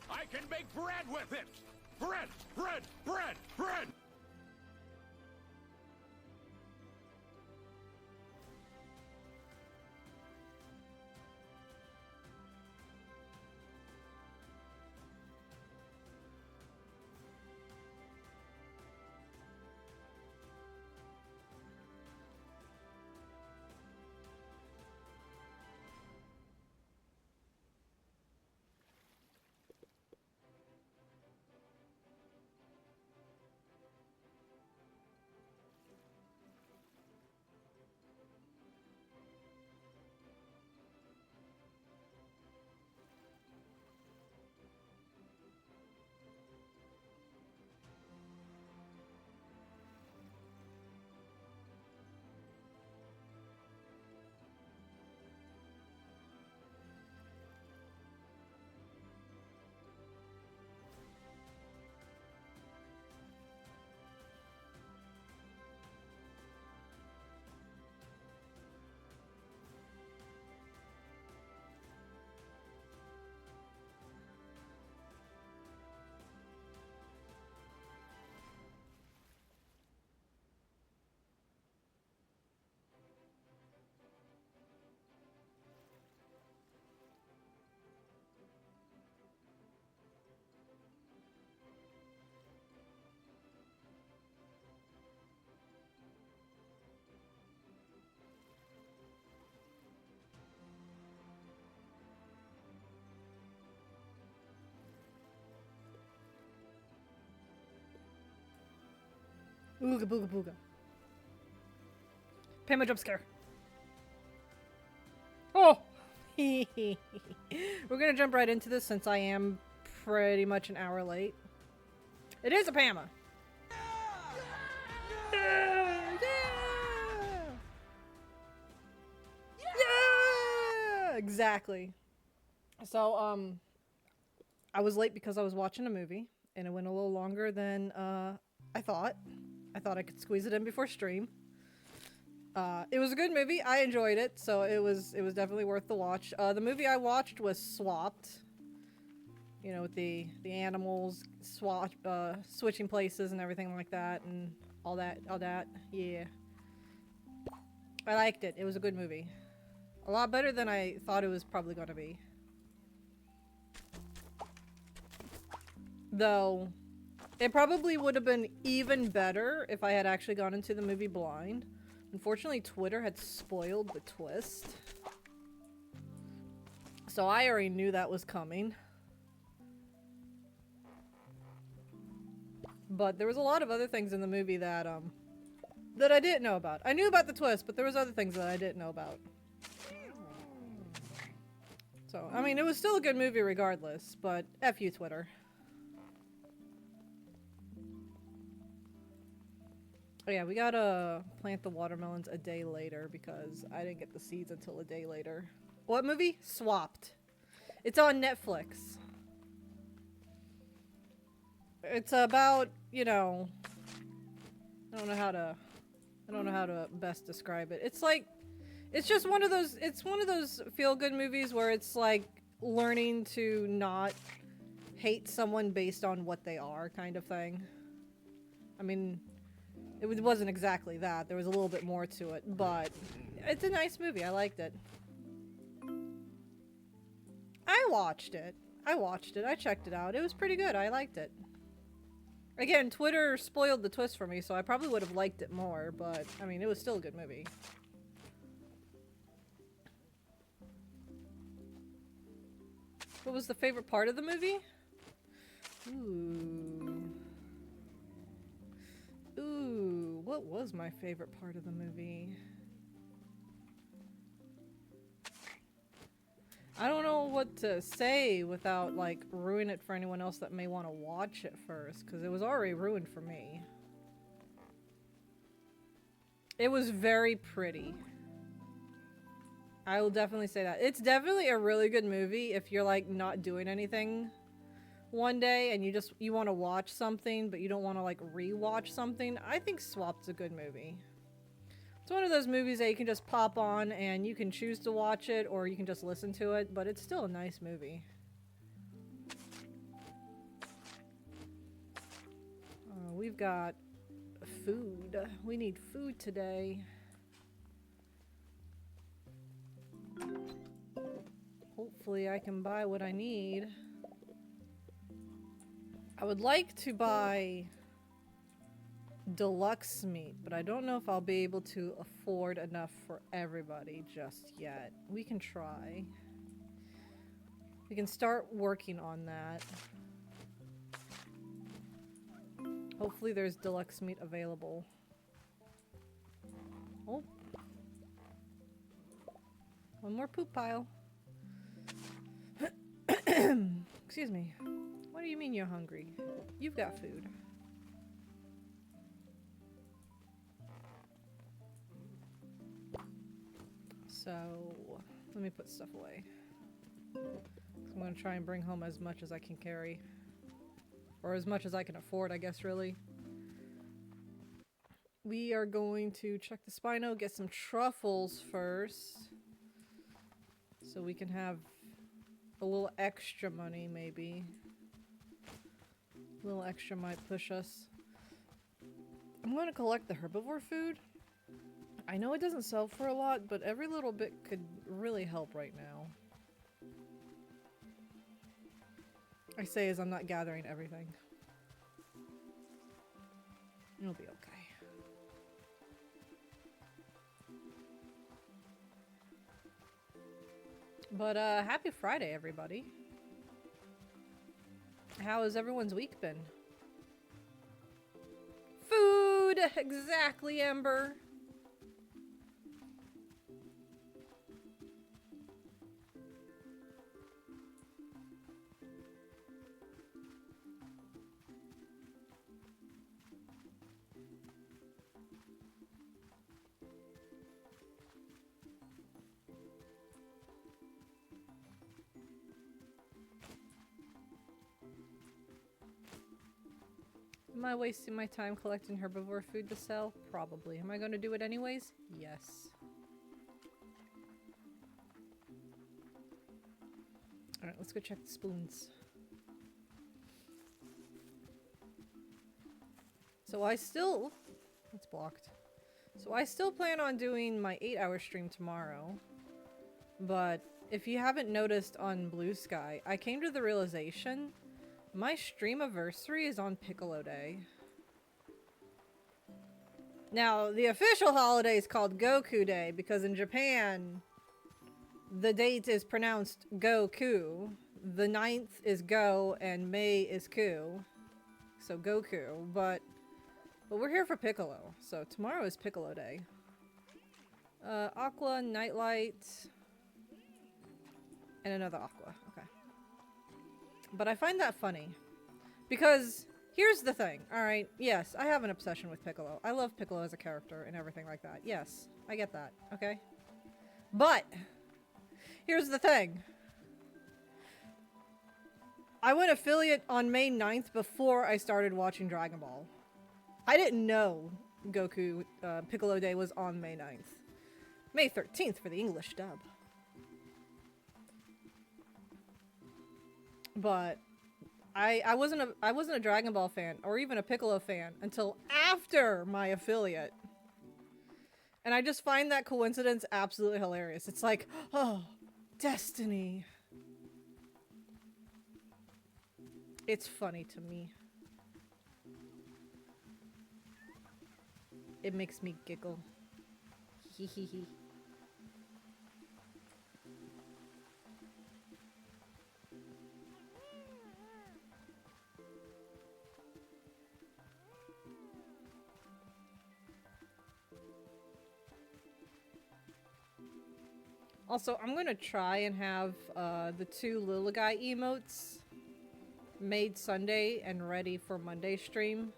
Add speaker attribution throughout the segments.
Speaker 1: I can make bread with it! Bread! Bread! Bread! Bread!
Speaker 2: Ooga booga booga. Pama jump scare. Oh! We're gonna jump right into this since I am pretty much an hour late. It is a Pama! Yeah! Yeah! Exactly. So, I was late because I was watching a movie, and it went a little longer than, I thought. I thought I could squeeze it in before stream. It was a good movie. I enjoyed it, so it was definitely worth the watch. The movie I watched was Swapped. You know, with the animals switching places and everything like that, and all that. Yeah. I liked it. It was a good movie. A lot better than I thought it was probably gonna be. Though, it probably would have been even better if I had actually gone into the movie blind. Unfortunately, Twitter had spoiled the twist. So I already knew that was coming. But there was a lot of other things in the movie that I didn't know about. I knew about the twist, but there was other things that I didn't know about. So, I mean, it was still a good movie regardless, but F you, Twitter. Oh yeah, we gotta plant the watermelons a day later because I didn't get the seeds until a day later. What movie? Swapped. It's on Netflix. It's about, you know, I don't know how to best describe it. It's like, it's just one of those feel-good movies where it's like learning to not hate someone based on what they are kind of thing. I mean, it wasn't exactly that. There was a little bit more to it, but it's a nice movie. I liked it. I watched it. I checked it out. It was pretty good. I liked it. Again, Twitter spoiled the twist for me, so I probably would have liked it more, but, I mean, it was still a good movie. What was the favorite part of the movie? Ooh, what was my favorite part of the movie? I don't know what to say without, like, ruining it for anyone else that may want to watch it first, because it was already ruined for me. It was very pretty. I will definitely say that. It's definitely a really good movie if you're, like, not doing anything one day and you want to watch something, but you don't want to, like, re-watch something. I think Swapped's a good movie. It's one of those movies that you can just pop on and you can choose to watch it or you can just listen to it, but it's still a nice movie. we've got food. We need food today. Hopefully I can buy what I need. I would like to buy deluxe meat, but I don't know if I'll be able to afford enough for everybody just yet. We can try. We can start working on that. Hopefully there's deluxe meat available. Oh. One more poop pile. Excuse me. What do you mean you're hungry? You've got food. So, let me put stuff away. I'm gonna try and bring home as much as I can carry. Or as much as I can afford, I guess, really. We are going to check the Spino, get some truffles first. So we can have a little extra money, maybe. A little extra might push us. I'm going to collect the herbivore food. I know it doesn't sell for a lot, but every little bit could really help right now. I say as I'm not gathering everything. It'll be okay. But, happy Friday, everybody. How has everyone's week been? Food! Exactly, Ember! Am I wasting my time collecting herbivore food to sell? Probably. Am I going to do it anyways? Yes. Alright, let's go check the spoons. So I still... It's blocked. So I still plan on doing my 8-hour stream tomorrow. But if you haven't noticed on Blue Sky, I came to the realization... My stream anniversary is on Piccolo Day. Now, the official holiday is called Goku Day because in Japan, the date is pronounced Goku. The 9th is Go and May is Ku. So Goku, but we're here for Piccolo. So tomorrow is Piccolo Day. Aqua, Nightlight, and another Aqua. Okay. But I find that funny. Because, here's the thing, alright? Yes, I have an obsession with Piccolo. I love Piccolo as a character and everything like that. Yes, I get that, okay? But, here's the thing. I went affiliate on May 9th before I started watching Dragon Ball. I didn't know Goku, Piccolo Day was on May 9th. May 13th for the English dub. But I wasn't a Dragon Ball fan or even a Piccolo fan until after my affiliate. And I just find that coincidence absolutely hilarious. It's like, oh, destiny. It's funny to me. It makes me giggle. Hee hee hee. Also, I'm gonna try and have the 2 Lila Guy emotes made Sunday and ready for Monday stream.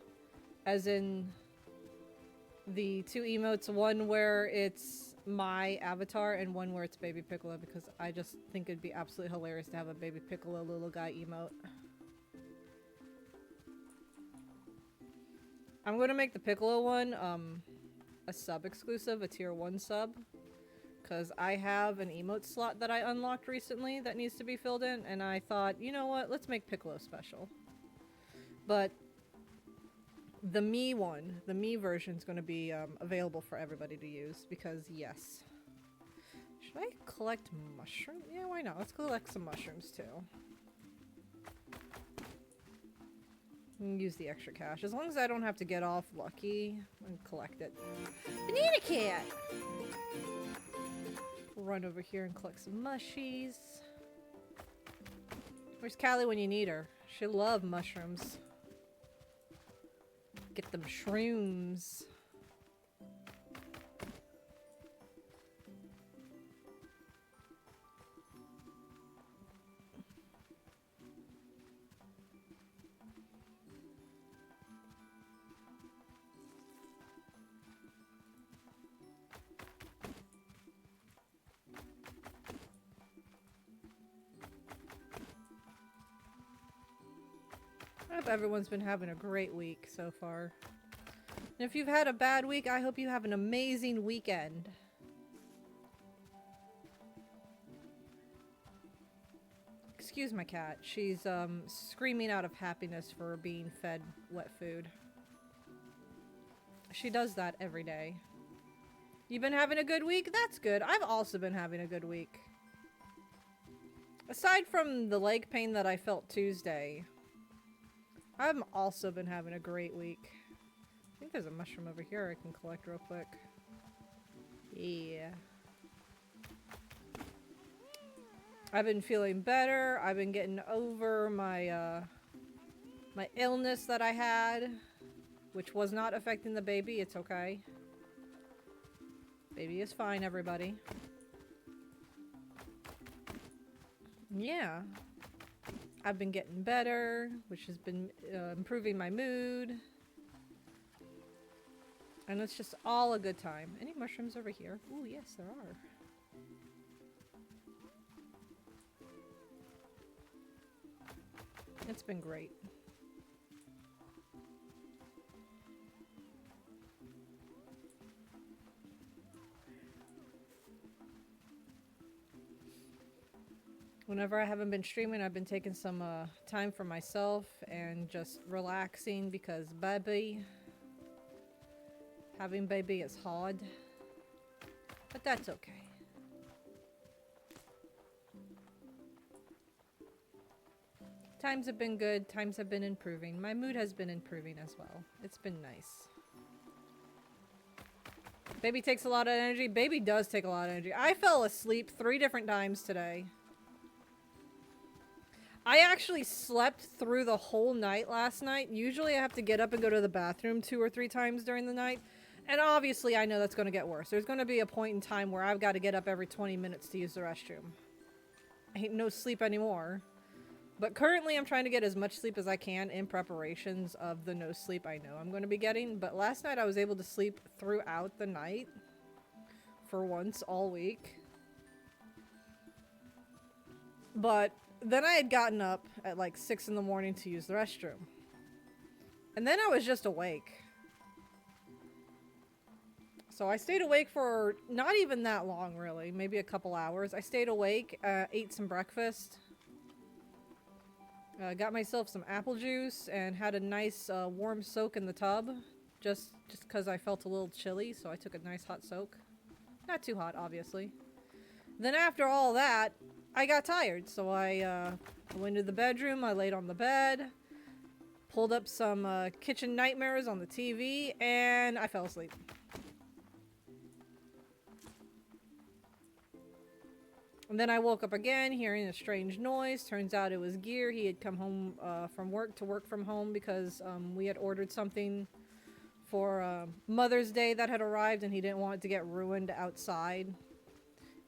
Speaker 2: As in the 2 emotes, one where it's my avatar and one where it's Baby Piccolo, because I just think it'd be absolutely hilarious to have a Baby Piccolo Lila Guy emote. I'm gonna make the Piccolo one a sub exclusive, a tier 1 sub. Because I have an emote slot that I unlocked recently that needs to be filled in, and I thought, you know what, let's make Piccolo special. But The me one, the me version is going to be available for everybody to use because yes. Should I collect mushrooms? Yeah, why not? Let's collect some mushrooms too. And use the extra cash. As long as I don't have to get off lucky and collect it. Banana cat! We'll run over here and collect some mushies. Where's Callie when you need her? She'll love mushrooms. Get them shrooms. I hope everyone's been having a great week so far. And if you've had a bad week, I hope you have an amazing weekend. Excuse my cat. She's screaming out of happiness for being fed wet food. She does that every day. You've been having a good week? That's good. I've also been having a good week. Aside from the leg pain that I felt Tuesday, I've also been having a great week. I think there's a mushroom over here I can collect real quick. Yeah. I've been feeling better. I've been getting over my my illness that I had, which was not affecting the baby. It's okay. Baby is fine, everybody. Yeah. I've been getting better, which has been improving my mood. And it's just all a good time. Any mushrooms over here? Ooh, yes, there are. It's been great. Whenever I haven't been streaming, I've been taking some time for myself and just relaxing because baby, having baby is hard, but that's okay. Times have been good, times have been improving. My mood has been improving as well. It's been nice. Baby takes a lot of energy. Baby does take a lot of energy. I fell asleep 3 different times today. I actually slept through the whole night last night. Usually I have to get up and go to the bathroom 2 or 3 times during the night. And obviously I know that's going to get worse. There's going to be a point in time where I've got to get up every 20 minutes to use the restroom. I ain't no sleep anymore. But currently I'm trying to get as much sleep as I can in preparations of the no sleep I know I'm going to be getting. But last night I was able to sleep throughout the night. For once all week. But then I had gotten up at like 6 in the morning to use the restroom. And then I was just awake. So I stayed awake for not even that long, really. Maybe a couple hours. I stayed awake, ate some breakfast. Got myself some apple juice and had a nice warm soak in the tub. Just because I felt a little chilly, so I took a nice hot soak. Not too hot, obviously. Then after all that, I got tired, so I went to the bedroom, I laid on the bed, pulled up some Kitchen Nightmares on the TV, and I fell asleep. And then I woke up again, hearing a strange noise. Turns out it was Gear. He had come home from work to work from home because we had ordered something for Mother's Day that had arrived, and he didn't want it to get ruined outside.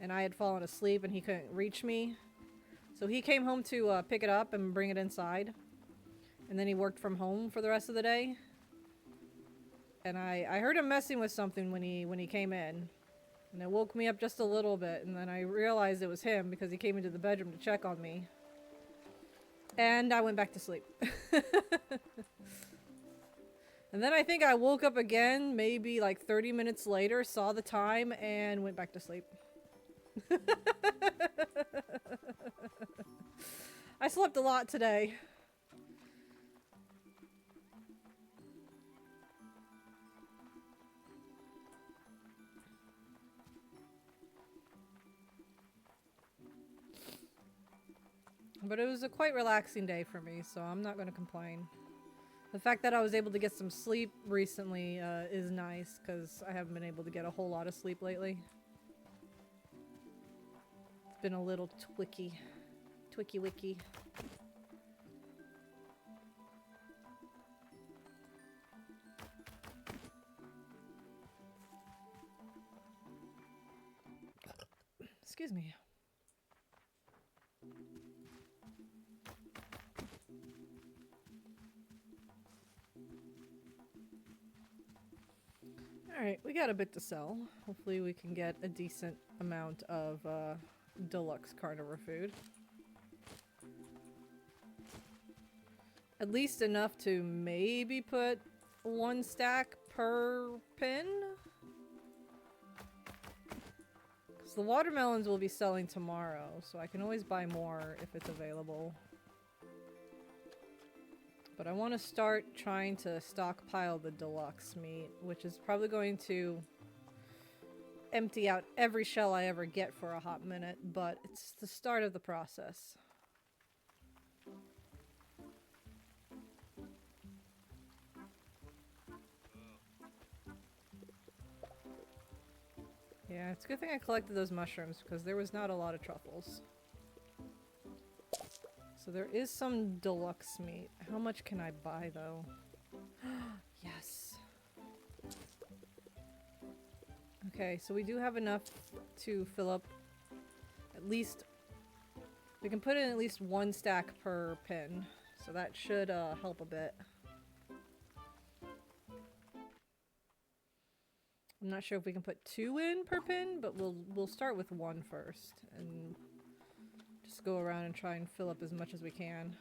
Speaker 2: And I had fallen asleep and he couldn't reach me. So he came home to pick it up and bring it inside. And then he worked from home for the rest of the day. And I heard him messing with something when he came in. And it woke me up just a little bit. And then I realized it was him because he came into the bedroom to check on me. And I went back to sleep. And then I think I woke up again, maybe like 30 minutes later, saw the time, and went back to sleep. I slept a lot today. But it was a quite relaxing day for me, so I'm not going to complain. The fact that I was able to get some sleep recently is nice, because I haven't been able to get a whole lot of sleep lately. It's been a little twicky wicky. Excuse me. Alright, we got a bit to sell. Hopefully we can get a decent amount of deluxe carnivore food. At least enough to maybe put 1 stack per pin? Because the watermelons will be selling tomorrow, so I can always buy more if it's available. But I want to start trying to stockpile the deluxe meat, which is probably going to empty out every shell I ever get for a hot minute, but it's the start of the process. Yeah, it's a good thing I collected those mushrooms, because there was not a lot of truffles. So there is some deluxe meat. How much can I buy, though? Yes. Okay, so we do have enough to fill up at least... We can put in at least 1 stack per pin, so that should help a bit. I'm not sure if we can put 2 in per pin, but we'll start with 1 first, and just go around and try and fill up as much as we can.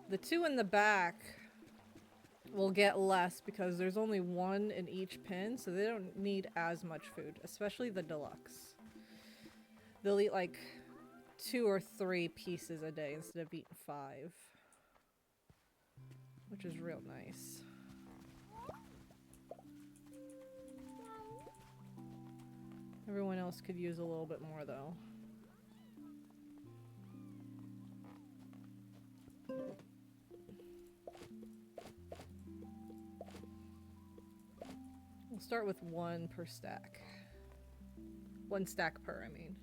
Speaker 2: The 2 in the back will get less because there's only 1 in each pin, so they don't need as much food, especially the deluxe. They'll eat like 2 or 3 pieces a day instead of eating 5, which is real nice. Everyone else could use a little bit more, though. We'll start with 1 per stack. 1 stack per, I mean.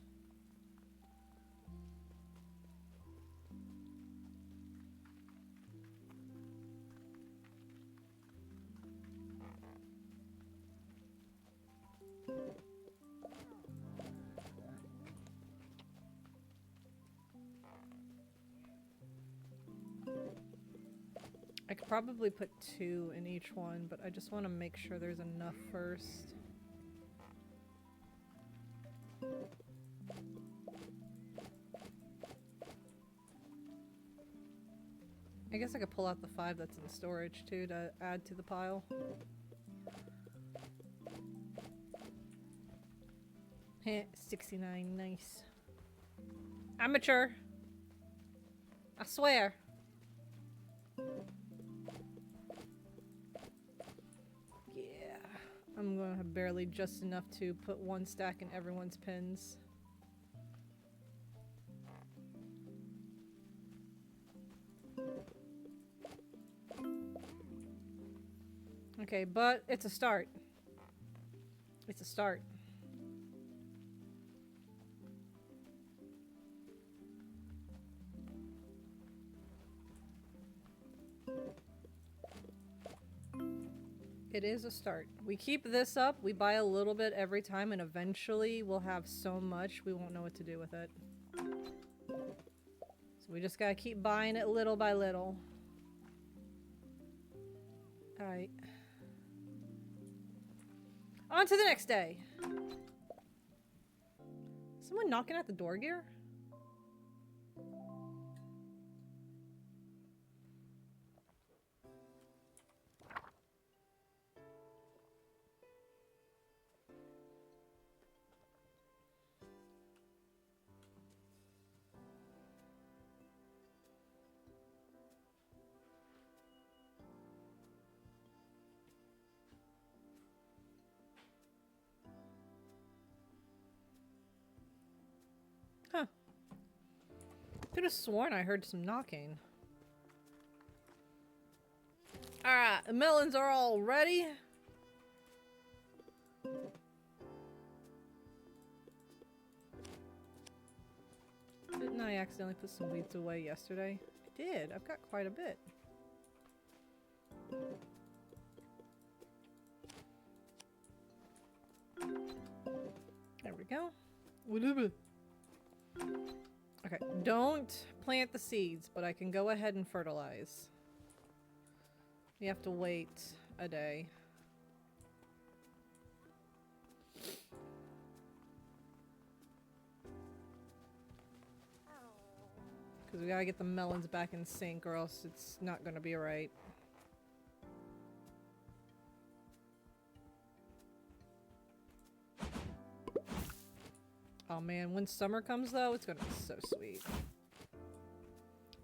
Speaker 2: I could probably put 2 in each one, but I just want to make sure there's enough first. I guess I could pull out the 5 that's in storage too to add to the pile. Heh, 69, nice. Amateur! I swear! I'm gonna have barely just enough to put 1 stack in everyone's pins. Okay, but it's a start. It's a start. It is a start. We keep this up, we buy a little bit every time, and eventually we'll have so much we won't know what to do with it. So we just gotta keep buying it little by little. Alright. On to the next day! Someone knocking at the door gear? Huh. Could have sworn I heard some knocking. Alright, the melons are all ready. Didn't I accidentally put some weeds away yesterday? I did. I've got quite a bit. There we go. Okay, don't plant the seeds, but I can go ahead and fertilize. You have to wait a day. Because we gotta get the melons back in sync or else it's not gonna be right. Oh man, when summer comes though, it's gonna be so sweet.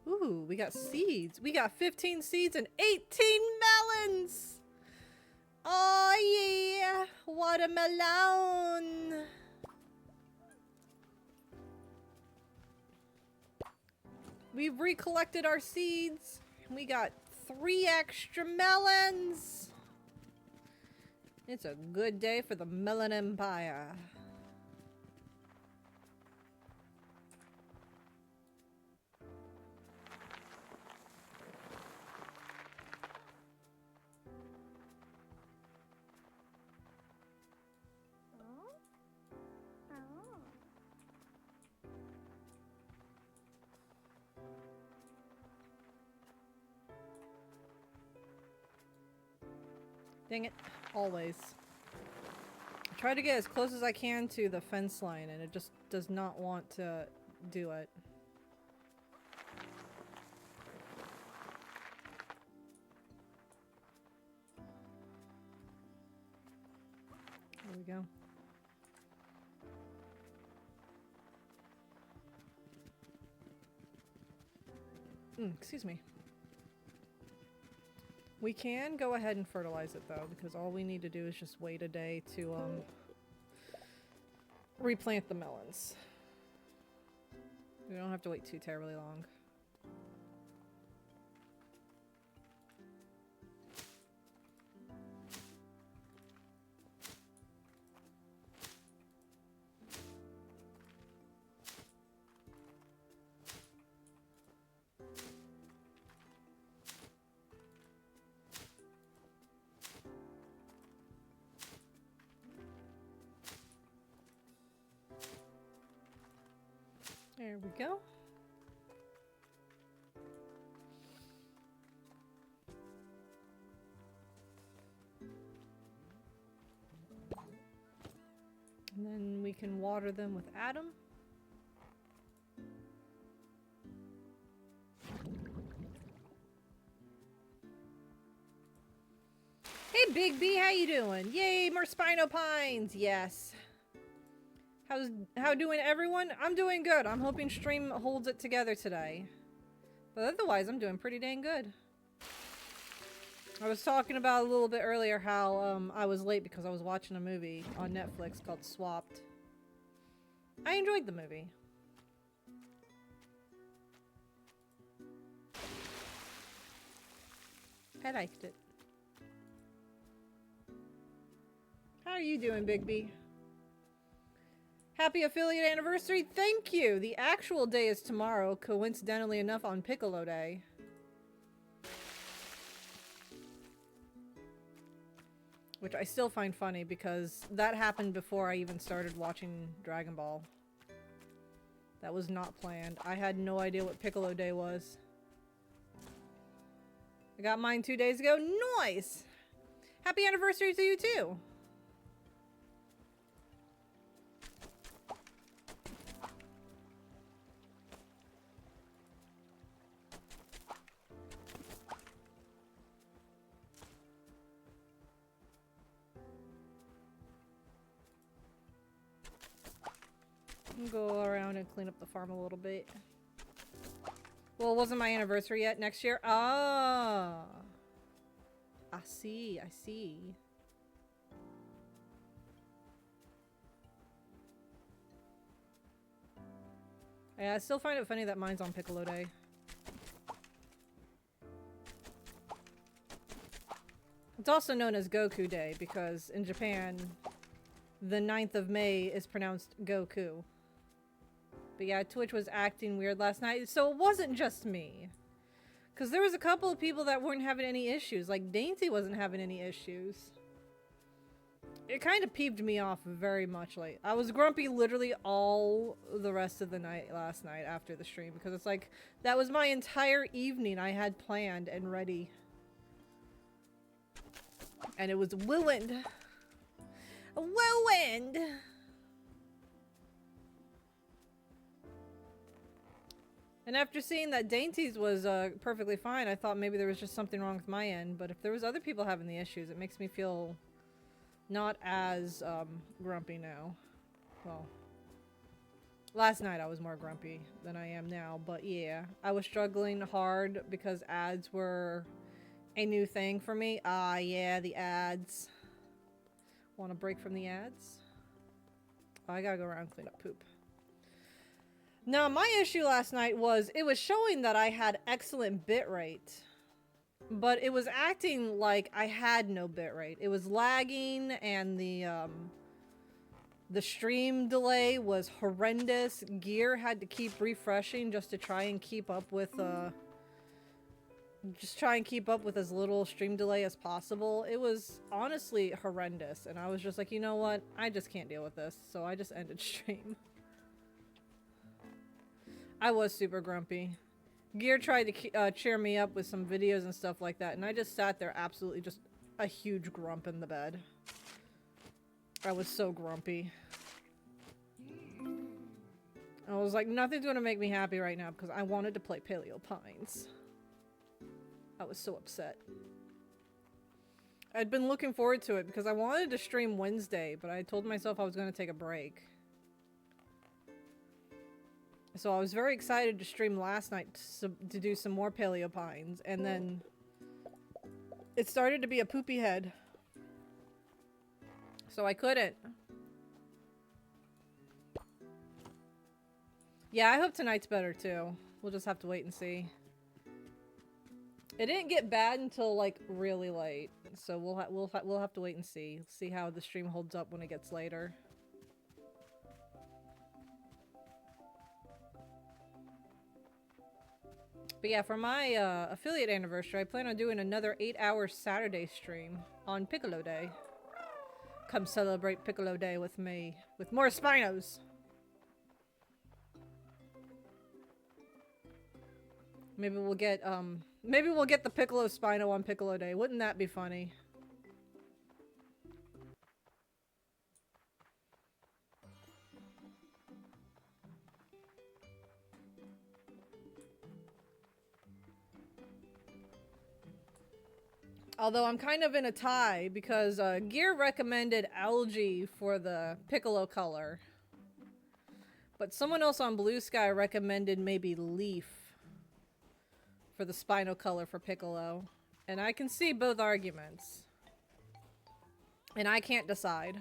Speaker 2: Ooh, we got seeds. We got 15 seeds and 18 melons! Oh yeah! Watermelon! We've recollected our seeds. We got 3 extra melons! It's a good day for the Melon Empire. Dang it. Always. I try to get as close as I can to the fence line and it just does not want to do it. There we go. Excuse me. We can go ahead and fertilize it though, because all we need to do is just wait a day to replant the melons. We don't have to wait too terribly long. There we go. And then we can water them with Adam. Hey Big B, how you doing? Yay, more Spino Pines, yes. How doing everyone? I'm doing good. I'm hoping stream holds it together today. But otherwise, I'm doing pretty dang good. I was talking about a little bit earlier how I was late because I was watching a movie on Netflix called Swapped. I enjoyed the movie. I liked it. How are you doing, Big B? Happy affiliate anniversary, thank you! The actual day is tomorrow, coincidentally enough on Piccolo Day. Which I still find funny because that happened before I even started watching Dragon Ball. That was not planned. I had no idea what Piccolo Day was. I got mine 2 days ago. Nice! Happy anniversary to you too! Go around and clean up the farm a little bit. Well, it wasn't my anniversary yet. Next year? Ah. I see. I see. Yeah, I still find it funny that mine's on Piccolo Day. It's also known as Goku Day because in Japan, the 9th of May is pronounced Goku. But yeah, Twitch was acting weird last night, so it wasn't just me. Because there was a couple of people that weren't having any issues, like Dainty wasn't having any issues. It kind of peeved me off very much. Like, I was grumpy literally all the rest of the night last night after the stream, because it's like, that was my entire evening I had planned and ready. And it was ruined. Ruined! And after seeing that Dainty's was perfectly fine, I thought maybe there was just something wrong with my end. But if there was other people having the issues, it makes me feel not as grumpy now. Well, last night I was more grumpy than I am now. But yeah, I was struggling hard because ads were a new thing for me. Ah, yeah, the ads. Want a break from the ads? Oh, I gotta go around and clean up poop. Now, my issue last night was it was showing that I had excellent bitrate, but it was acting like I had no bitrate. It was lagging, and the stream delay was horrendous. Gear had to keep refreshing just to try and keep up with as little stream delay as possible. It was honestly horrendous, and I was just like, you know what? I just can't deal with this, so I just ended stream. I was super grumpy. Gear tried to cheer me up with some videos and stuff like that, and I just sat there absolutely just a huge grump in the bed. I was so grumpy. I was like, nothing's gonna make me happy right now because I wanted to play Paleo Pines. I was so upset. I'd been looking forward to it because I wanted to stream Wednesday, but I told myself I was gonna take a break. So I was very excited to stream last night to do some more Paleo Pines, and then it started to be a poopy head. So I couldn't. Yeah, I hope tonight's better too. We'll just have to wait and see. It didn't get bad until like really late, so we'll have to wait and see how the stream holds up when it gets later. But yeah, for my affiliate anniversary, I plan on doing another 8-hour Saturday stream on Piccolo Day. Come celebrate Piccolo Day with me, with more Spinos. Maybe we'll get the Piccolo Spino on Piccolo Day. Wouldn't that be funny? Although I'm kind of in a tie because Gear recommended algae for the Piccolo color. But someone else on Blue Sky recommended maybe leaf for the Spino color for Piccolo. And I can see both arguments. And I can't decide.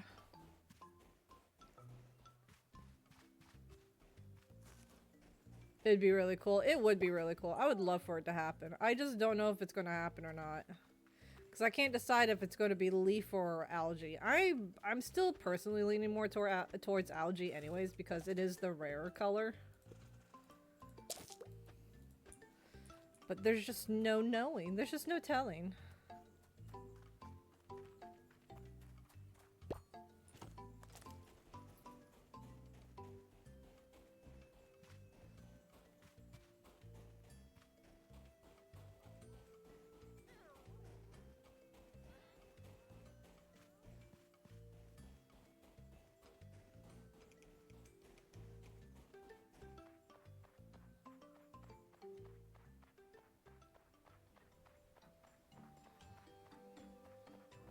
Speaker 2: It'd be really cool. It would be really cool. I would love for it to happen. I just don't know if it's going to happen or not. Because I can't decide if it's going to be leaf or algae. I'm still personally leaning more towards algae anyways because it is the rarer color. But there's just no knowing. There's just no telling.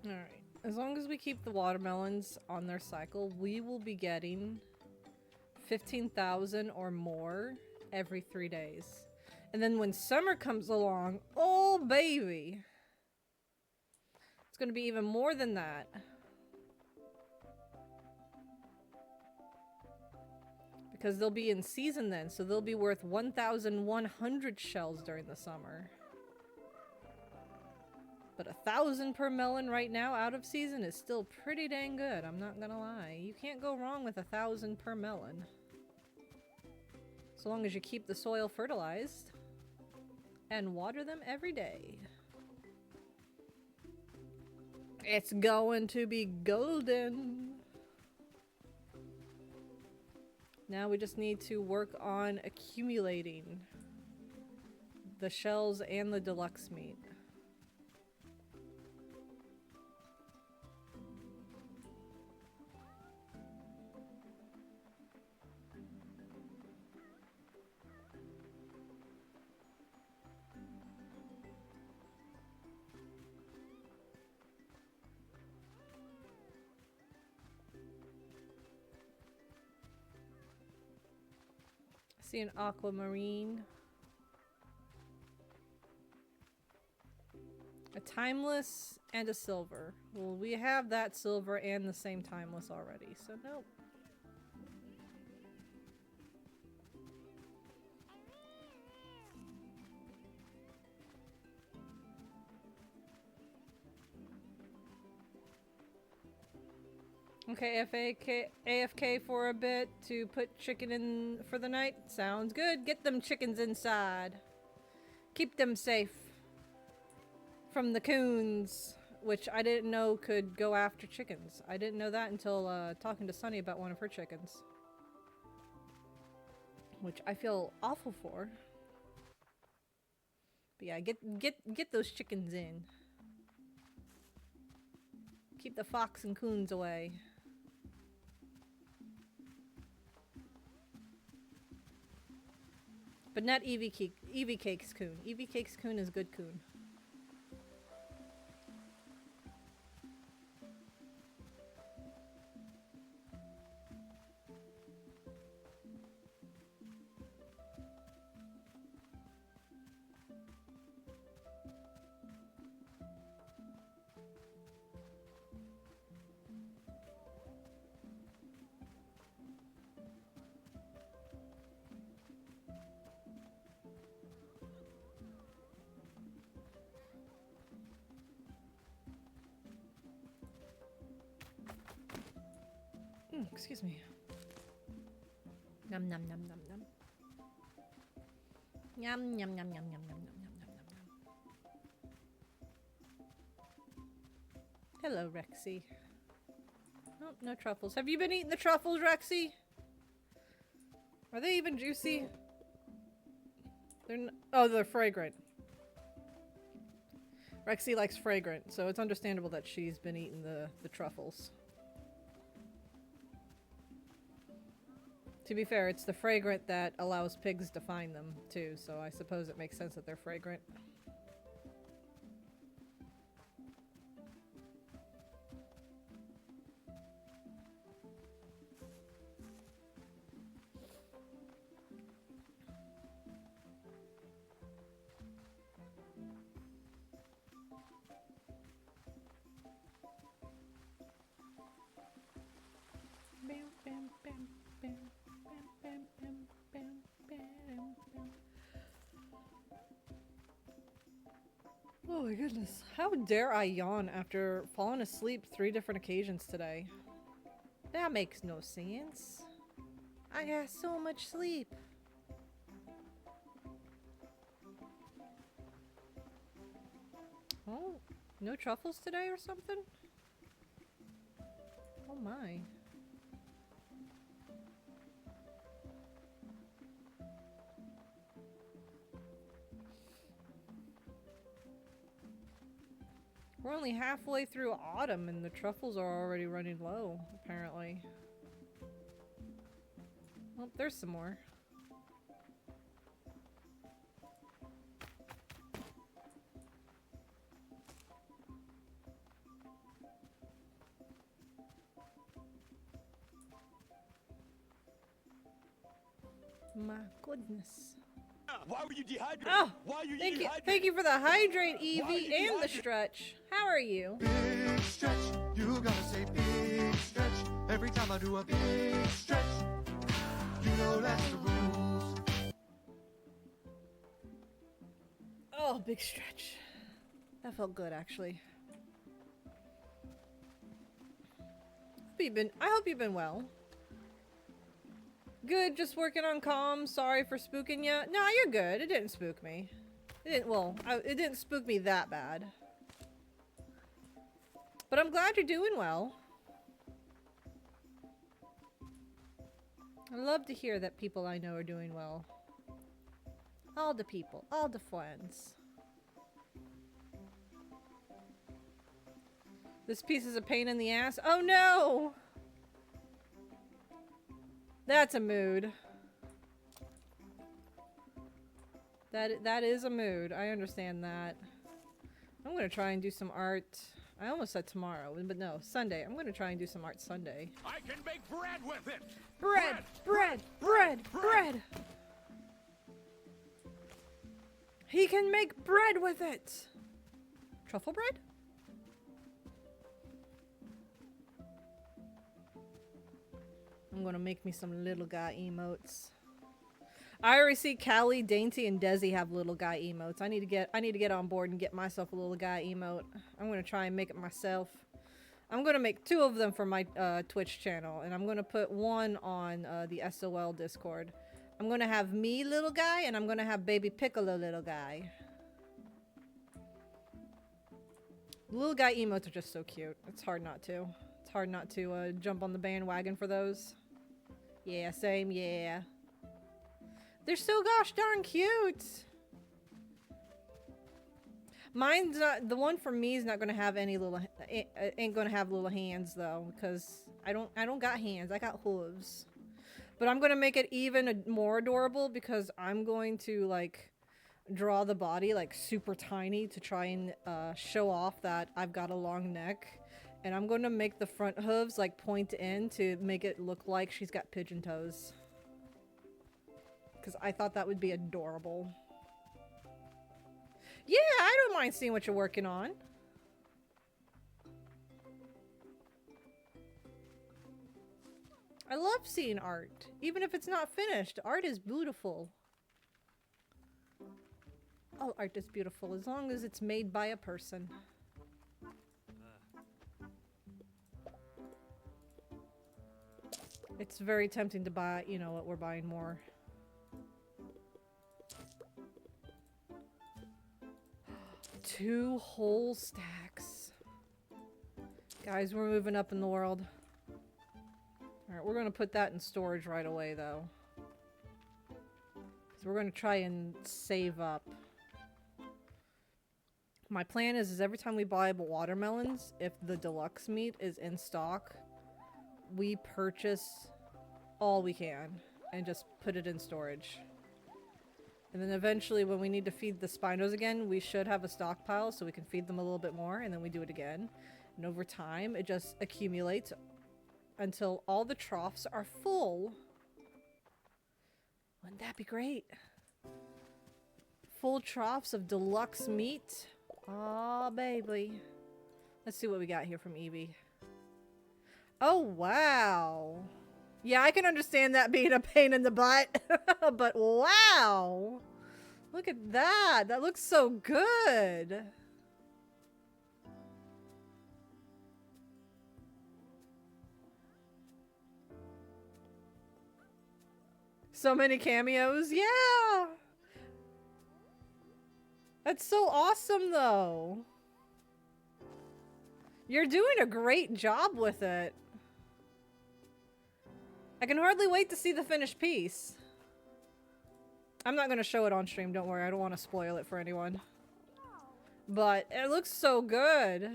Speaker 2: Alright. As long as we keep the watermelons on their cycle, we will be getting 15,000 or more every 3 days. And then when summer comes along, oh baby! It's going to be even more than that. Because they'll be in season then, so they'll be worth 1,100 shells during the summer. But 1,000 per melon right now out of season is still pretty dang good, I'm not gonna lie. You can't go wrong with 1,000 per melon. So long as you keep the soil fertilized and water them every day. It's going to be golden. Now we just need to work on accumulating the shells and the deluxe meat. See an aquamarine. A timeless and a silver. Well, we have that silver and the same timeless already, so nope. Okay, AFK for a bit to put chicken in for the night. Sounds good. Get them chickens inside. Keep them safe from the coons, which I didn't know could go after chickens. I didn't know that until talking to Sunny about one of her chickens, which I feel awful for. But yeah, get those chickens in. Keep the fox and coons away. But not Evie Cake's coon. Evie Cake's coon is good coon. Excuse me. Num num num num num. Yum yum yum yum yum yum yum yum yum yum. Hello, Rexy. Oh, no truffles. Have you been eating the truffles, Rexy? Are they even juicy? They're fragrant. Rexy likes fragrant, so it's understandable that she's been eating the truffles. To be fair, it's the fragrant that allows pigs to find them, too, so I suppose it makes sense that they're fragrant. Bam, bam, bam, bam. Bam, bam, bam, bam, bam. Oh my goodness. How dare I yawn after falling asleep 3 different occasions today? That makes no sense. I got so much sleep. Oh, no truffles today or something? Oh my. We're only halfway through autumn and the truffles are already running low, apparently. Well, there's some more. My goodness.
Speaker 1: Why were you dehydrated?
Speaker 2: Oh,
Speaker 1: Why are you
Speaker 2: thank you.
Speaker 1: dehydrated?
Speaker 2: Thank you for the hydrate, Evie, and the
Speaker 1: dehydrated?
Speaker 2: stretch. How are you?
Speaker 3: Big stretch, you gotta say big stretch. Every time I do a big stretch, you
Speaker 1: know that's the rules.
Speaker 2: Oh, big stretch. That felt good, actually. I hope you've been well. Good, just working on comms. Sorry for spooking you. No, you're good. It didn't spook me. It didn't spook me that bad. But I'm glad you're doing well. I love to hear that people I know are doing well. All the people, all the friends. This piece is a pain in the ass. Oh no! That's a mood. That is a mood. I understand that. I'm gonna try and do some art. I almost said tomorrow, but no, Sunday. I'm gonna try and do some art Sunday.
Speaker 1: I can make bread with it.
Speaker 2: Bread! Bread! Bread! Bread! He can make bread with it! Truffle bread? I'm gonna make me some little guy emotes. I already see Callie, Dainty, and Desi have little guy emotes. I need to get on board and get myself a little guy emote. I'm gonna try and make it myself. I'm gonna make 2 of them for my Twitch channel, and I'm gonna put one on the SOL Discord. I'm gonna have me little guy, and I'm gonna have baby Piccolo little guy. Little guy emotes are just so cute. It's hard not to. It's hard not to jump on the bandwagon for those. Yeah, same, yeah. They're so gosh darn cute. Mine's not, the one for me is not gonna have any little, ain't gonna have little hands though, because I don't got hands, I got hooves. But I'm gonna make it even more adorable because I'm going to like draw the body like super tiny to try and show off that I've got a long neck. And I'm going to make the front hooves like point in to make it look like she's got pigeon toes. Because I thought that would be adorable. Yeah, I don't mind seeing what you're working on. I love seeing art. Even if it's not finished, art is beautiful. All art is beautiful as long as it's made by a person. It's very tempting to buy, you know what, we're buying more. Two whole stacks. Guys, we're moving up in the world. Alright, we're gonna put that in storage right away, though. So we're gonna try and save up. My plan is every time we buy watermelons, if the deluxe meat is in stock, we purchase all we can and just put it in storage. And then eventually when we need to feed the Spinos again, we should have a stockpile so we can feed them a little bit more, and then we do it again. And over time, it just accumulates until all the troughs are full. Wouldn't that be great? Full troughs of deluxe meat. Aw, baby. Let's see what we got here from Evie. Oh, wow. Yeah, I can understand that being a pain in the butt. But wow. Look at that. That looks so good. So many cameos. Yeah. That's so awesome, though. You're doing a great job with it. I can hardly wait to see the finished piece. I'm not going to show it on stream, don't worry. I don't want to spoil it for anyone. But it looks so good.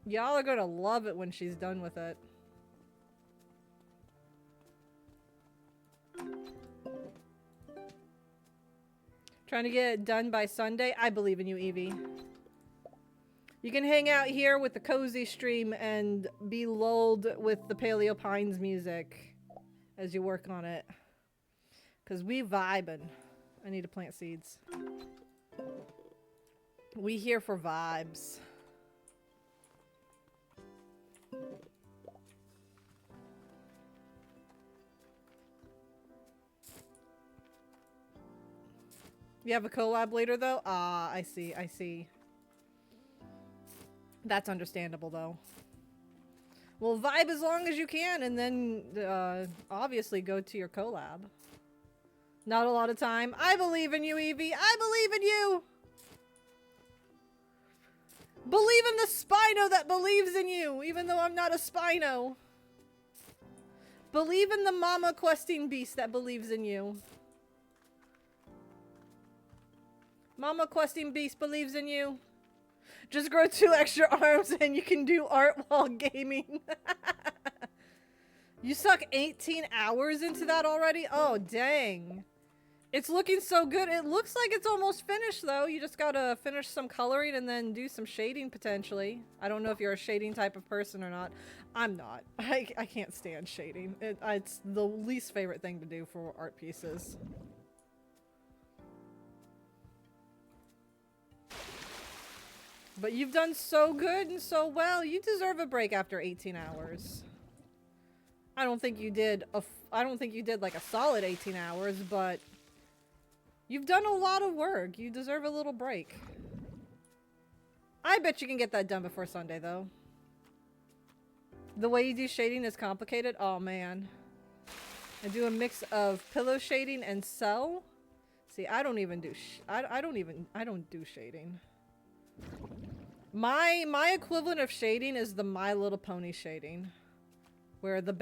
Speaker 2: Y'all are going to love it when she's done with it. Trying to get it done by Sunday? I believe in you, Evie. You can hang out here with the cozy stream and be lulled with the Paleo Pines music as you work on it. Because we vibing. I need to plant seeds. We here for vibes. You have a collab later, though? Ah, I see, I see. That's understandable, though. Well, vibe as long as you can, and then, obviously go to your collab. Not a lot of time. I believe in you, Evie! I believe in you! Believe in the Spino that believes in you, even though I'm not a Spino. Believe in the mama questing beast that believes in you. Mama questing beast believes in you. Just grow 2 extra arms and you can do art while gaming. You suck 18 hours into that already? Oh, dang. It's looking so good. It looks like it's almost finished, though. You just gotta finish some coloring and then do some shading, potentially. I don't know if you're a shading type of person or not. I'm not. I can't stand shading. It's the least favorite thing to do for art pieces. But you've done so good and so well. You deserve a break after 18 hours. I don't think you did like a solid 18 hours, but you've done a lot of work. You deserve a little break. I bet you can get that done before Sunday, though. The way you do shading is complicated. Oh, man. I do a mix of pillow shading and cell. See, I don't even do I don't do shading. My equivalent of shading is the My Little Pony shading, where the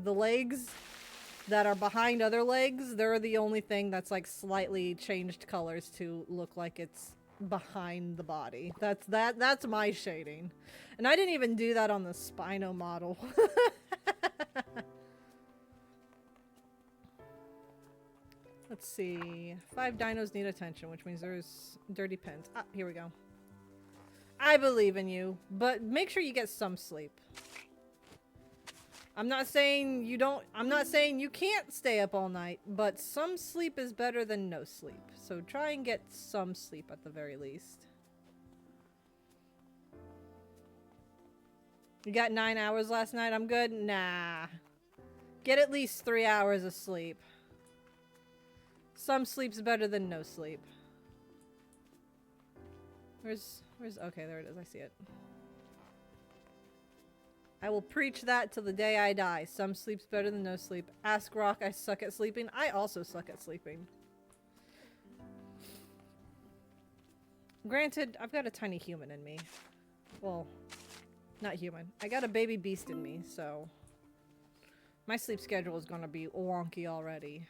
Speaker 2: legs that are behind other legs, they're the only thing that's like slightly changed colors to look like it's behind the body. That's my shading. And I didn't even do that on the Spino model. Let's see. 5 dinos need attention, which means there's dirty pens. Ah, here we go. I believe in you, but make sure you get some sleep. I'm not saying you can't stay up all night, but some sleep is better than no sleep. So try and get some sleep at the very least. You got 9 hours last night? I'm good? Nah. Get at least 3 hours of sleep. Some sleep's better than no sleep. Where's, okay, there it is. I see it. I will preach that till the day I die. Some sleep's better than no sleep. Ask Rock, I suck at sleeping. I also suck at sleeping. Granted, I've got a tiny human in me. Well, not human. I got a baby beast in me, so my sleep schedule is gonna be wonky already.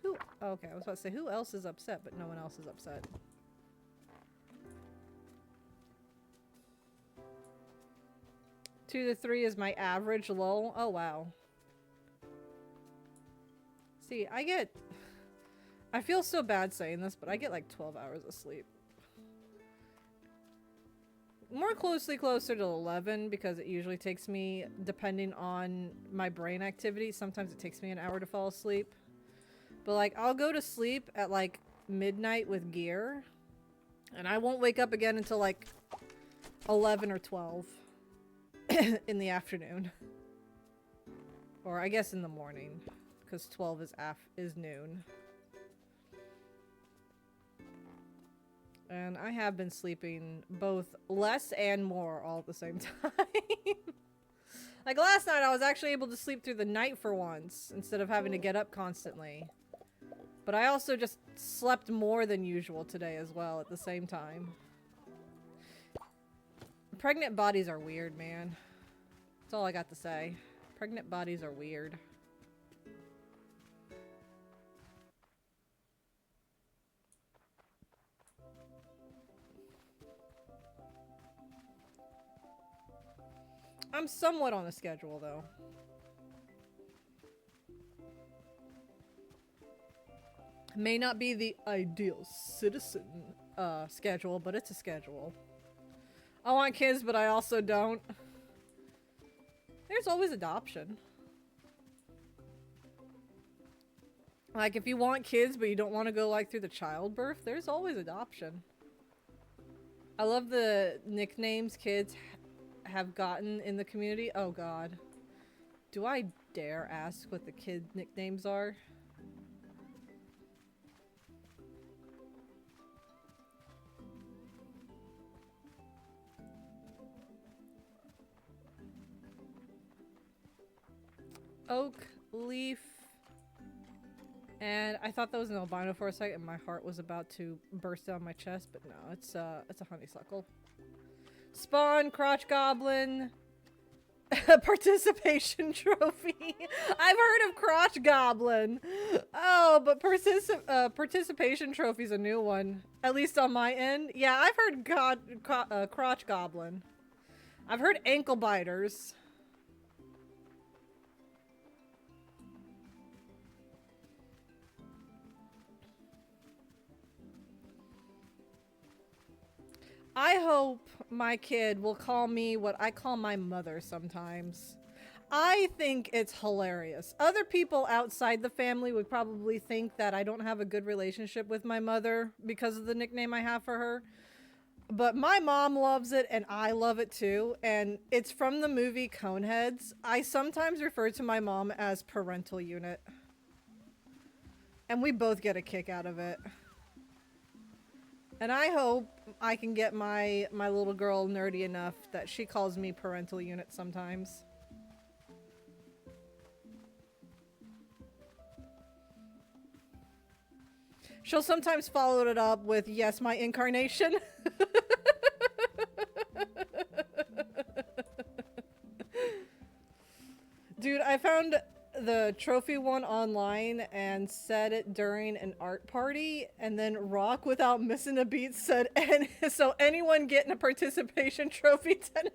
Speaker 2: Who? Oh, okay, I was about to say, who else is upset? But no one else is upset. Two to 3 is my average lull. Oh, wow. See, I feel so bad saying this, but I get like 12 hours of sleep. More closer to 11, because it usually takes me, depending on my brain activity, sometimes it takes me an hour to fall asleep. But like, I'll go to sleep at like midnight with gear, and I won't wake up again until like 11 or 12 in the afternoon. Or I guess in the morning, because 12 is noon. And I have been sleeping both less and more all at the same time. Like last night, I was actually able to sleep through the night for once, instead of having to get up constantly. But I also just slept more than usual today as well at the same time. Pregnant bodies are weird, man. That's all I got to say. Pregnant bodies are weird. I'm somewhat on a schedule, though. May not be the ideal citizen schedule, but it's a schedule. I want kids, but I also don't. There's always adoption. Like, if you want kids, but you don't want to go, like, through the childbirth, there's always adoption. I love the nicknames kids have gotten in the community. Oh, God. Do I dare ask what the kid nicknames are? oak leaf. And I thought that was an albino for a second, and my heart was about to burst down my chest, but no, it's a honeysuckle. Spawn, crotch goblin, participation trophy. I've heard of crotch goblin. Oh, but participation trophy's a new one, at least on my end. Yeah, I've heard crotch goblin. I've heard ankle biters. I hope my kid will call me what I call my mother sometimes. I think it's hilarious. Other people outside the family would probably think that I don't have a good relationship with my mother because of the nickname I have for her. But my mom loves it and I love it too. And it's from the movie Coneheads. I sometimes refer to my mom as parental unit. And we both get a kick out of it. And I hope I can get my little girl nerdy enough that she calls me parental unit sometimes. She'll sometimes follow it up with, yes, my incarnation. Dude, I found the trophy one online and said it during an art party, and then Rock, without missing a beat, said, and so anyone getting a participation trophy tonight?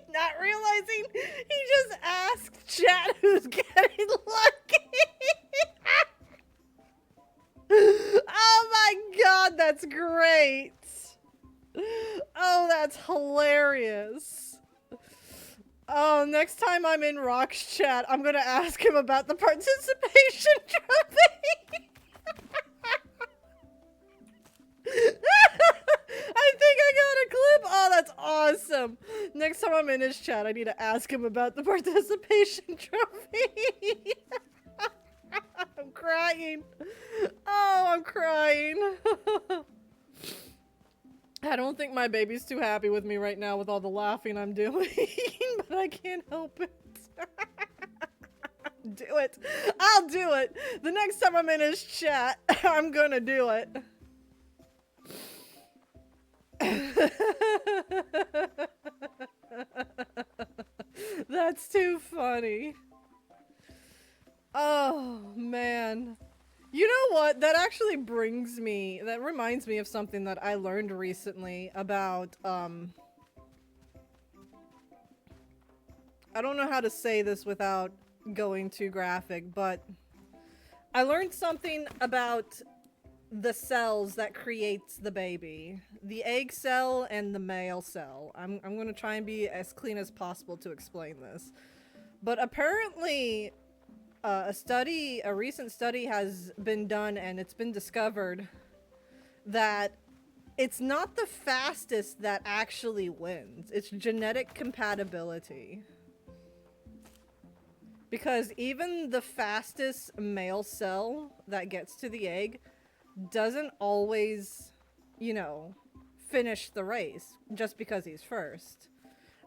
Speaker 2: Not realizing he just asked chat who's getting lucky. Oh my god, that's great. Oh, that's hilarious. Oh, next time I'm in Rock's chat, I'm gonna ask him about the participation trophy. I think I got a clip. Oh, that's awesome. Next time I'm in his chat, I need to ask him about the participation trophy. I'm crying. Oh, I'm crying. I don't think my baby's too happy with me right now with all the laughing I'm doing, but I can't help it. Do it. I'll do it. The next time I'm in his chat, I'm gonna do it. That's too funny. Oh, man. You know what? That actually that reminds me of something that I learned recently about, I don't know how to say this without going too graphic, but I learned something about the cells that creates the baby. The egg cell and the male cell. I'm gonna try and be as clean as possible to explain this. But apparently, a recent study has been done, and it's been discovered that it's not the fastest that actually wins. It's genetic compatibility. Because even the fastest male cell that gets to the egg doesn't always, you know, finish the race just because he's first.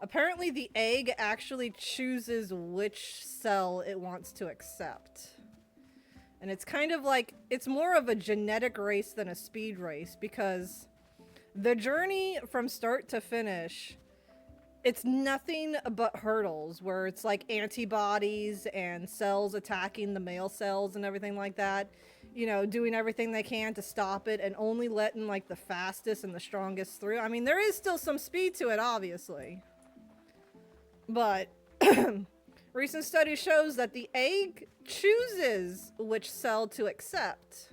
Speaker 2: Apparently the egg actually chooses which cell it wants to accept. And it's kind of like, it's more of a genetic race than a speed race, because the journey from start to finish, it's nothing but hurdles, where it's like antibodies and cells attacking the male cells and everything like that. You know, doing everything they can to stop it and only letting like the fastest and the strongest through. I mean, there is still some speed to it, obviously. But recent study shows that the egg chooses which cell to accept.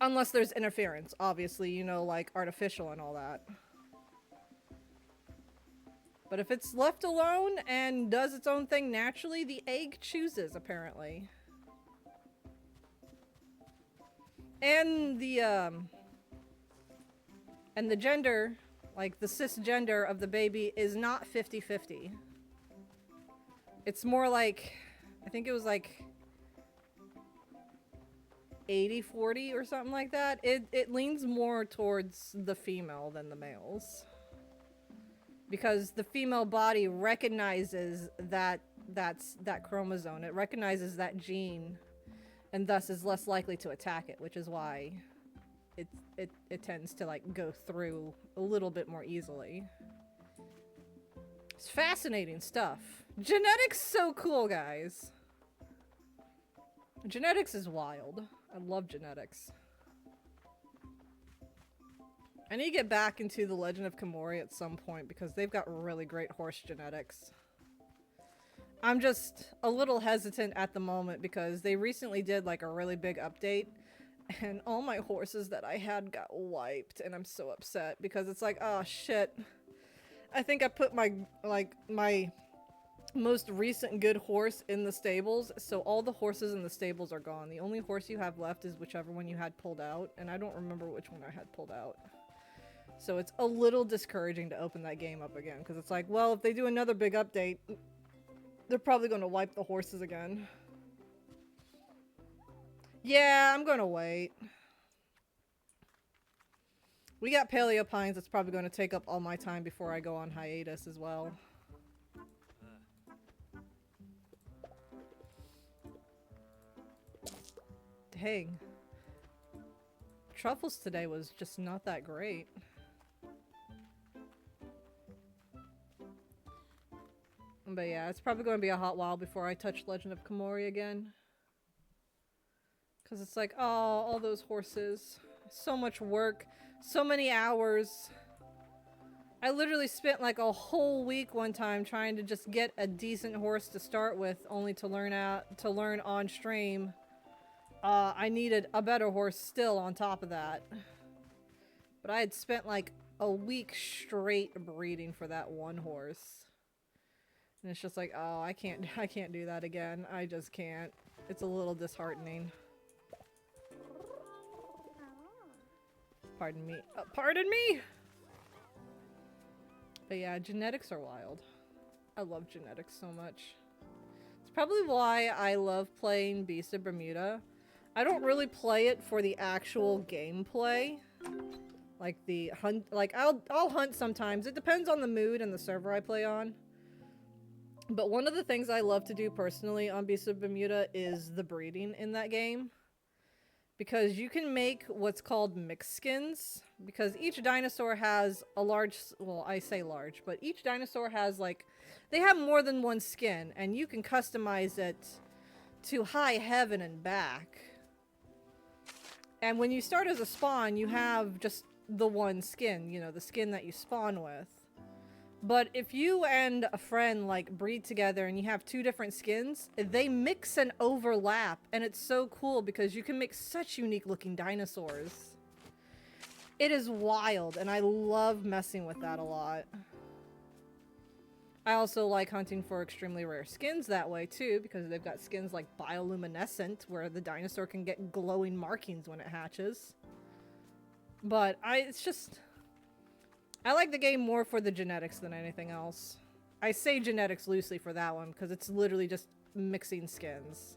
Speaker 2: Unless there's interference, obviously, you know, like artificial and all that. But if it's left alone and does its own thing naturally, the egg chooses, apparently. And the gender, like the cisgender of the baby, is not 50-50. It's more like, I think it was like 80-40 or something like that. It leans more towards the female than the males. because the female body recognizes that that chromosome. It recognizes that gene, and thus is less likely to attack it, which is why it tends to like go through a little bit more easily. It's fascinating stuff. Genetics so cool, guys. Genetics is wild. I love genetics. I need to get back into the Legend of Komori at some point because they've got really great horse genetics. I'm just a little hesitant at the moment because they recently did like a really big update and all my horses that I had got wiped and I'm so upset because it's like, oh shit. I think I put my most recent good horse in the stables, so all the horses in the stables are gone. The only horse you have left is whichever one you had pulled out, and I don't remember which one I had pulled out. So it's a little discouraging to open that game up again, because it's like, well, if they do another big update, they're probably going to wipe the horses again. Yeah, I'm going to wait. We got Paleo Pines that's probably going to take up all my time before I go on hiatus as well. Dang. Truffles today was just not that great. But yeah, it's probably going to be a hot while before I touch Legend of Komori again. Because it's like, oh, all those horses. So much work. So many hours. I literally spent like a whole week one time trying to just get a decent horse to start with, only to learn on stream. I needed a better horse still on top of that. But I had spent like a week straight breeding for that one horse. And it's just like, oh, I can't do that again. I just can't. It's a little disheartening. Pardon me. Pardon me! But yeah, genetics are wild. I love genetics so much. It's probably why I love playing Beast of Bermuda. I don't really play it for the actual gameplay. Like the hunt, like I'll hunt sometimes. It depends on the mood and the server I play on. But one of the things I love to do personally on Beast of Bermuda is the breeding in that game. Because you can make what's called mixed skins. Because each dinosaur has a large, well, I say large, but each dinosaur has like, they have more than one skin. And you can customize it to high heaven and back. And when you start as a spawn, you have just the one skin, you know, the skin that you spawn with. But if you and a friend like breed together and you have two different skins, they mix and overlap, and it's so cool because you can make such unique looking dinosaurs. It is wild, and I love messing with that a lot. I also like hunting for extremely rare skins that way too, because they've got skins like bioluminescent, where the dinosaur can get glowing markings when it hatches. But it's just... I like the game more for the genetics than anything else. I say genetics loosely for that one, because it's literally just mixing skins.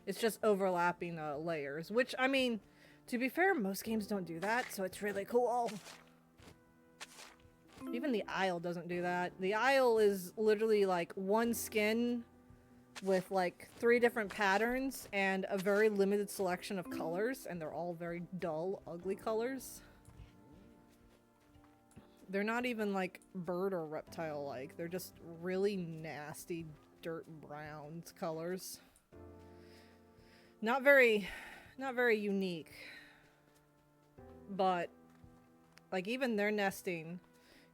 Speaker 2: It's just overlapping layers, which, I mean, to be fair, most games don't do that, so it's really cool. Even the Isle doesn't do that. The Isle is literally like one skin with like 3 different patterns and a very limited selection of colors, and they're all very dull, ugly colors. They're not even like bird or reptile like. They're just really nasty dirt brown colors. Not very unique. But like even their nesting,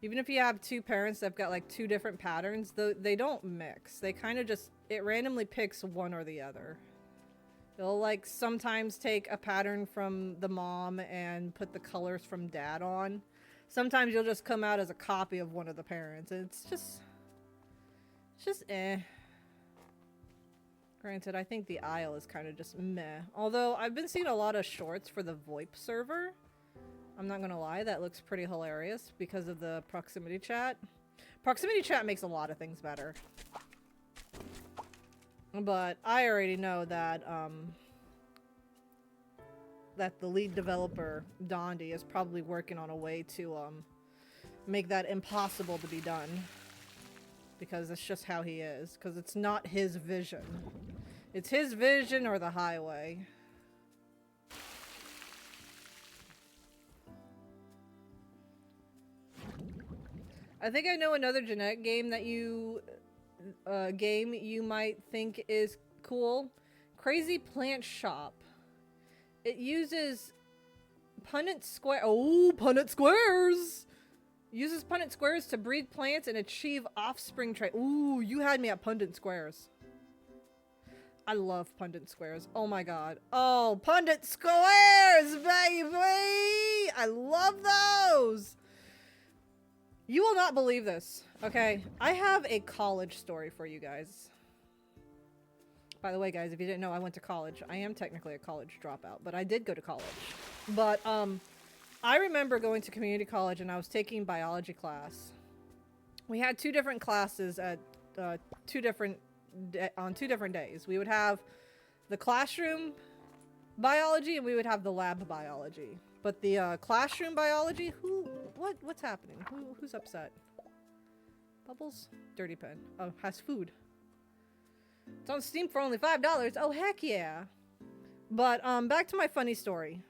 Speaker 2: even if you have 2 parents that've got like 2 different patterns, they don't mix. They kind of just, it randomly picks one or the other. It'll like sometimes take a pattern from the mom and put the colors from dad on. Sometimes you'll just come out as a copy of one of the parents. And it's just eh. Granted, I think the Isle is kind of just meh. Although I've been seeing a lot of shorts for the VoIP server. I'm not gonna lie, that looks pretty hilarious because of the proximity chat. Proximity chat makes a lot of things better. But I already know that that the lead developer, Dondi, is probably working on a way to make that impossible to be done. Because it's just how he is. Because it's not his vision. It's his vision or the highway. I think I know another genetic game that you might think is cool. Crazy Plant Shop. It uses Punnett Square. Oh, Punnett Squares! Uses Punnett Squares to breed plants and achieve offspring trait. Ooh, you had me at Punnett Squares. I love Punnett Squares. Oh my god. Oh, Punnett Squares, baby! I love those! You will not believe this. Okay, I have a college story for you guys. By the way, guys, if you didn't know, I went to college. I am technically a college dropout, but I did go to college. But, I remember going to community college and I was taking biology class. We had two different classes at, on two different days. We would have the classroom biology and we would have the lab biology. But the, classroom biology, what's happening? Who's upset? Bubbles? Dirty Pen. Oh, has food. It's on Steam for only $5. Oh, heck yeah. But, back to my funny story.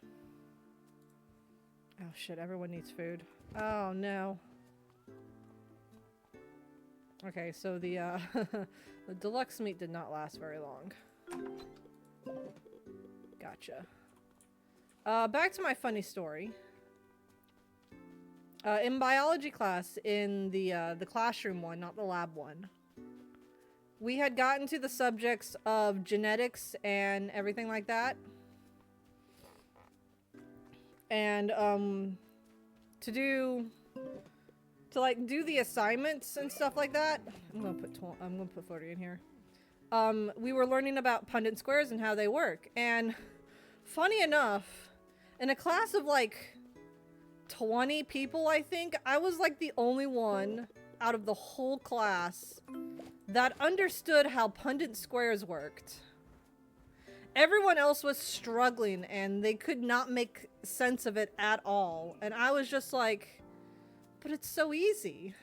Speaker 2: Oh shit, everyone needs food. Oh no. Okay, so the, the deluxe meat did not last very long. Gotcha. Back to my funny story. In biology class, in the classroom one, not the lab one, we had gotten to the subjects of genetics and everything like that. And, to do the assignments and stuff like that. I'm gonna put 40 in here. We were learning about Punnett Squares and how they work. And funny enough, in a class of like 20 people, I think, I was like the only one out of the whole class that understood how Punnett Squares worked. Everyone else was struggling and they could not make sense of it at all. And I was just like, but it's so easy.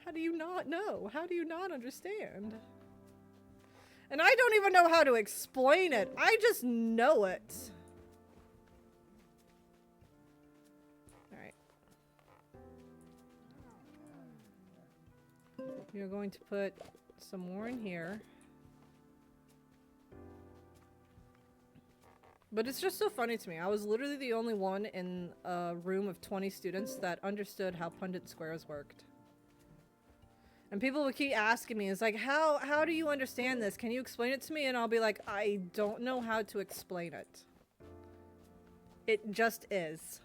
Speaker 2: How do you not know? How do you not understand? And I don't even know how to explain it. I just know it. Alright. You're going to put some more in here. But it's just so funny to me. I was literally the only one in a room of 20 students that understood how Punnett Squares worked. And people would keep asking me, it's like, how do you understand this? Can you explain it to me? And I'll be like, I don't know how to explain it. It just is.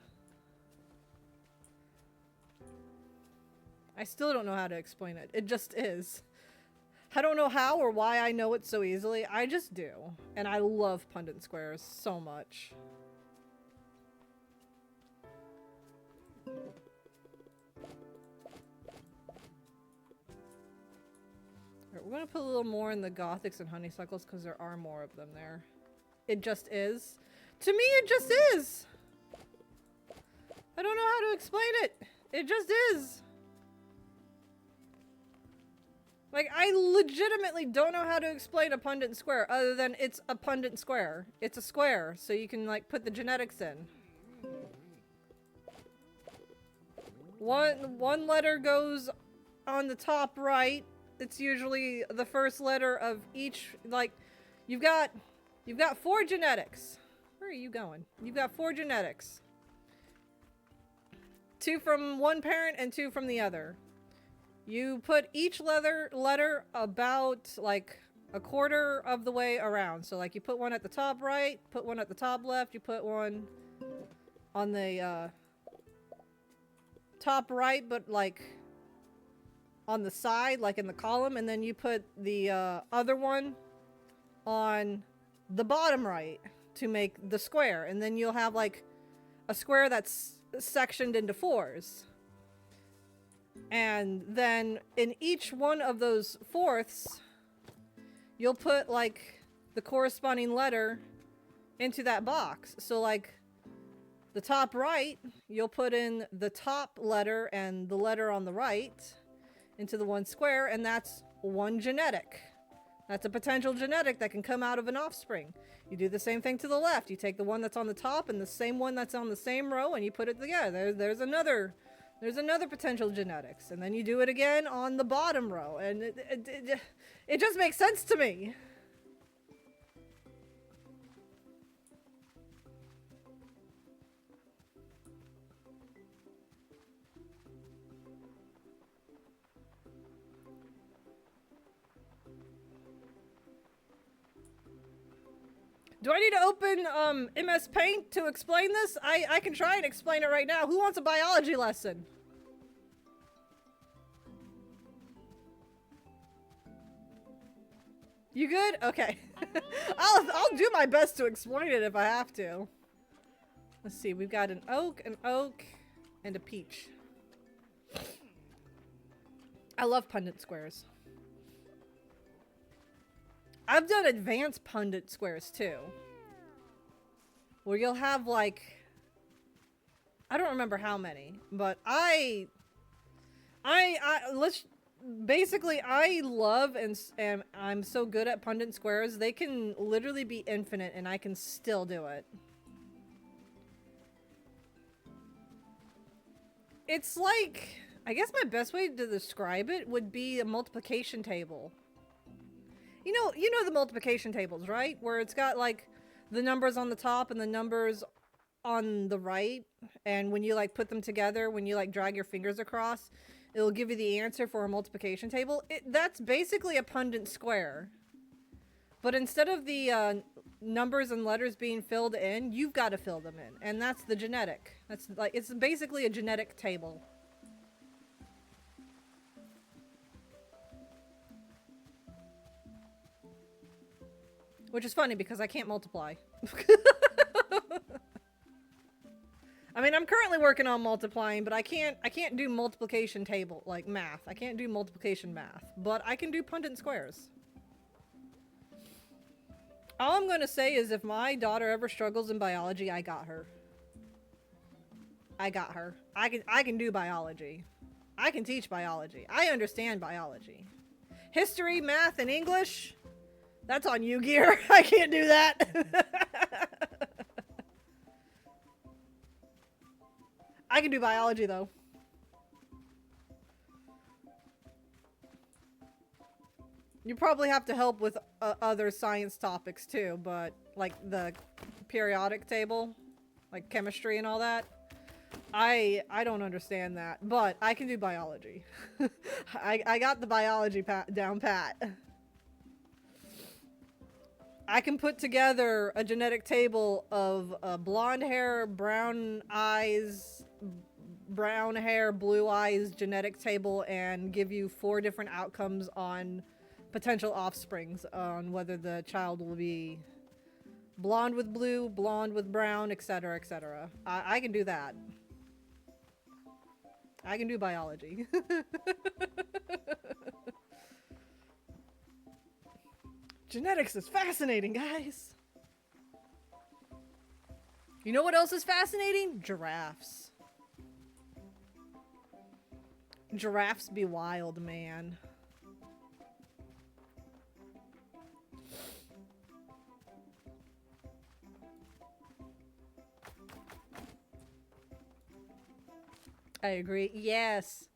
Speaker 2: I still don't know how to explain it. It just is. I don't know how or why I know it so easily. I just do. And I love Punnett Squares so much. Alright, we're gonna put a little more in the Gothics and Honeysuckles because there are more of them there. It just is. To me, it just is! I don't know how to explain it. It just is. Like, I legitimately don't know how to explain a Punnett Square other than it's a Punnett Square. It's a square, so you can, like, put the genetics in. One letter goes on the top right. It's usually the first letter of each, like, you've got 4 genetics. Where are you going? You've got 4 genetics. 2 from one parent and 2 from the other. You put each letter about, like, a quarter of the way around. So, like, you put one at the top right, put one at the top left, you put one on the, top right, but, like, on the side, like in the column, and then you put the, other one on the bottom right to make the square. And then you'll have, like, a square that's sectioned into 4s. And then in each one of those fourths, you'll put, like, the corresponding letter into that box. So, like, The top right, you'll put in the top letter and the letter on the right into the one square, and that's one genetic. That's a potential genetic that can come out of an offspring. You do the same thing to the left. You take the one that's on the top and the same one that's on the same row, and you put it together. There's another potential genetics. And then you do it again on the bottom row, and it just makes sense to me. Do I need to open MS Paint to explain this? I can try and explain it right now. Who wants a biology lesson? You good? Okay. I'll do my best to explain it if I have to. Let's see. We've got an oak, and a peach. I love pundit squares. I've done advanced pundit squares too. Where you'll have like, I don't remember how many, but I love and I'm so good at pundit squares. They can literally be infinite and I can still do it. It's like, I guess my best way to describe it would be a multiplication table. You know the multiplication tables, right? Where it's got like the numbers on the top and the numbers on the right. And when you like put them together, when you like drag your fingers across, it'll give you the answer for a multiplication table. That's basically a pundit square. But instead of the numbers and letters being filled in, you've got to fill them in. And that's the genetic. That's like, it's basically a genetic table. Which is funny because I can't multiply. I mean, I'm currently working on multiplying, but I can't do multiplication table, like math. I can't do multiplication math, but I can do pundit squares. All I'm going to say is if my daughter ever struggles in biology, I got her. I got her. I can do biology. I can teach biology. I understand biology. History, math, and English, that's on you, Gear. I can't do that. I can do biology, though. You probably have to help with other science topics, too, but like the periodic table, like chemistry and all that. I don't understand that, but I can do biology. I got the biology down pat. I can put together a genetic table of blonde hair, brown eyes, brown hair, blue eyes genetic table and give you 4 different outcomes on potential offsprings on whether the child will be blonde with blue, blonde with brown, etc., etc. I can do that. I can do biology. Genetics is fascinating, guys. You know what else is fascinating? Giraffes. Giraffes be wild, man. I agree. Yes.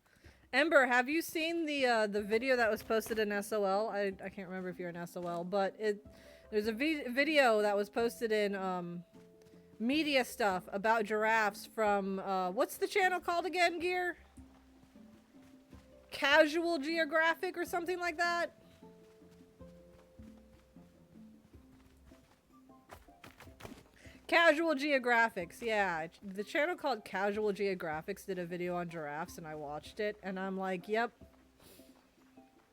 Speaker 2: Ember, have you seen the video that was posted in SOL? I can't remember if you're in SOL, but there's a video that was posted in media stuff about giraffes from what's the channel called again, Gear? Casual Geographic or something like that? Casual Geographics, yeah. The channel called Casual Geographics did a video on giraffes and I watched it and I'm like, yep.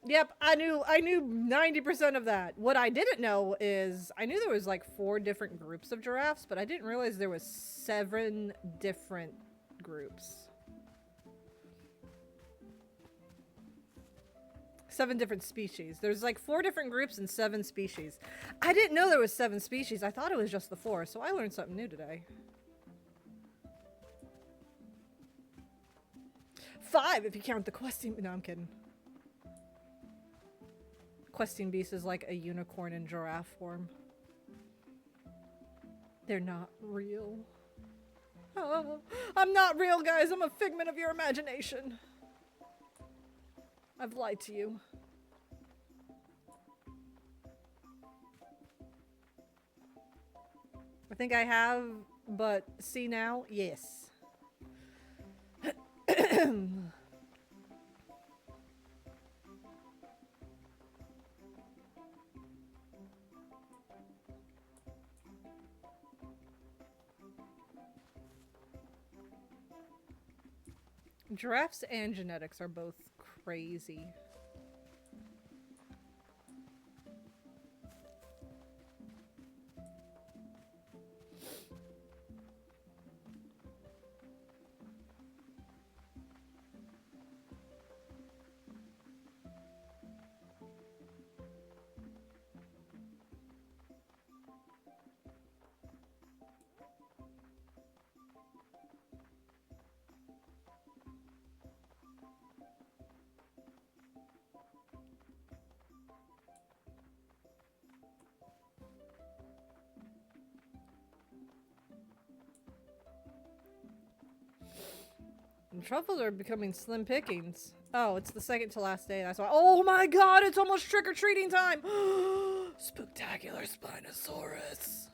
Speaker 2: Yep, I knew 90% of that. What I didn't know is, I knew there was like 4 different groups of giraffes, but I didn't realize there was 7 different groups. 7 different species. There's like 4 different groups and 7 species. I didn't know there was 7 species. I thought it was just the 4, so I learned something new today. 5 if you count the questing. No, I'm kidding. Questing beast is like a unicorn in giraffe form. They're not real. Oh, I'm not real, guys. I'm a figment of your imagination. I've lied to you. I think I have, but see now? Yes. Giraffes and genetics are both crazy. And truffles are becoming slim pickings. Oh, it's the second to last day. That's why. Oh my god, it's almost trick-or-treating time! Spooktaculer Spinosaurus.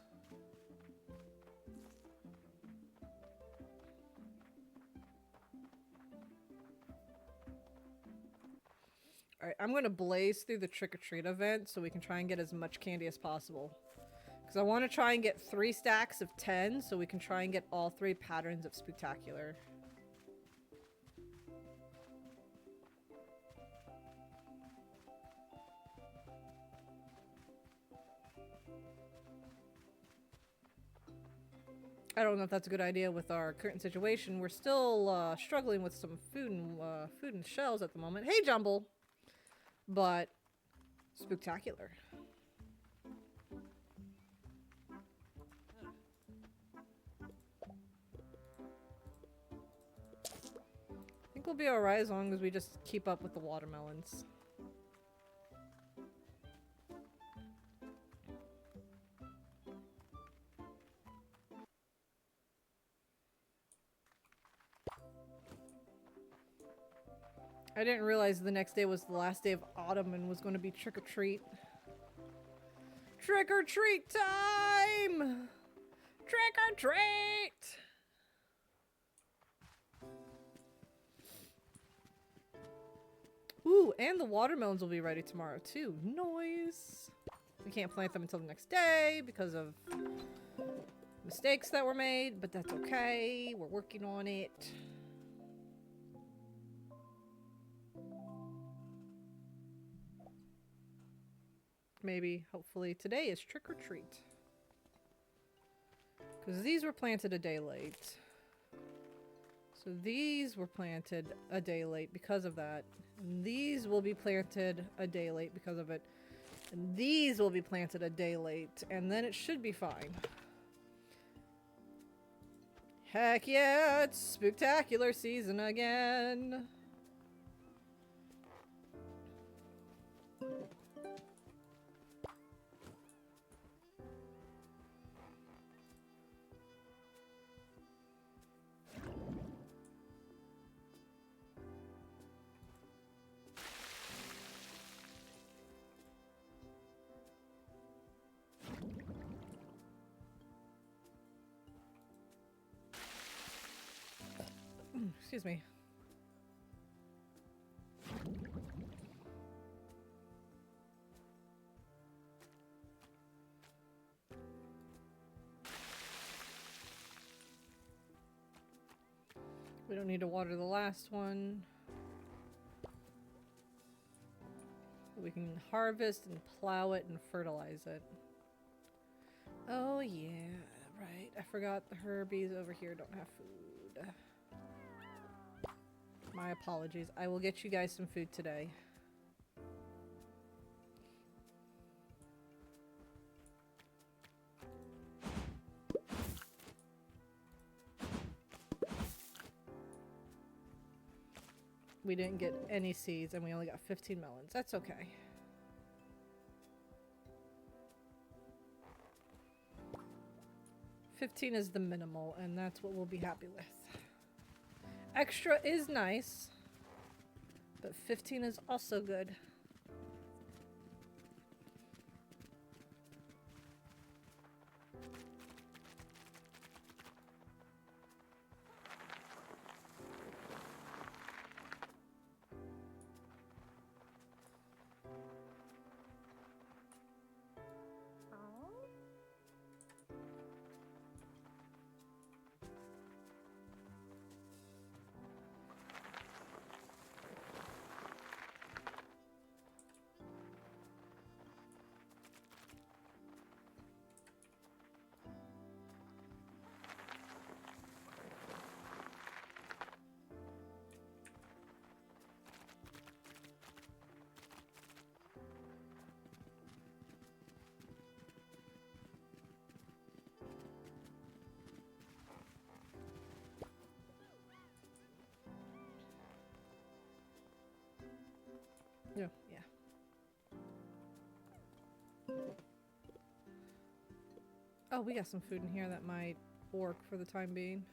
Speaker 2: Alright, I'm gonna blaze through the trick-or-treat event so we can try and get as much candy as possible. Because I want to try and get 3 stacks of 10 so we can try and get all 3 patterns of Spooktacular. I don't know if that's a good idea with our current situation. We're still struggling with some food and shells at the moment. Hey, Jumble! But Spooktacular. I think we'll be alright as long as we just keep up with the watermelons. I didn't realize the next day was the last day of autumn and was going to be trick-or-treat. Trick-or-treat time! Trick-or-treat! Ooh, and the watermelons will be ready tomorrow too. Nice! We can't plant them until the next day because of mistakes that were made, but that's okay. We're working on it. Maybe, hopefully, today is trick-or-treat. Because these were planted a day late. So these were planted a day late because of that. And these will be planted a day late because of it. And these will be planted a day late. And then it should be fine. Heck yeah, it's Spooktacular season again. Excuse me. We don't need to water the last one. We can harvest and plow it and fertilize it. Oh yeah, right. I forgot the herbies over here don't have food. My apologies. I will get you guys some food today. We didn't get any seeds and we only got 15 melons. That's okay. $15 is the minimal, and that's what we'll be happy with. Extra is nice, but 15 is also good. Yeah. Oh, we got some food in here that might work for the time being.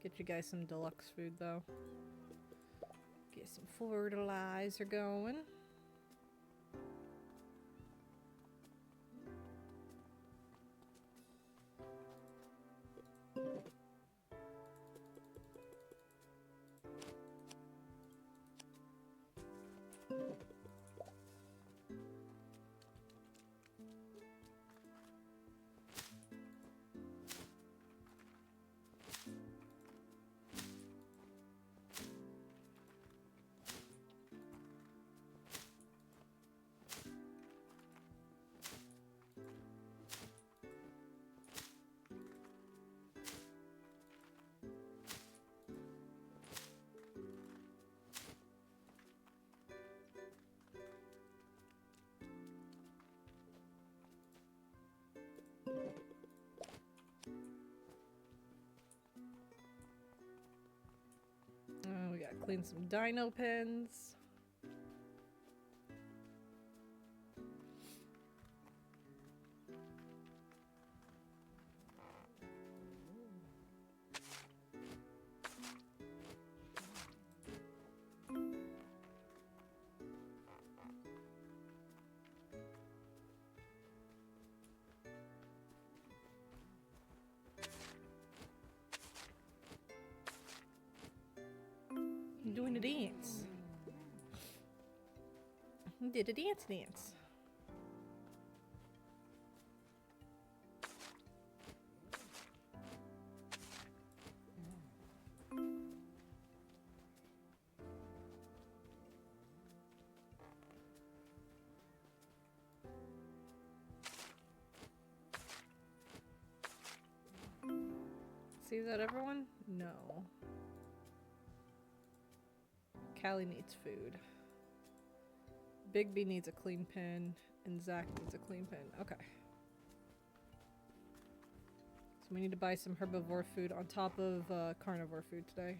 Speaker 2: Get you guys some deluxe food though. Get some fertilizer going. We gotta clean some dino pens. I'm doing a dance. I did a dance. See that, everyone? No. Callie needs food. Bigby needs a clean pen, and Zach needs a clean pen. Okay. So we need to buy some herbivore food on top of carnivore food today.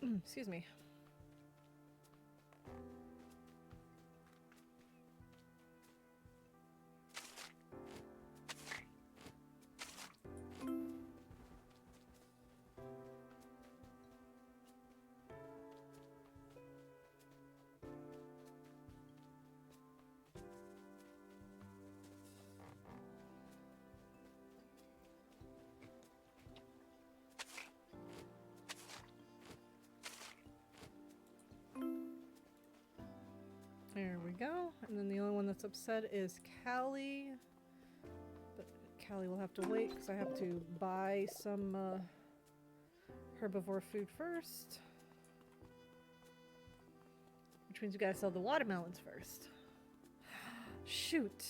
Speaker 2: Excuse me. There we go. And then the only one that's upset is Callie. But Callie will have to wait because I have to buy some herbivore food first. Which means we gotta sell the watermelons first. Shoot.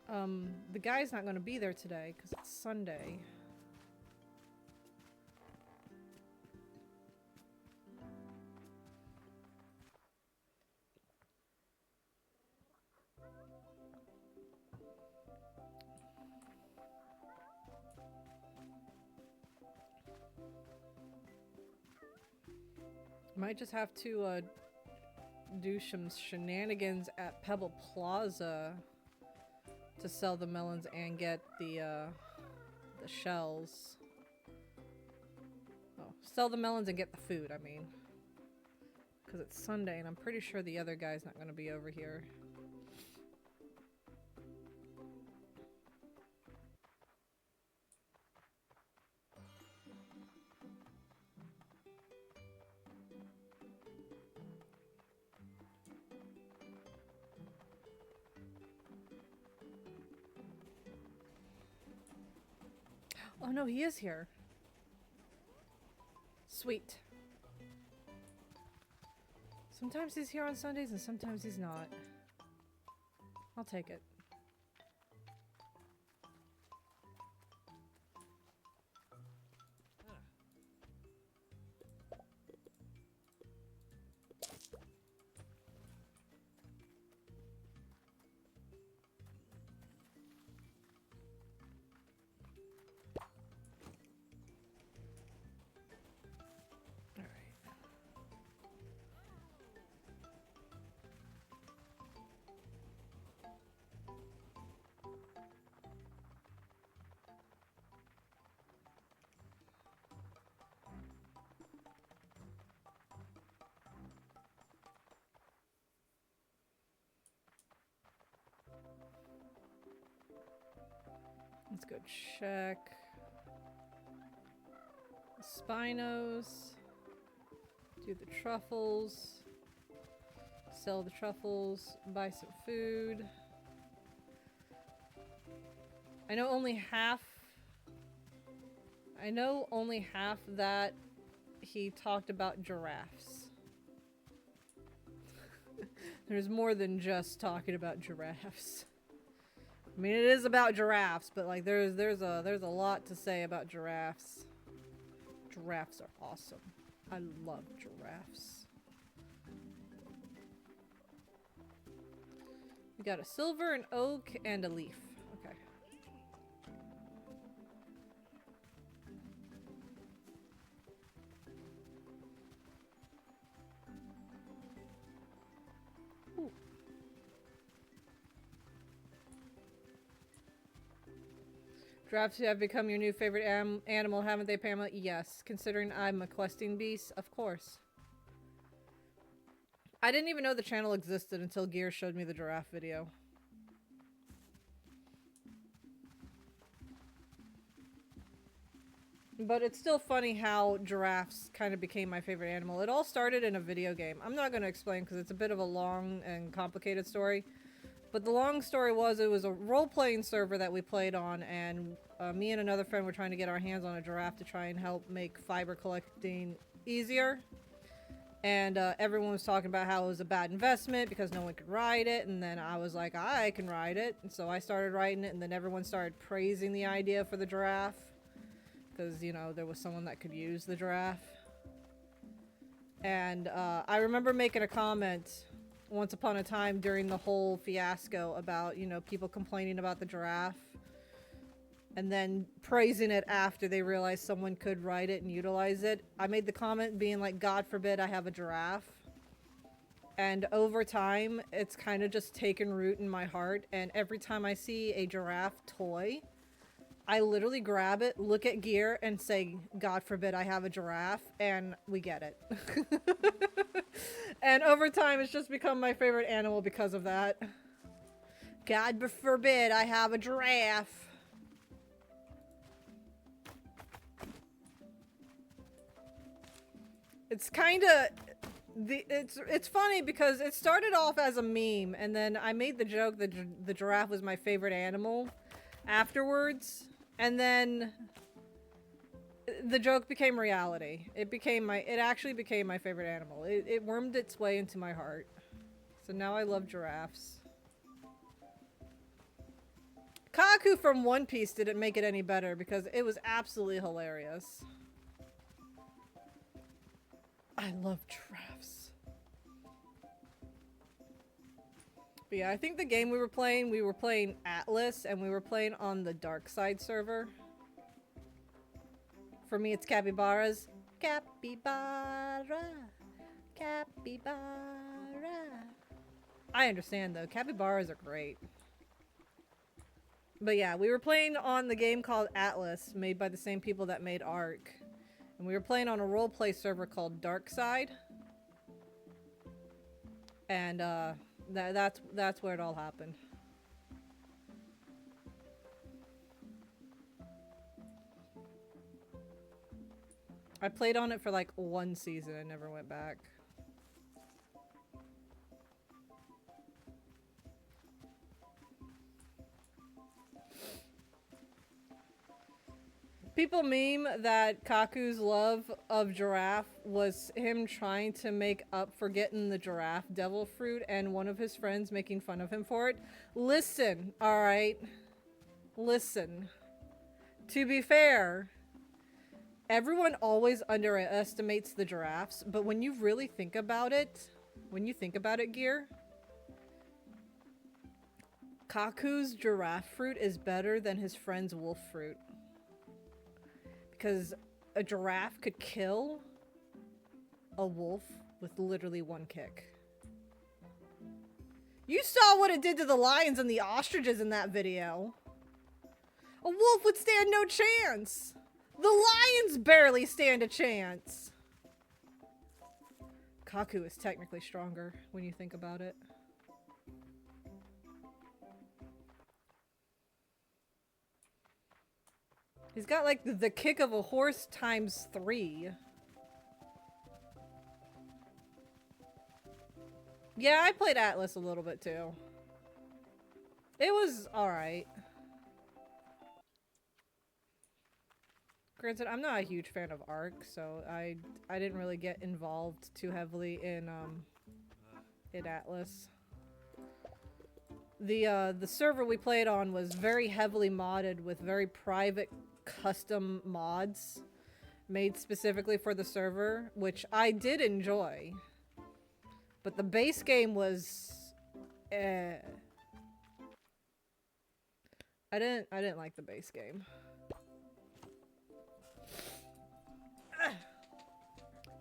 Speaker 2: The guy's not gonna be there today because it's Sunday. Might just have to do some shenanigans at Pebble Plaza to sell the melons and get the shells. Oh, sell the melons and get the food, I mean. Because it's Sunday and I'm pretty sure the other guy's not going to be over here. Oh no, he is here. Sweet. Sometimes he's here on Sundays and sometimes he's not. I'll take it. Let's go check the Spinos, do the truffles, sell the truffles, buy some food. I know only half that he talked about giraffes. There's more than just talking about giraffes. I mean, it is about giraffes, but like there's a lot to say about giraffes. Giraffes are awesome. I love giraffes. We got a silver, an oak, and a leaf. Okay. Ooh. Giraffes have become your new favorite animal, haven't they, Pamela? Yes. Considering I'm a questing beast, of course. I didn't even know the channel existed until Gear showed me the giraffe video. But it's still funny how giraffes kind of became my favorite animal. It all started in a video game. I'm not going to explain because it's a bit of a long and complicated story. But the long story was, it was a role-playing server that we played on, and me and another friend were trying to get our hands on a giraffe to try and help make fiber collecting easier. And everyone was talking about how it was a bad investment because no one could ride it, and then I was like, I can ride it. And so I started riding it, and then everyone started praising the idea for the giraffe. Because, you know, there was someone that could use the giraffe. And I remember making a comment once upon a time during the whole fiasco about, you know, people complaining about the giraffe and then praising it after they realized someone could ride it and utilize it. I made the comment being like, God forbid I have a giraffe. And over time, it's kind of just taken root in my heart. And every time I see a giraffe toy, I literally grab it, look at Gear, and say, God forbid I have a giraffe, and we get it. And over time, it's just become my favorite animal because of that. God forbid I have a giraffe. It's kind of... It's funny because it started off as a meme, and then I made the joke that the giraffe was my favorite animal afterwards. And then the joke became reality. It actually became my favorite animal. It wormed its way into my heart. So now I love giraffes. Kaku from One Piece didn't make it any better because it was absolutely hilarious. I love giraffes. But yeah, I think the game we were playing Atlas, and we were playing on the Dark Side server. For me, it's capybaras. Capybara. Capybara. I understand though. Capybaras are great. But yeah, we were playing on the game called Atlas, made by the same people that made Ark. And we were playing on a roleplay server called Darkside. And that's where it all happened. I played on it for like one season and never went back. People meme that Kaku's love of giraffe was him trying to make up for getting the giraffe devil fruit and one of his friends making fun of him for it. Listen, alright? Listen. To be fair, everyone always underestimates the giraffes, but when you really think about it, Gear, Kaku's giraffe fruit is better than his friend's wolf fruit. Because a giraffe could kill a wolf with literally one kick. You saw what it did to the lions and the ostriches in that video. A wolf would stand no chance. The lions barely stand a chance. Kaku is technically stronger when you think about it. He's got like the kick of a horse times 3. Yeah, I played Atlas a little bit too. It was alright. Granted, I'm not a huge fan of Ark, so I didn't really get involved too heavily in Atlas. The server we played on was very heavily modded with very private custom mods made specifically for the server, which I did enjoy. But the base game was I didn't like the base game.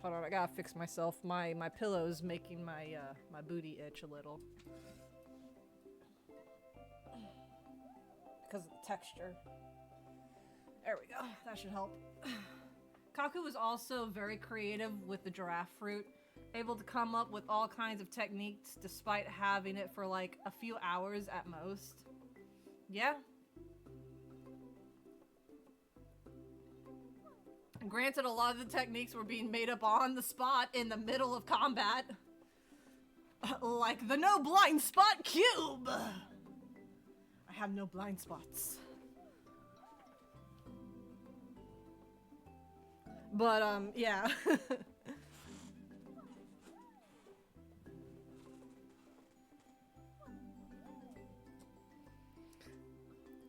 Speaker 2: Hold on, I gotta fix myself. My pillow's making my my booty itch a little. Because of the texture. There we go. That should help. Kaku was also very creative with the giraffe fruit, able to come up with all kinds of techniques despite having it for like a few hours at most. Yeah. Granted, a lot of the techniques were being made up on the spot in the middle of combat. Like the no blind spot cube! I have no blind spots. But, yeah.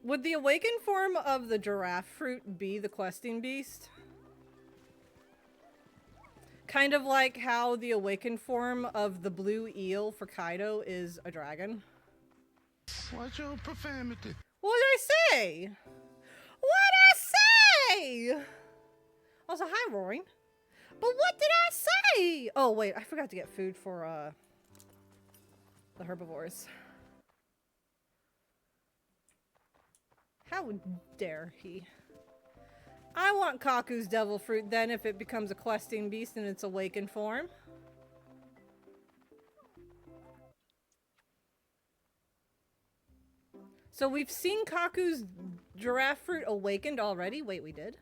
Speaker 2: Would the awakened form of the giraffe fruit be the questing beast? Kind of like how the awakened form of the blue eel for Kaido is a dragon.
Speaker 3: Watch your profanity.
Speaker 2: What did I say? What'd I say? Also, hi, Roaring. But what did I say? Oh, wait, I forgot to get food for, the herbivores. How dare he? I want Kaku's devil fruit then if it becomes a questing beast in its awakened form. So we've seen Kaku's giraffe fruit awakened already? Wait, we did?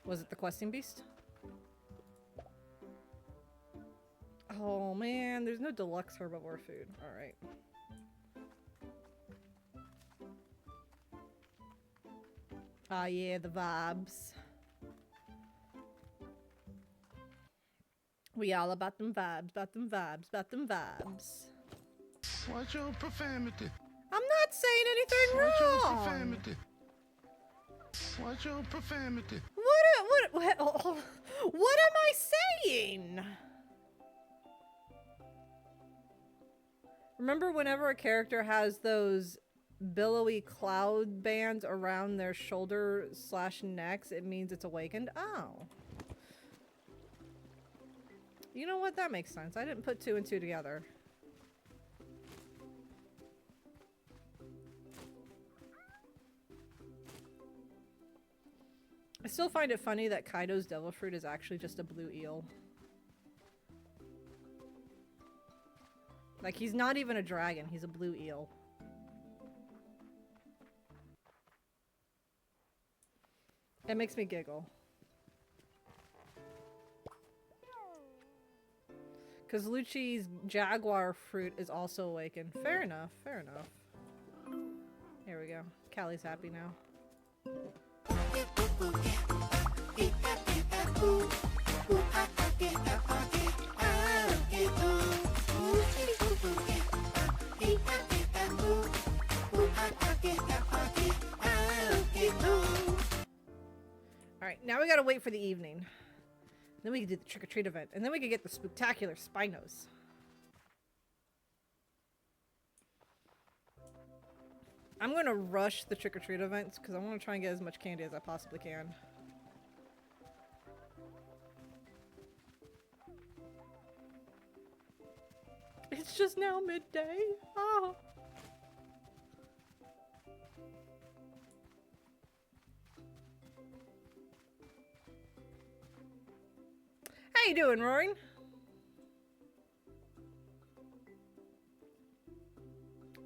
Speaker 2: Was it the questing beast? Oh man, there's no deluxe herbivore food. Alright. Ah yeah, the vibes. We all about them vibes, about them vibes, about them vibes.
Speaker 3: Watch your profanity.
Speaker 2: I'm not saying anything
Speaker 3: Watch your
Speaker 2: wrong.
Speaker 3: profanity. Watch your profanity.
Speaker 2: What am I saying? Remember whenever a character has those billowy cloud bands around their shoulder/necks, it means it's awakened? Oh. You know what? That makes sense. I didn't put 2 and 2 together. I still find it funny that Kaido's devil fruit is actually just a blue eel. Like, he's not even a dragon, he's a blue eel. It makes me giggle. Because Lucci's jaguar fruit is also awakened. Fair enough, fair enough. Here we go. Callie's happy now. Alright, now we gotta wait for the evening. Then we can do the trick-or-treat event. And then we can get the Spooktaculer Spinos. I'm gonna rush the trick-or-treat events because I want to try and get as much candy as I possibly can. It's just now midday. Oh. How you doing, Roaring?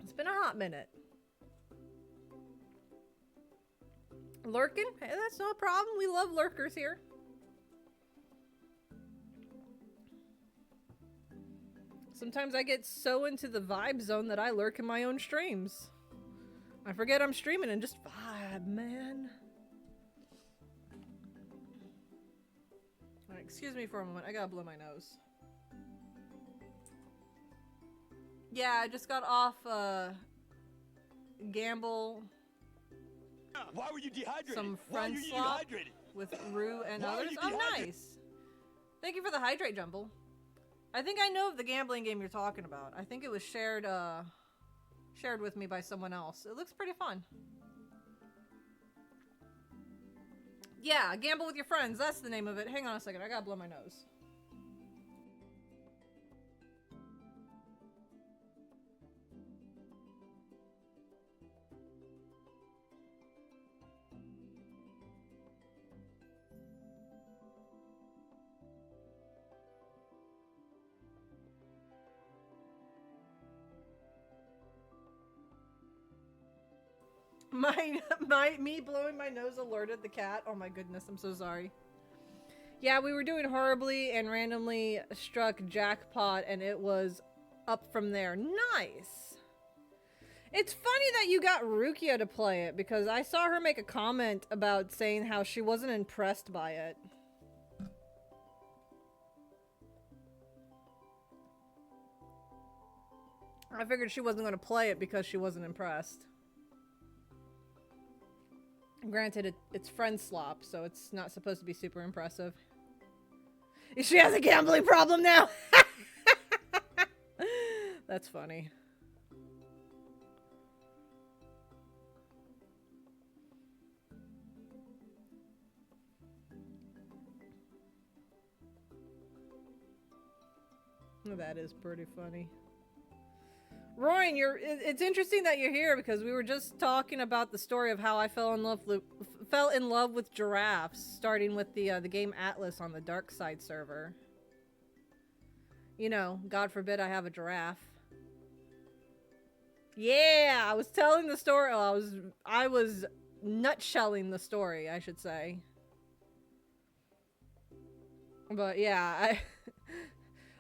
Speaker 2: It's been a hot minute. Lurking? Hey, that's no problem. We love lurkers here. Sometimes I get so into the vibe zone that I lurk in my own streams. I forget I'm streaming and just vibe, man. Alright, excuse me for a moment. I gotta blow my nose. Yeah, I just got off, Gamble.
Speaker 1: Why were you dehydrated?
Speaker 2: Some friend swap with Rue and others. Oh, nice. Thank you for the hydrate, Jumble. I think I know of the gambling game you're talking about. I think it was shared with me by someone else. It looks pretty fun. Yeah, gamble with your friends. That's the name of it. Hang on a second. I gotta blow my nose. Me blowing my nose alerted the cat. Oh my goodness, I'm so sorry. Yeah, we were doing horribly and randomly struck jackpot and it was up from there. Nice! It's funny that you got Rukia to play it because I saw her make a comment about saying how she wasn't impressed by it. I figured she wasn't going to play it because she wasn't impressed. Granted, it's friend slop, so it's not supposed to be super impressive. She has a gambling problem now! That's funny. That is pretty funny. Royan, it's interesting that you're here because we were just talking about the story of how I fell in love with giraffes, starting with the game Atlas on the Dark Side server. You know, God forbid I have a giraffe. Yeah, I was telling the story. Oh, I was nutshelling the story, I should say. But yeah,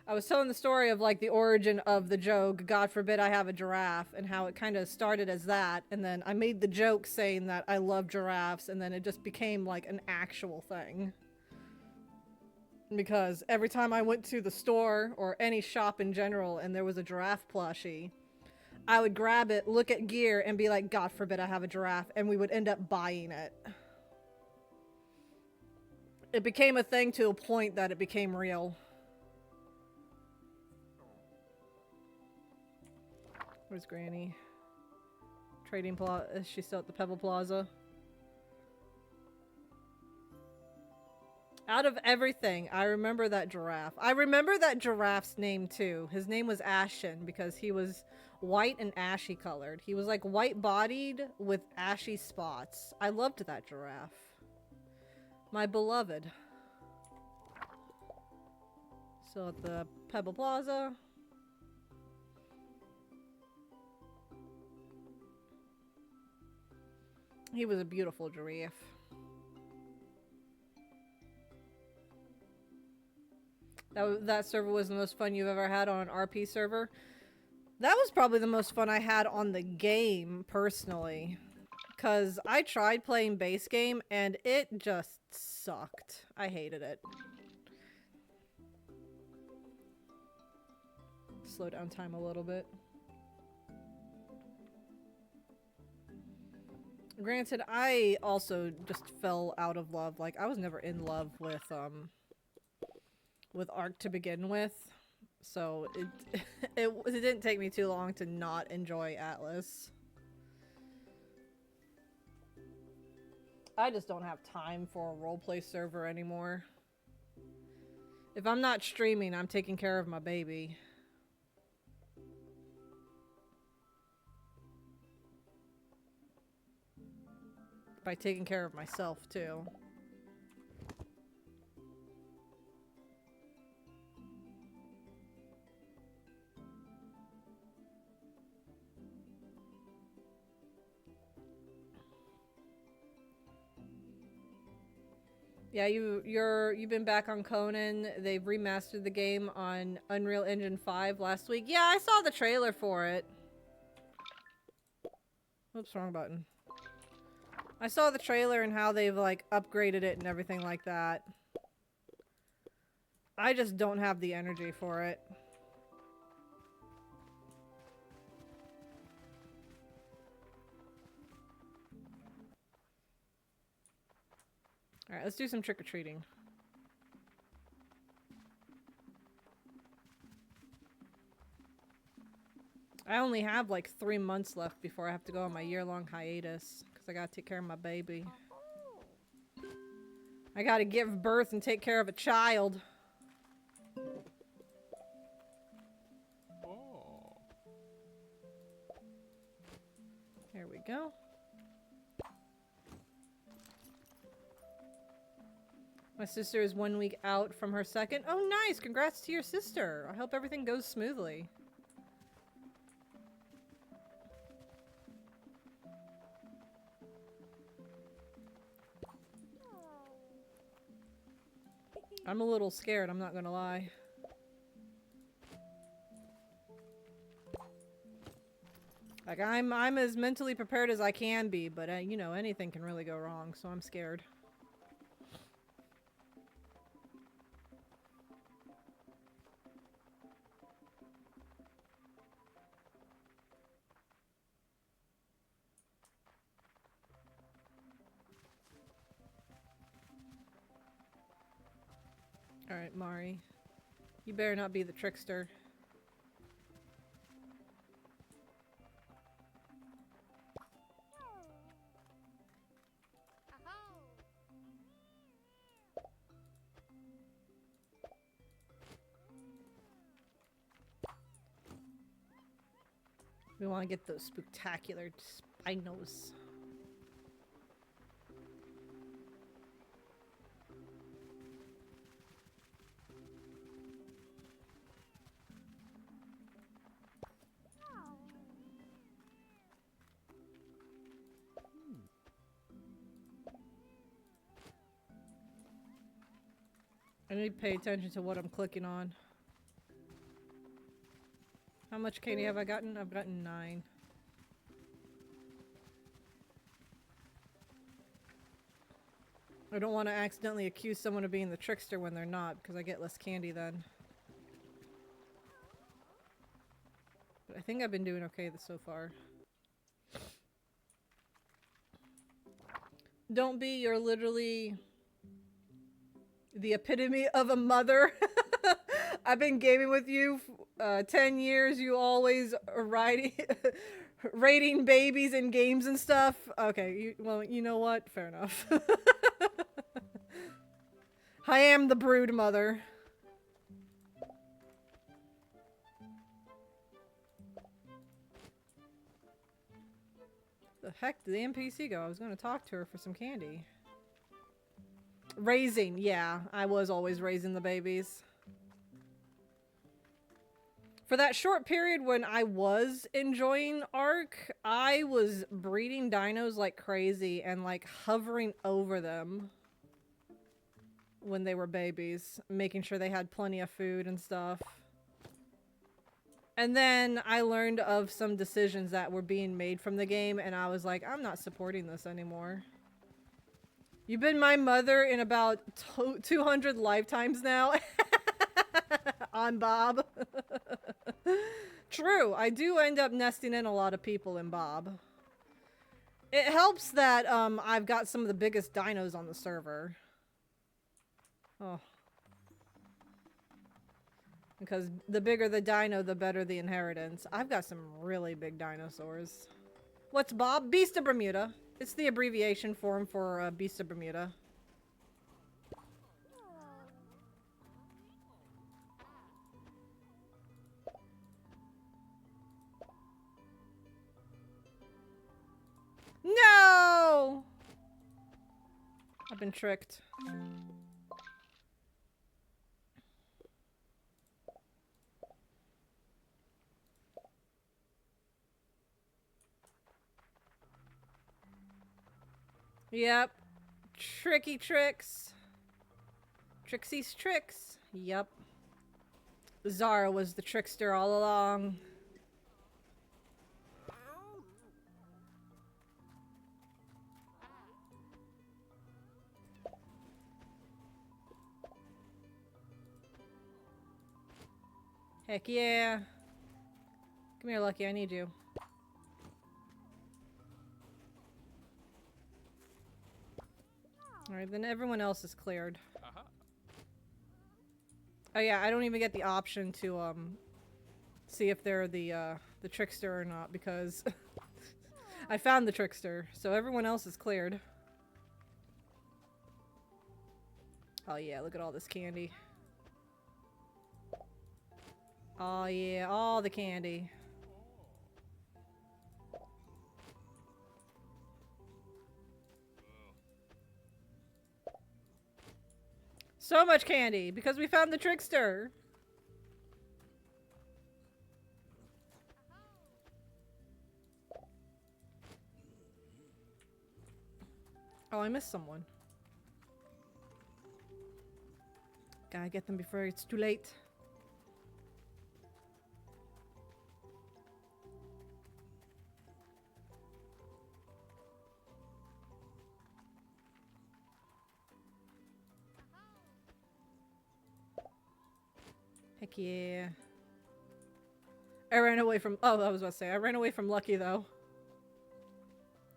Speaker 2: I was telling the story of like the origin of the joke, God forbid I have a giraffe, and how it kind of started as that, and then I made the joke saying that I love giraffes, and then it just became like an actual thing. Because every time I went to the store, or any shop in general, and there was a giraffe plushie, I would grab it, look at gear, and be like, God forbid I have a giraffe, and we would end up buying it. It became a thing to a point that it became real. Where's Granny? Trading Plaza. Is she still at the Pebble Plaza? Out of everything, I remember that giraffe. I remember that giraffe's name too. His name was Ashen because he was white and ashy colored. He was like white bodied with ashy spots. I loved that giraffe. My beloved. So at the Pebble Plaza. He was a beautiful giraffe. That server was the most fun you've ever had on an RP server. That was probably the most fun I had on the game, personally. Because I tried playing base game, and it just sucked. I hated it. Slow down time a little bit. Granted, I also just fell out of love. Like, I was never in love with Ark to begin with, so it didn't take me too long to not enjoy Atlas. I just don't have time for a roleplay server anymore. If I'm not streaming, I'm taking care of my baby. By taking care of myself too. Yeah, you've been back on Conan. They've remastered the game on Unreal Engine 5 last week. Yeah, I saw the trailer for it. Oops, wrong button. I saw the trailer and how they've like upgraded it and everything like that. I just don't have the energy for it. Alright, let's do some trick-or-treating. I only have like 3 months left before I have to go on my year-long hiatus. Because I gotta take care of my baby. I gotta give birth and take care of a child. There we go. My sister is 1 week out from her second. Oh, nice! Congrats to your sister. I hope everything goes smoothly. I'm a little scared, I'm not gonna lie. Like, I'm as mentally prepared as I can be, but, you know, anything can really go wrong, so I'm scared. Alright, Mari. You better not be the trickster. We want to get those Spooktaculer Spinos. I need to pay attention to what I'm clicking on. How much candy have I gotten? I've gotten 9. I don't want to accidentally accuse someone of being the trickster when they're not, because I get less candy then. But I think I've been doing okay so far. Don't be, you're literally the epitome of a mother. I've been gaming with you 10 years. You always rating babies in games and stuff. Okay, well, you know what? Fair enough. I am the brood mother. The heck did the NPC go? I was going to talk to her for some candy. Raising, yeah. I was always raising the babies. For that short period when I was enjoying Ark, I was breeding dinos like crazy and like hovering over them when they were babies, making sure they had plenty of food and stuff. And then I learned of some decisions that were being made from the game, and I was like, I'm not supporting this anymore. You've been my mother in about 200 lifetimes now. I'm Bob. True, I do end up nesting in a lot of people in Bob. It helps that I've got some of the biggest dinos on the server. Oh. Because the bigger the dino, the better the inheritance. I've got some really big dinosaurs. What's Bob? Beast of Bermuda. It's the abbreviation form for Beast of Bermuda. No! I've been tricked. Yep. Tricky tricks. Trixie's tricks. Yep. Zara was the trickster all along. Heck yeah. Come here, Lucky. I need you. Alright, then everyone else is cleared. Oh yeah, I don't even get the option to, see if they're the trickster or not, because I found the trickster, so everyone else is cleared. Oh yeah, look at all this candy. Oh yeah, all the candy. So much candy, because we found the trickster. Oh, I missed someone. Gotta get them before it's too late. Heck yeah. I ran away from... Oh, I was about to say. I ran away from Lucky, though.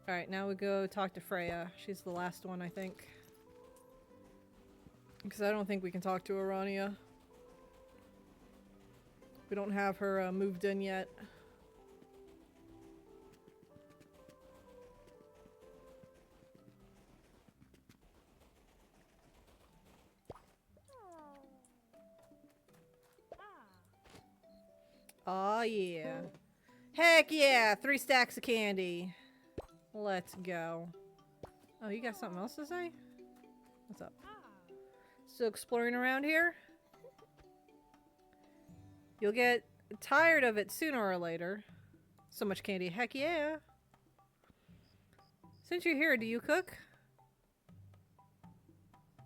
Speaker 2: Alright, now we go talk to Freya. She's the last one, I think. Because I don't think we can talk to Arania. We don't have her moved in yet. Oh yeah. Heck yeah! 3 stacks of candy. Let's go. Oh, you got something else to say? What's up? Still exploring around here? You'll get tired of it sooner or later. So much candy. Heck yeah. Since you're here, do you cook?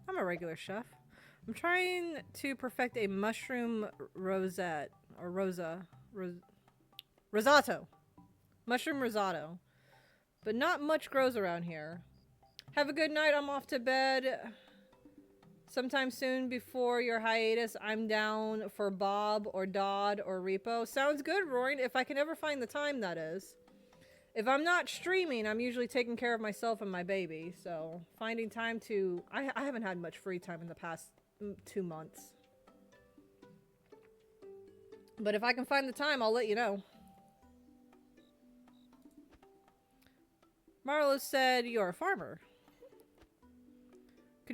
Speaker 2: I'm a regular chef. I'm trying to perfect a mushroom rosette. Or risotto. Mushroom risotto. But not much grows around here. Have a good night. I'm off to bed. Sometime soon before your hiatus, I'm down for Bob or Dodd or Repo. Sounds good, Roaring. If I can ever find the time, that is. If I'm not streaming, I'm usually taking care of myself and my baby. So finding time to... I haven't had much free time in the past 2 months. But if I can find the time, I'll let you know. Marlo said, you're a farmer.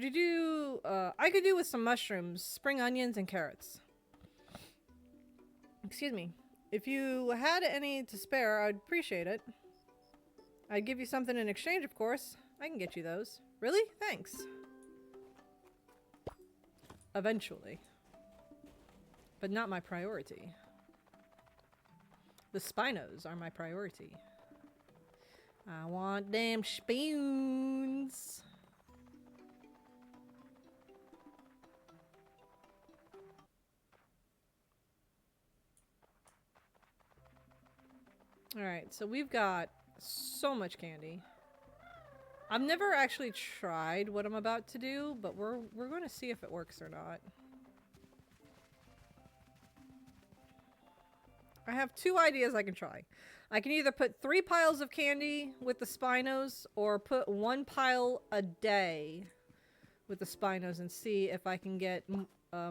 Speaker 2: Could you do, I could do with some mushrooms, spring onions, and carrots. Excuse me. If you had any to spare, I'd appreciate it. I'd give you something in exchange, of course. I can get you those. Really? Thanks. Eventually. But not my priority. The Spinos are my priority. I want them spoons. Alright, so we've got so much candy. I've never actually tried what I'm about to do, but we're going to see if it works or not. I have two ideas I can try. I can either put 3 piles of candy with the Spinos or put 1 pile a day with the Spinos and see if I can get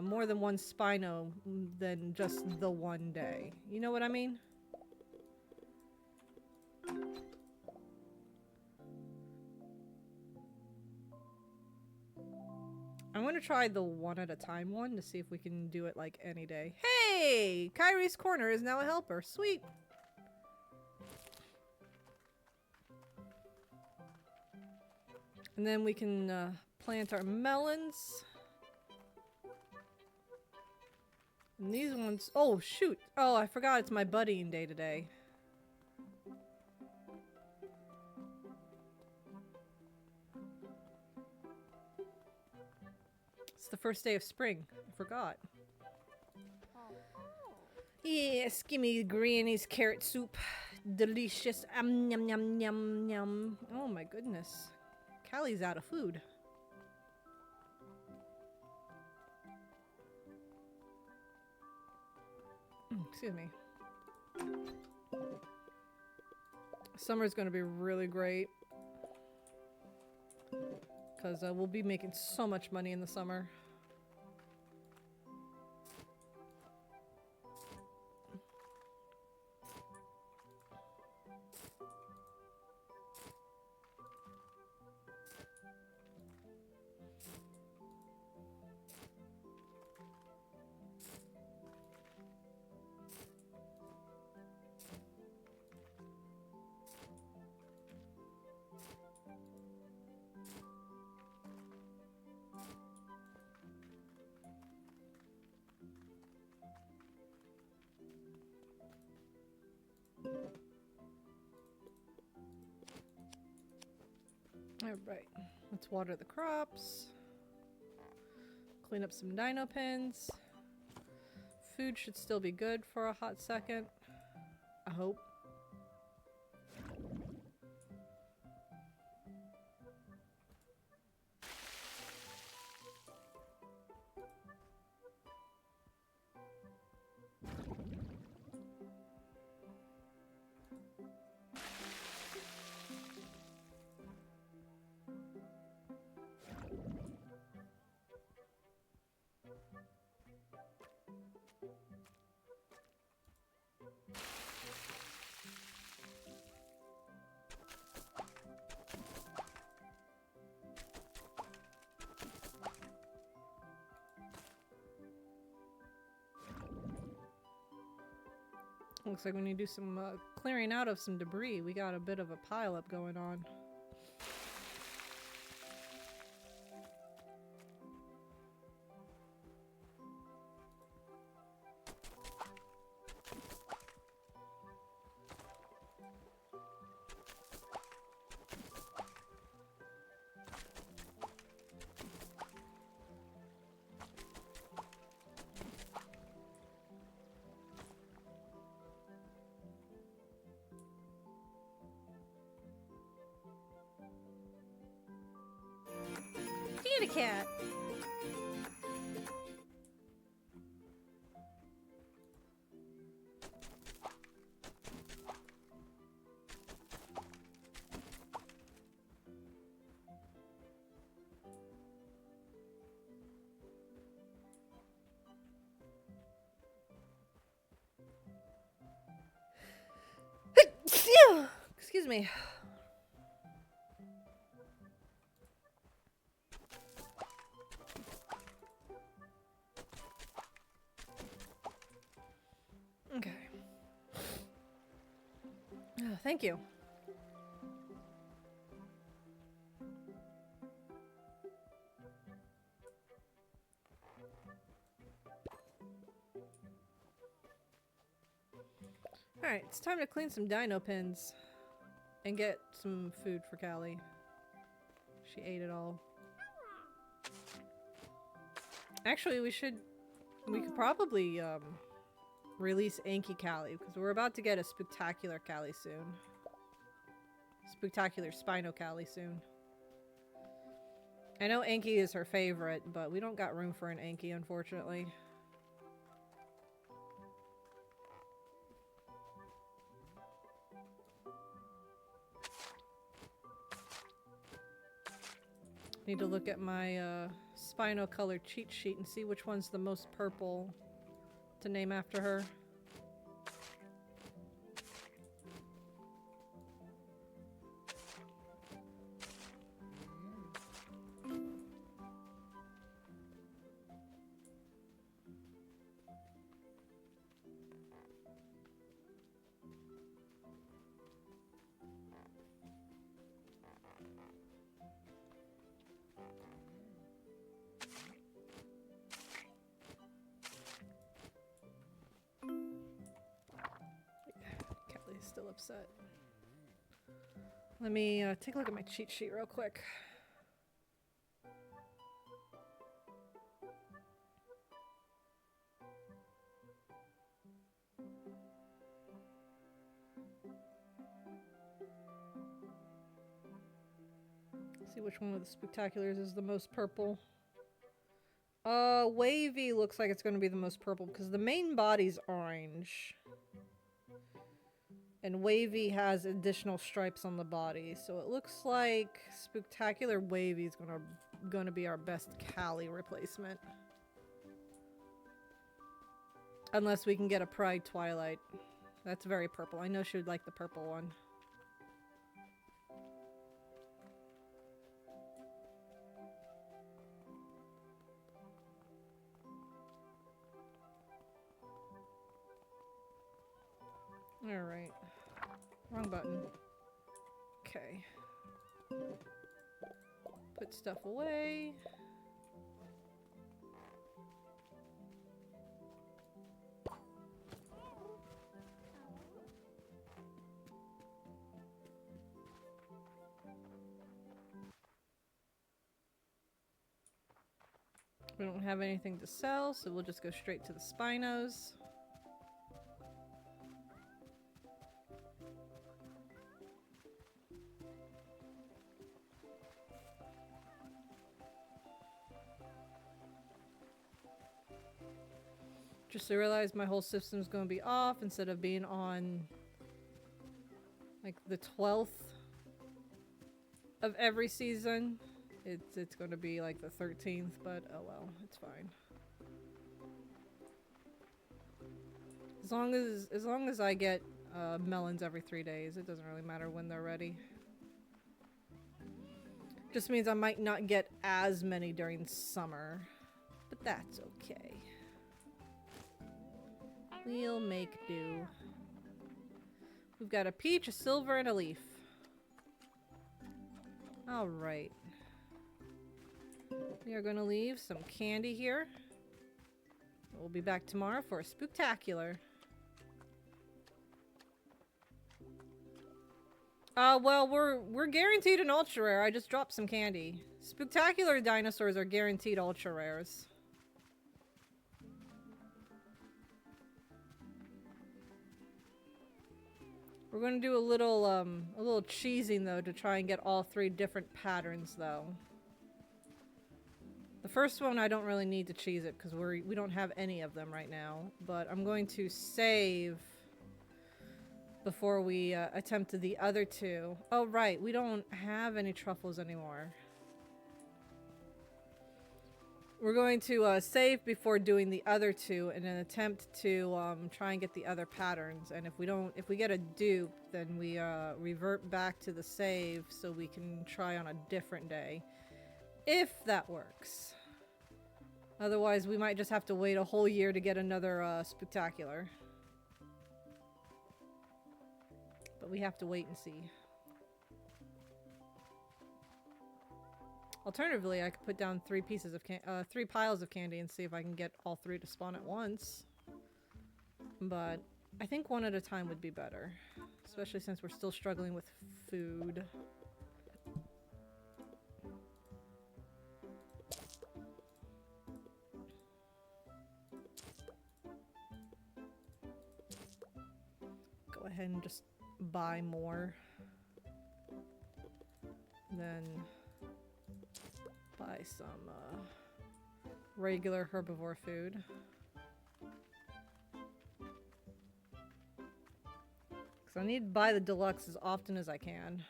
Speaker 2: more than 1 Spino than just the one day. You know what I mean? I'm gonna try the one at a time one to see if we can do it like any day. Hey! Kyrie's Corner is now a helper. Sweet! And then we can plant our melons. And these ones... Oh, shoot! Oh, I forgot it's my buddying day today. It's the first day of spring. I forgot. Yes, give me Granny's carrot soup. Delicious. Yum, yum, yum, yum. Oh my goodness. Callie's out of food. Excuse me. Summer's gonna be really great. Because we'll be making so much money in the summer. Alright, let's water the crops. Clean up some dino pens. Food should still be good for a hot second. I hope. Looks like we need to do some clearing out of some debris. We got a bit of a pile up going on. A cat. Excuse me. Thank you. Alright, it's time to clean some dino pins. And get some food for Callie. She ate it all. Actually, we could probably, release Anky Callie, because we're about to get a Spooktaculer Callie soon. Spooktaculer Spino Callie soon. I know Anky is her favorite, but we don't got room for an Anky, unfortunately. Need to look at my Spino color cheat sheet and see which one's the most purple to name after her. Still upset. Let me take a look at my cheat sheet real quick. See which one of the Spooktaculars is the most purple. Wavy looks like it's going to be the most purple because the main body's orange. And Wavy has additional stripes on the body, so it looks like Spooktacular Wavy is gonna be our best Callie replacement. Unless we can get a Pride Twilight. That's very purple. I know she would like the purple one. Alright. Wrong button. Okay. Put stuff away. We don't have anything to sell, so we'll just go straight to the Spinos. Just realized my whole system's going to be off instead of being on like the 12th of every season. It's going to be like the 13th, but oh well, it's fine. As long as I get melons every 3 days, it doesn't really matter when they're ready. Just means I might not get as many during summer, but that's okay. We'll make do. We've got a peach, a silver, and a leaf. Alright. We are going to leave some candy here. We'll be back tomorrow for a Spooktacular. Well, we're guaranteed an ultra rare. I just dropped some candy. Spooktacular dinosaurs are guaranteed ultra rares. We're going to do a little cheesing though to try and get all 3 different patterns though. The first one I don't really need to cheese it because we don't have any of them right now, but I'm going to save before we attempt the other 2. Oh right, we don't have any truffles anymore. We're going to save before doing the other 2 in an attempt to try and get the other patterns. And if we get a dupe, then we revert back to the save so we can try on a different day. If that works. Otherwise, we might just have to wait a whole year to get another Spooktacular. But we have to wait and see. Alternatively, I could put down 3 piles of candy and see if I can get all 3 to spawn at once. But I think 1 at a time would be better, especially since we're still struggling with food. Go ahead and just buy more. Then buy some regular herbivore food. Because I need to buy the deluxe as often as I can.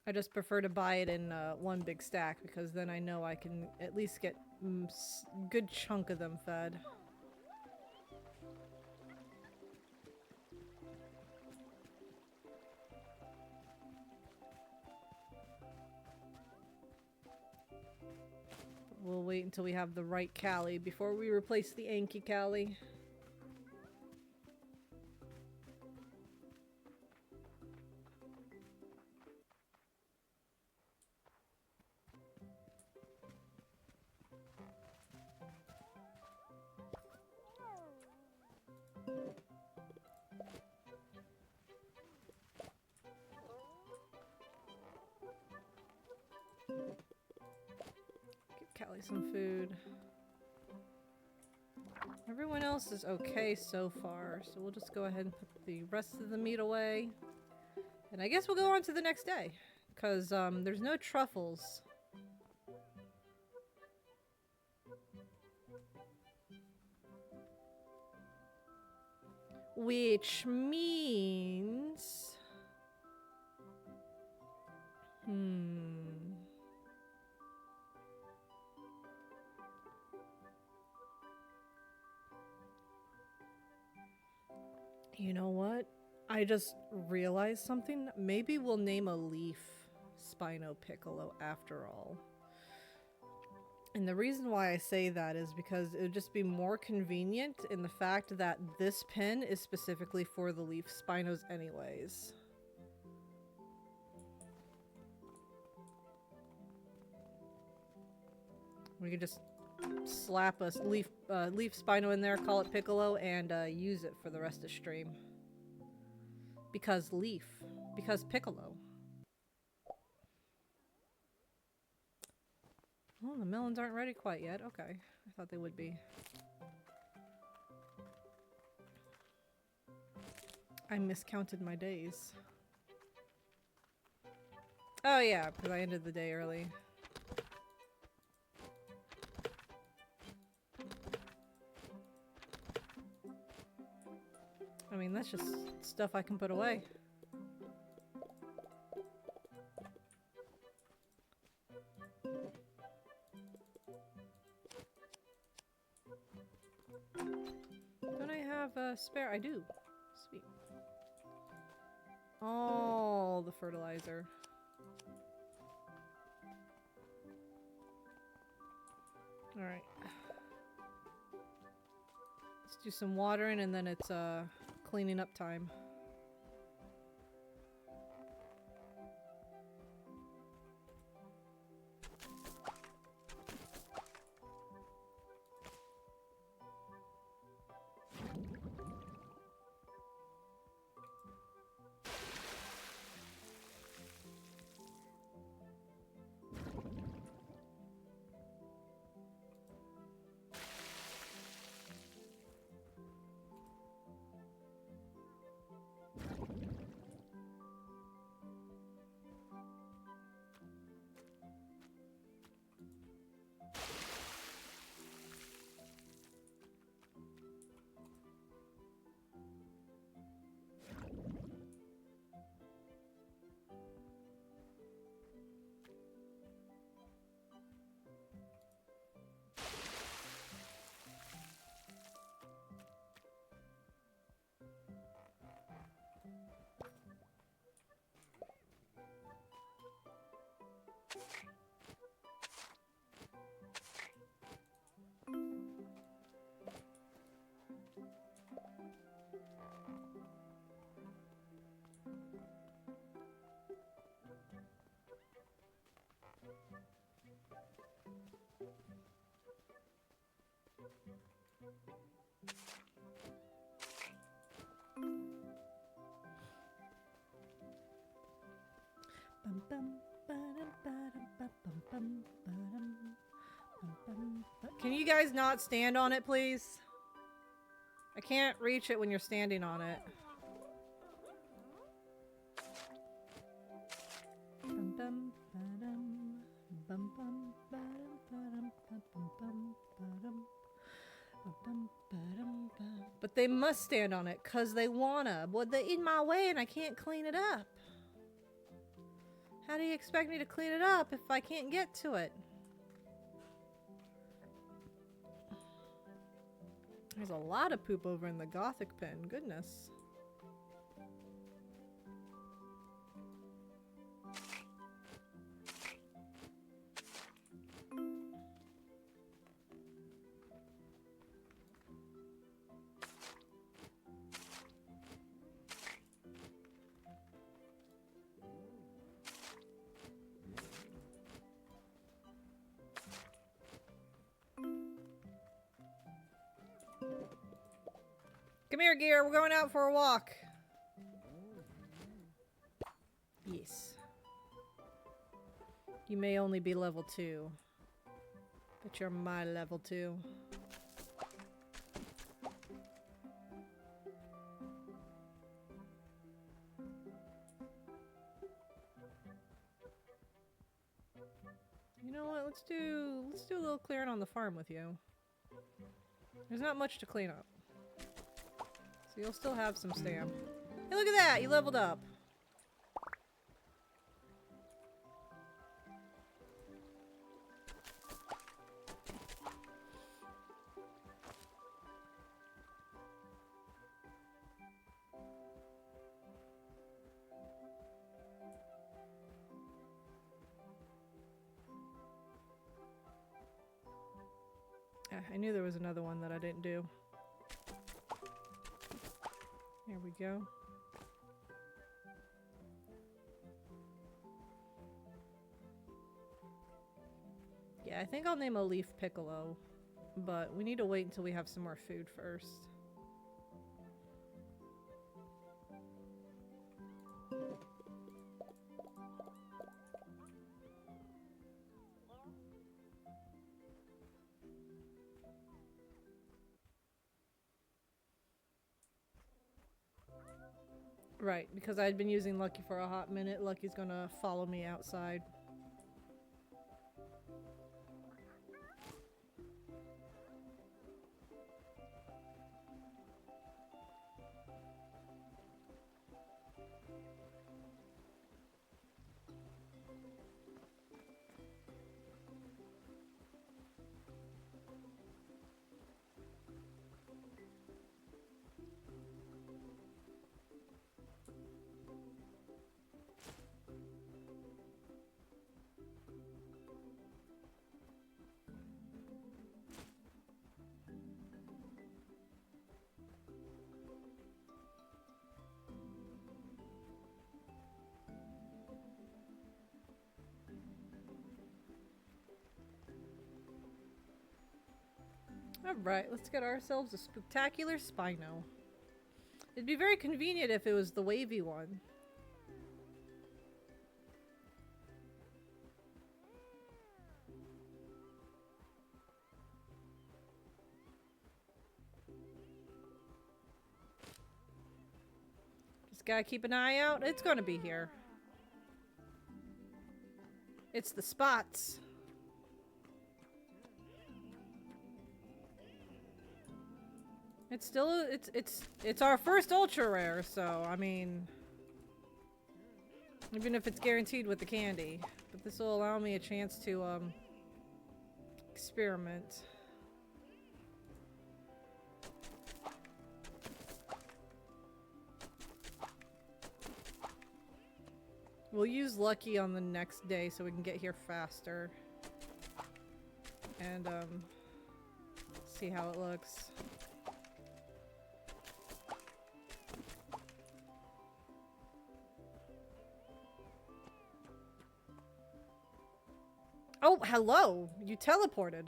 Speaker 2: I just prefer to buy it in 1 big stack because then I know I can at least get a good chunk of them fed. We'll wait until we have the right Callie before we replace the Anki Callie. Give Callie some food. Everyone else is okay so far, so we'll just go ahead and put the rest of the meat away. And I guess we'll go on to the next day, because there's no truffles. Which means... You know what? I just realized something. Maybe we'll name a leaf Spino Piccolo after all. And the reason why I say that is because it would just be more convenient in the fact that this pin is specifically for the leaf Spinos anyways. We could just slap a leaf Spino in there, call it Piccolo, and use it for the rest of stream. Because leaf. Because Piccolo. Oh, the melons aren't ready quite yet. Okay. I thought they would be. I miscounted my days. Oh yeah, because I ended the day early. I mean, that's just stuff I can put away. Don't I have a spare? I do. Sweet. All the fertilizer. Alright. Let's do some watering and then it's cleaning up time. Can you guys not stand on it, please? I can't reach it when you're standing on it. But they must stand on it because they wanna. But they're in my way and I can't clean it up. How do you expect me to clean it up if I can't get to it? There's a lot of poop over in the Gothic pen. Goodness. Come here, Gear. We're going out for a walk. Yes. You may only be level 2, but you're my level 2. You know what? Let's do a little clearing on the farm with you. There's not much to clean up. So you'll still have some stam. Hey, look at that! You leveled up. I knew there was another one that I didn't do. There we go. Yeah, I think I'll name a leaf piccolo, but we need to wait until we have some more food first. Right, because I'd been using Lucky for a hot minute. Lucky's gonna follow me outside. Alright, let's get ourselves a Spooktaculer Spino. It'd be very convenient if it was the wavy one. Just gotta keep an eye out. It's gonna be here. It's the spots. It's still, it's our first ultra rare, so, I mean, even if it's guaranteed with the candy, but this will allow me a chance to, experiment. We'll use Lucky on the next day so we can get here faster. And, see how it looks. Oh, hello! You teleported.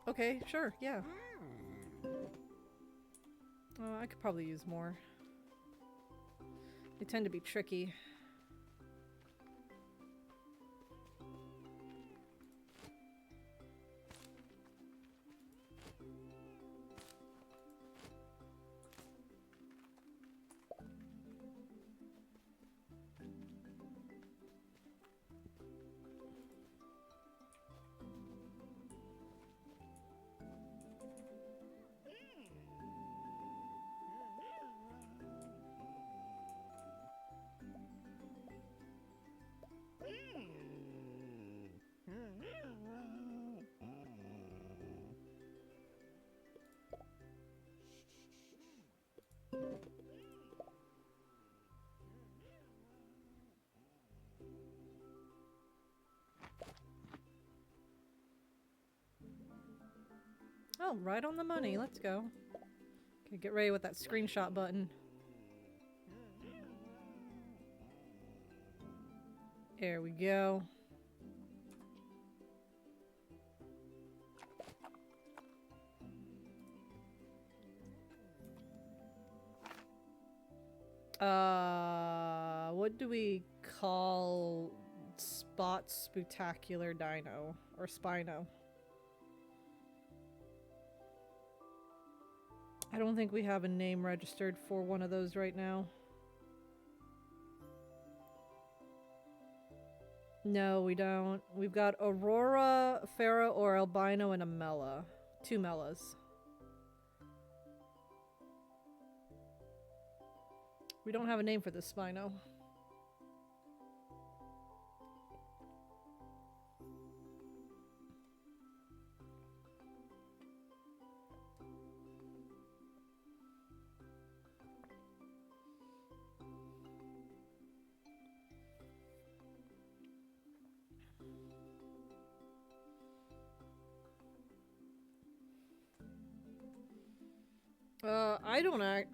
Speaker 2: Okay, sure, yeah. I could probably use more. They tend to be tricky. Oh, right on the money. Let's go. Okay, get ready with that screenshot button. There we go. What do we call Spooktaculer Dino or Spino? I don't think we have a name registered for one of those right now. No, we don't. We've got Aurora, Pharaoh, or Albino, and a Mela. 2 Melas. We don't have a name for this Spino.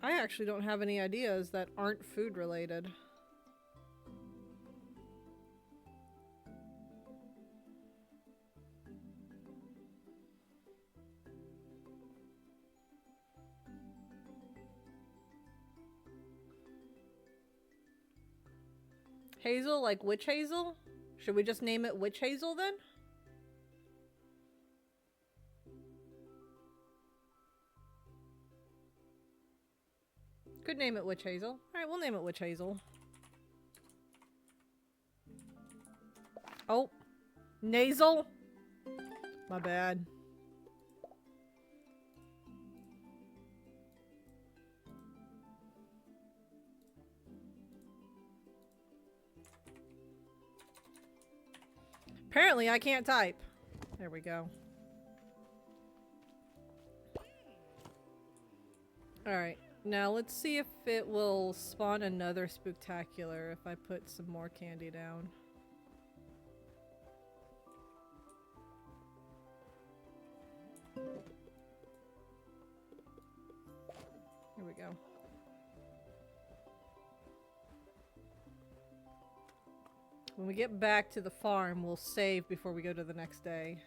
Speaker 2: I actually don't have any ideas that aren't food related. Hazel, like witch hazel? Should we just name it witch hazel then? Could name it witch hazel. Alright, we'll name it witch hazel. Oh. Nasal? My bad. Apparently I can't type. There we go. Alright. Now let's see if it will spawn another Spooktacular if I put some more candy down. Here we go. When we get back to the farm, we'll save before we go to the next day.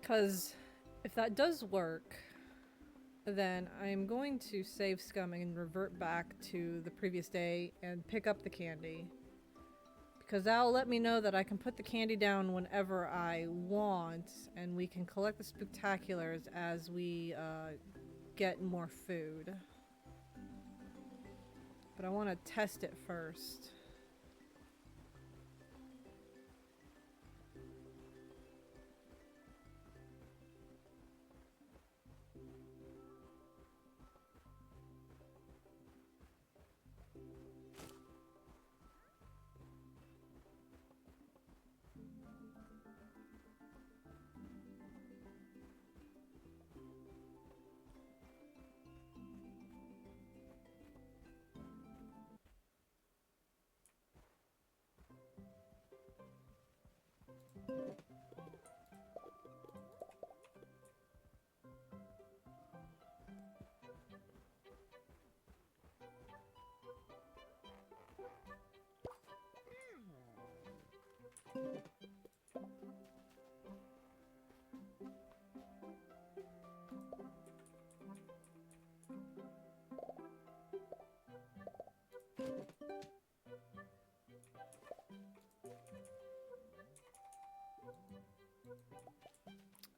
Speaker 2: Because if that does work, then I'm going to save scum and revert back to the previous day and pick up the candy. Because that'll let me know that I can put the candy down whenever I want, and we can collect the Spooktaculars as we get more food. But I want to test it first.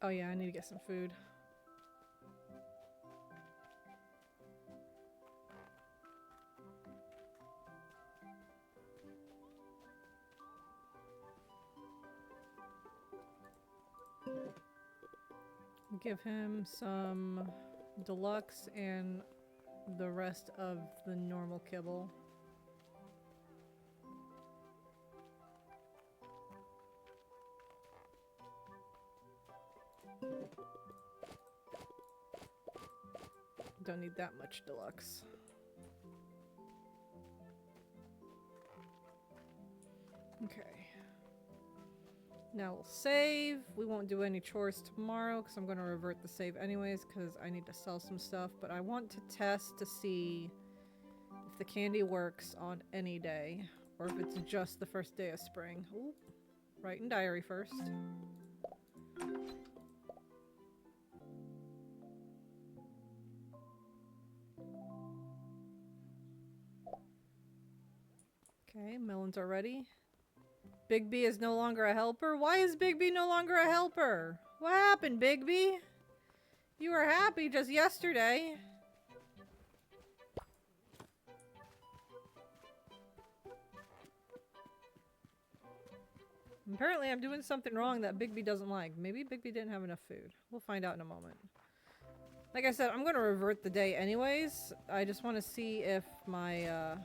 Speaker 2: Oh yeah, I need to get some food. Give him some deluxe and the rest of the normal kibble. Don't need that much deluxe. Okay. Now we'll save. We won't do any chores tomorrow because I'm going to revert the save anyways because I need to sell some stuff. But I want to test to see if the candy works on any day or if it's just the first day of spring. Ooh, write in diary first. Okay, melons are ready. Big B is no longer a helper? Why is Big B no longer a helper? What happened, Big B? You were happy just yesterday. Apparently I'm doing something wrong that Big B doesn't like. Maybe Big B didn't have enough food. We'll find out in a moment. Like I said, I'm going to revert the day anyways. I just want to see if my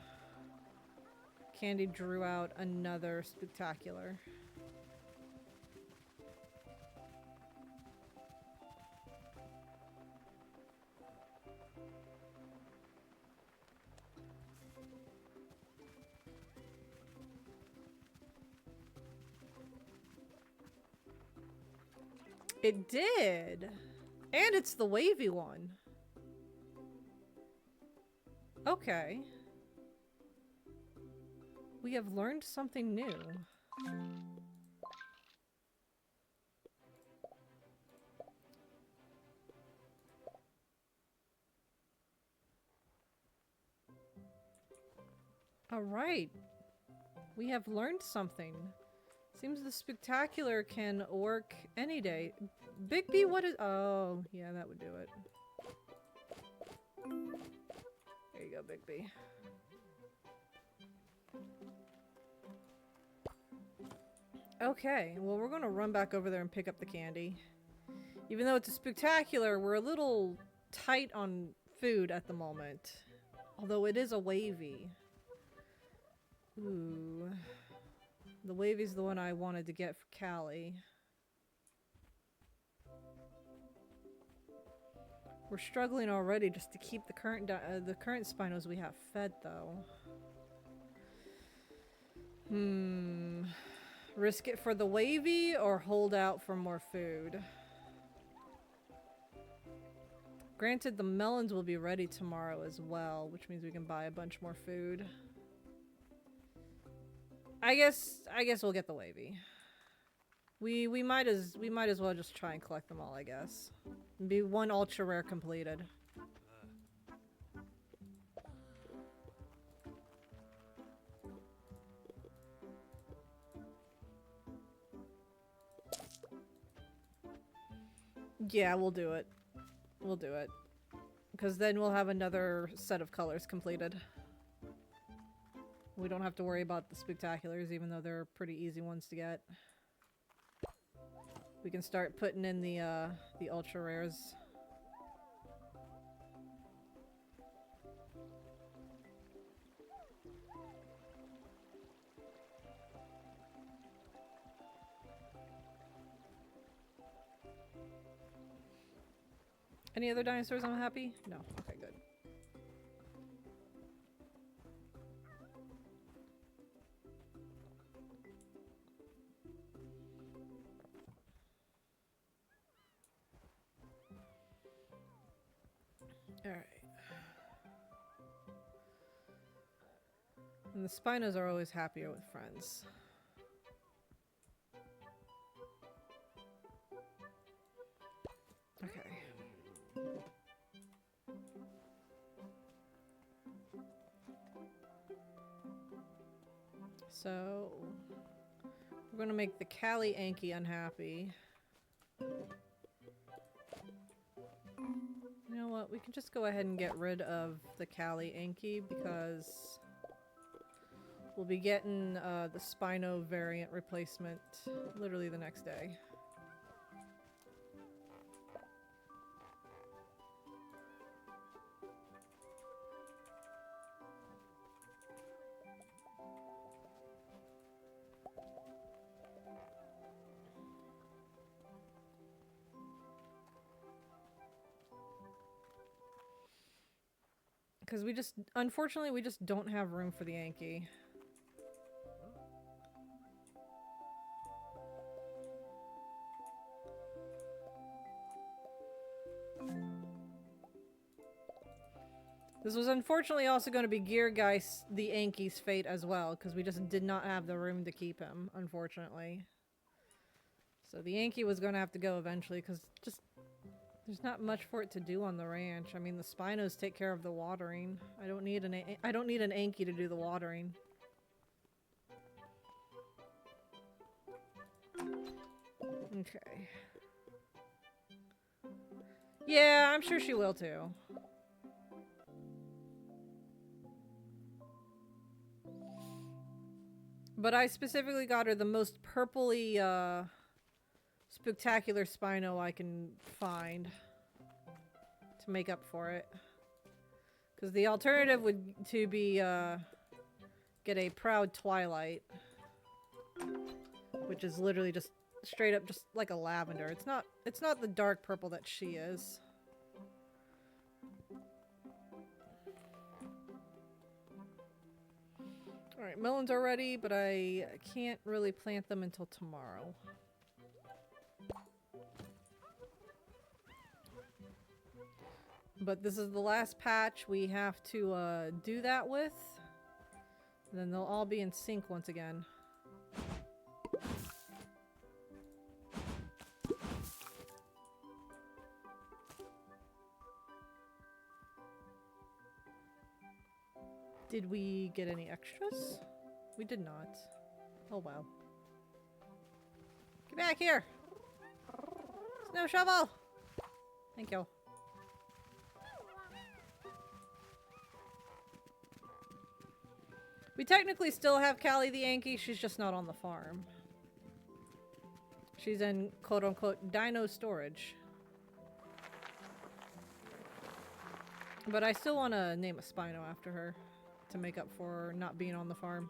Speaker 2: candy drew out another Spooktaculer. It did! And it's the wavy one. Okay. We have learned something new. Alright. We have learned something. Seems the Spooktaculer can work any day. Big B, what is... Oh, yeah, that would do it. There you go, Big B. Okay, well, we're gonna run back over there and pick up the candy. Even though it's a Spooktacular, we're a little tight on food at the moment. Although it is a wavy. Ooh. The wavy's the one I wanted to get for Callie. We're struggling already just to keep the current Spinos we have fed, though. Risk it for the wavy or hold out for more food? Granted, the melons will be ready tomorrow as well, which means we can buy a bunch more food. I guess we'll get the wavy. We might as well just try and collect them all, I guess. Be one ultra rare completed. Yeah, we'll do it. We'll do it. Because then we'll have another set of colors completed. We don't have to worry about the Spooktaculars, even though they're pretty easy ones to get. We can start putting in the ultra rares. Any other dinosaurs unhappy? No. Okay, good. Alright. And the Spinos are always happier with friends. So we're gonna make the Callie Anki unhappy. You know what? We can just go ahead and get rid of the Callie Anki because we'll be getting the Spino variant replacement literally the next day. Because unfortunately, we just don't have room for the Yankee. This was unfortunately also going to be Gear Guy, the Yankee's fate as well, because we just did not have the room to keep him, unfortunately. So the Yankee was going to have to go eventually, because just there's not much for it to do on the ranch. I mean, the Spinos take care of the watering. I don't need an Yankee to do the watering. Okay. Yeah, I'm sure she will too. But I specifically got her the most purpley, Spooktaculer Spino I can find to make up for it. Because the alternative would to be, get a Proud Twilight. Which is literally just straight up just like a lavender. It's not the dark purple that she is. Alright, melons are ready, but I can't really plant them until tomorrow. But this is the last patch we have to do that with. And then they'll all be in sync once again. Did we get any extras? We did not. Oh well. Get back here! Snow shovel! Thank you. We technically still have Callie the Yankee, she's just not on the farm. She's in quote-unquote dino storage. But I still want to name a Spino after her to make up for not being on the farm.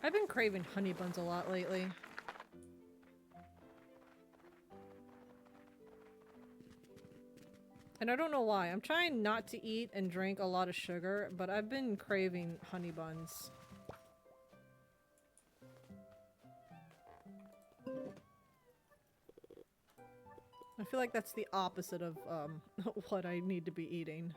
Speaker 2: I've been craving honey buns a lot lately. And I don't know why. I'm trying not to eat and drink a lot of sugar, but I've been craving honey buns. I feel like that's the opposite of what I need to be eating.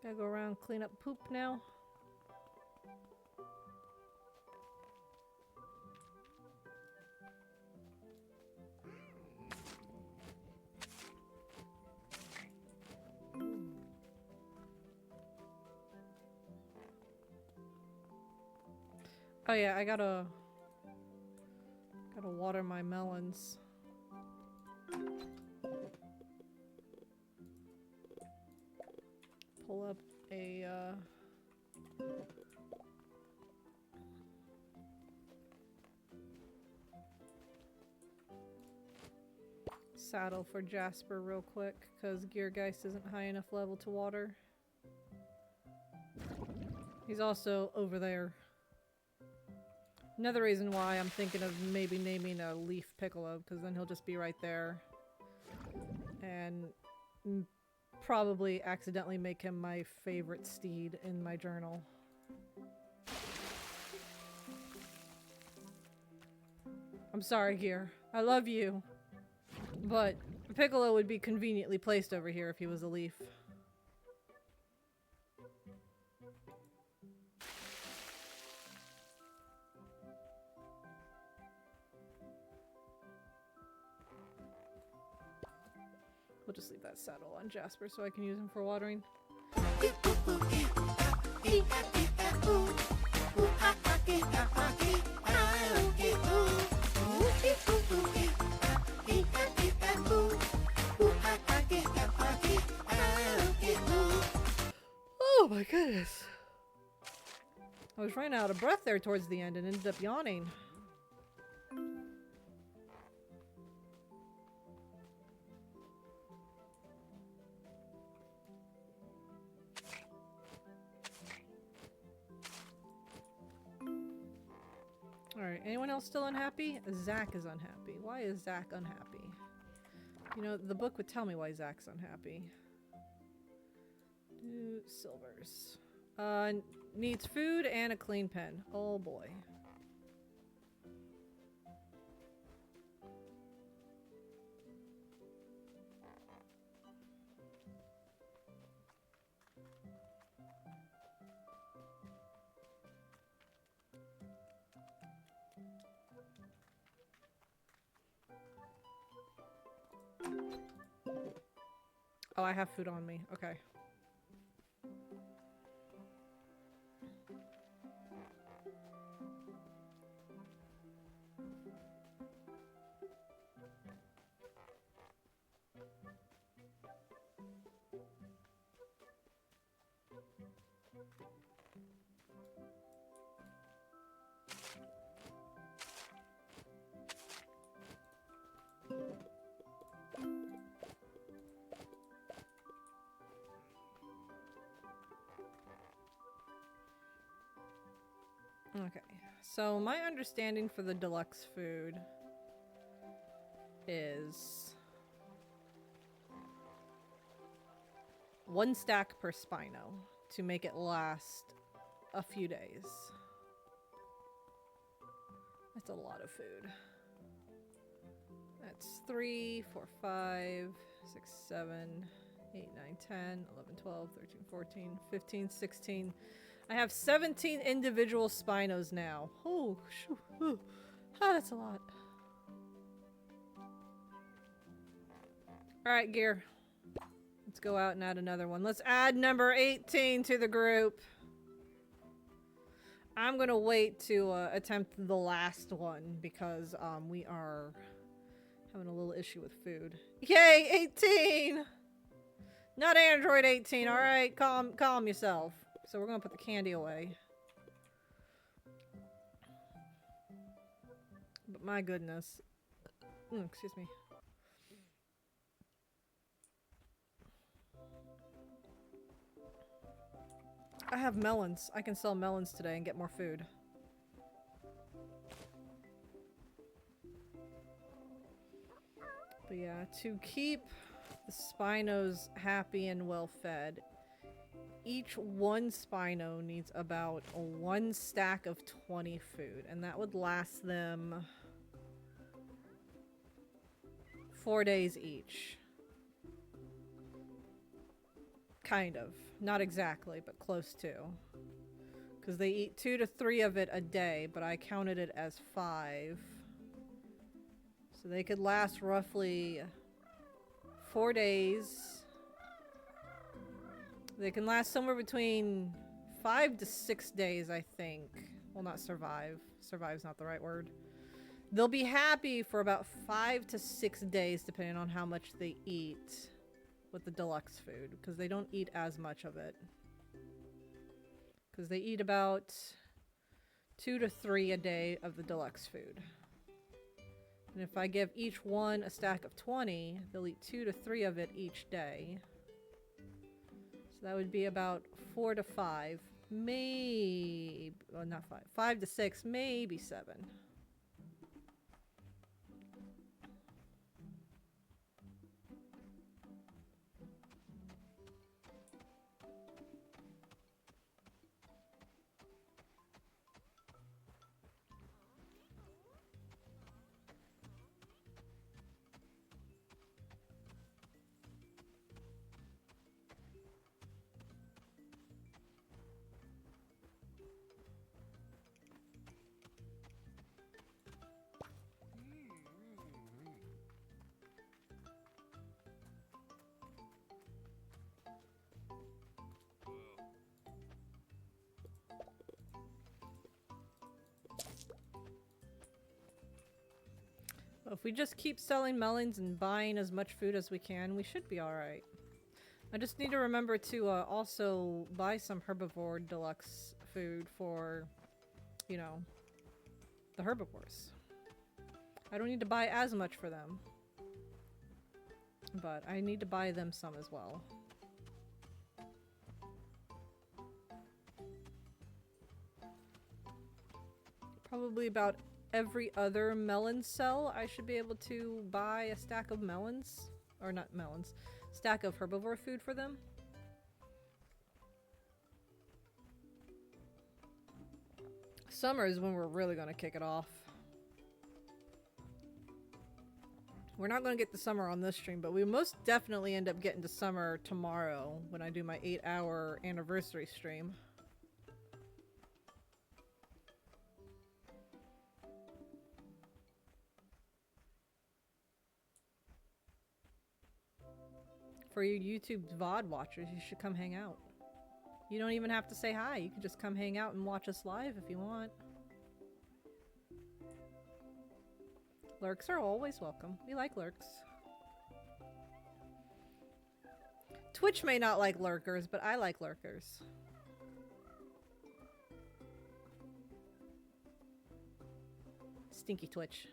Speaker 2: Gotta go around, clean up poop now. Oh yeah, I gotta water my melons. Pull up a saddle for Jasper real quick, because Geargeist isn't high enough level to water. He's also over there. Another reason why I'm thinking of maybe naming a Leaf Piccolo, because then he'll just be right there. And probably accidentally make him my favorite steed in my journal. I'm sorry, Gear. I love you. But Piccolo would be conveniently placed over here if he was a leaf. We'll just leave that saddle on Jasper so I can use him for watering. Oh my goodness. I was running out of breath there towards the end and ended up yawning. Alright, anyone else still unhappy? Zach is unhappy. Why is Zach unhappy? You know, the book would tell me why Zach's unhappy. Silvers. Needs food and a clean pen. Oh boy. Oh, I have food on me. Okay. Okay, so my understanding for the deluxe food is 1 stack per Spino to make it last a few days. That's a lot of food. That's 3, 4, 5, 6, 7, 8, 9, 10, 11, 12, 13, 14, 15, 16. I have 17 individual Spinos now. Oh, shoo, oh, that's a lot. Alright, Gear. Let's go out and add another one. Let's add number 18 to the group. I'm gonna wait to attempt the last one because we are having a little issue with food. Yay, 18! Not Android 18, alright? Calm yourself. So we're gonna put the candy away. But my goodness. Excuse me. I have melons. I can sell melons today and get more food. But yeah, to keep the Spinos happy and well fed, each one Spino needs about 1 stack of 20 food, and that would last them 4 days each. Kind of. Not exactly, but close to. Because they eat 2 to 3 of it a day, but I counted it as 5. So they could last roughly 4 days. They can last somewhere between 5 to 6 days, I think. Well, not survive. Survive's not the right word. They'll be happy for about 5 to 6 days, depending on how much they eat with the deluxe food, because they don't eat as much of it. Because they eat about 2 to 3 a day of the deluxe food. And if I give each one a stack of 20, they'll eat 2 to 3 of it each day. So that would be about 4 to 5. Maybe, well, not 5. 5 to 6, maybe 7. If we just keep selling melons and buying as much food as we can, we should be alright. I just need to remember to also buy some herbivore deluxe food for, you know, the herbivores. I don't need to buy as much for them, but I need to buy them some as well. Probably about every other melon cell, I should be able to buy a stack of melons. Or not melons. Stack of herbivore food for them. Summer is when we're really going to kick it off. We're not going to get the summer on this stream, but we most definitely end up getting to summer tomorrow when I do my 8-hour anniversary stream. For you YouTube VOD watchers, you should come hang out. You don't even have to say hi. You can just come hang out and watch us live if you want. Lurks are always welcome. We like lurks. Twitch may not like lurkers, but I like lurkers. Stinky Twitch.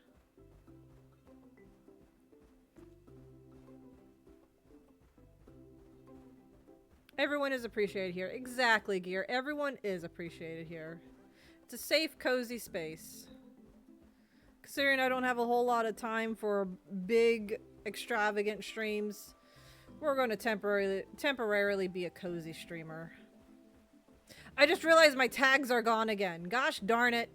Speaker 2: Everyone is appreciated here. Exactly, Gear. Everyone is appreciated here. It's a safe, cozy space. Considering I don't have a whole lot of time for big, extravagant streams, we're going to temporarily be a cozy streamer. I just realized my tags are gone again. Gosh darn it.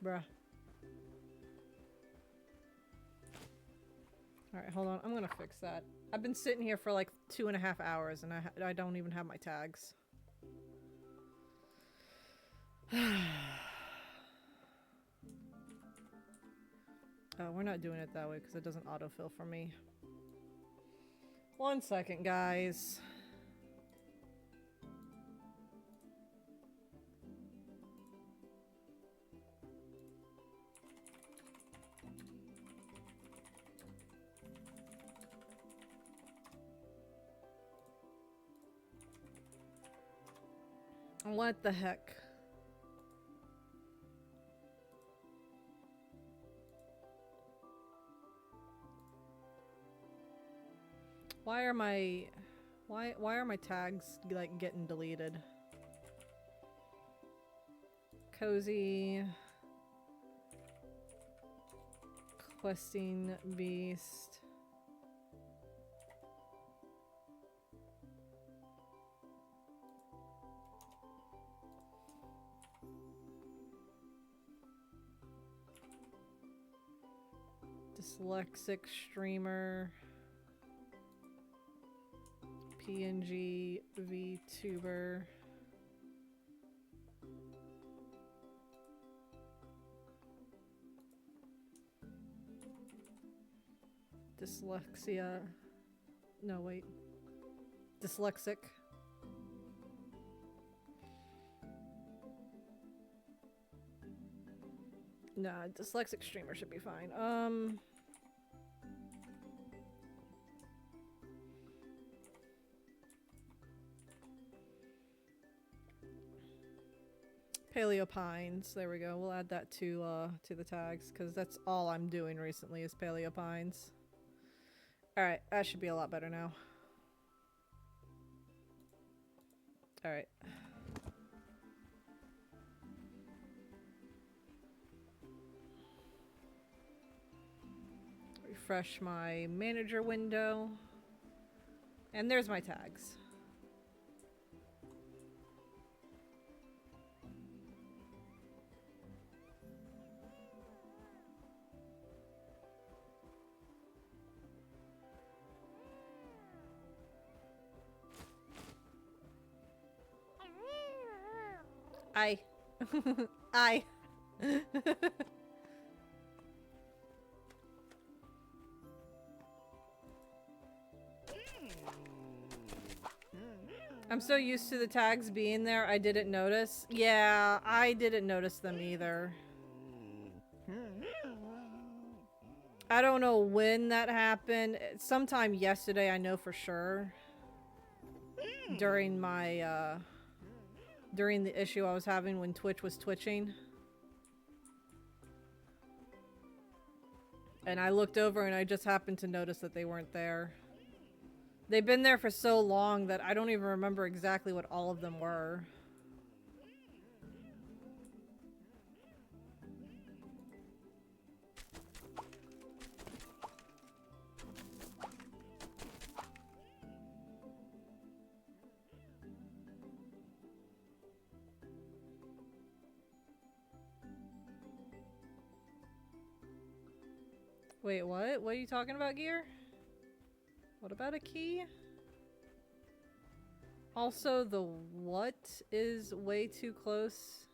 Speaker 2: Bruh. Alright, hold on. I'm gonna fix that. I've been sitting here for like 2.5 hours and I don't even have my tags. Oh, we're not doing it that way because it doesn't autofill for me. 1 second, guys. What the heck? Why are my tags like getting deleted? Cozy questing beast. Dyslexic streamer, PNG VTuber, dyslexia, no wait, dyslexic. Nah, dyslexic streamer should be fine. Paleo Pines. There we go. We'll add that to the tags because that's all I'm doing recently is Paleo Pines. All right, that should be a lot better now. All right. Refresh my manager window. And there's my tags. I. I. I'm so used to the tags being there, I didn't notice. Yeah, I didn't notice them either. I don't know when that happened. Sometime yesterday, I know for sure. During my, during the issue I was having when Twitch was twitching. And I looked over and I just happened to notice that they weren't there. They've been there for so long that I don't even remember exactly what all of them were. Wait, what? What are you talking about, Gear? What about a key? Also, the what is way too close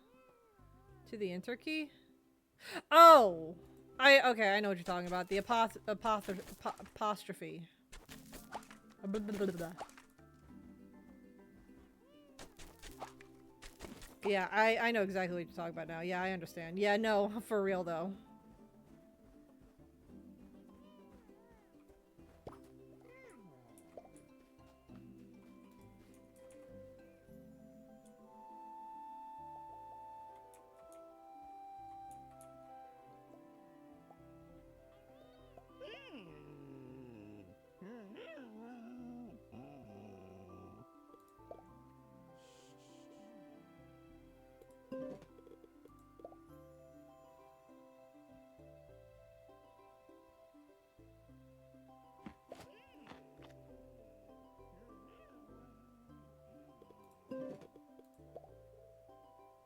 Speaker 2: to the enter key? Oh! Okay, I know what you're talking about. The apostrophe. Blah, blah, blah, blah. Yeah, I know exactly what you're talking about now. Yeah, I understand. Yeah, no, for real though.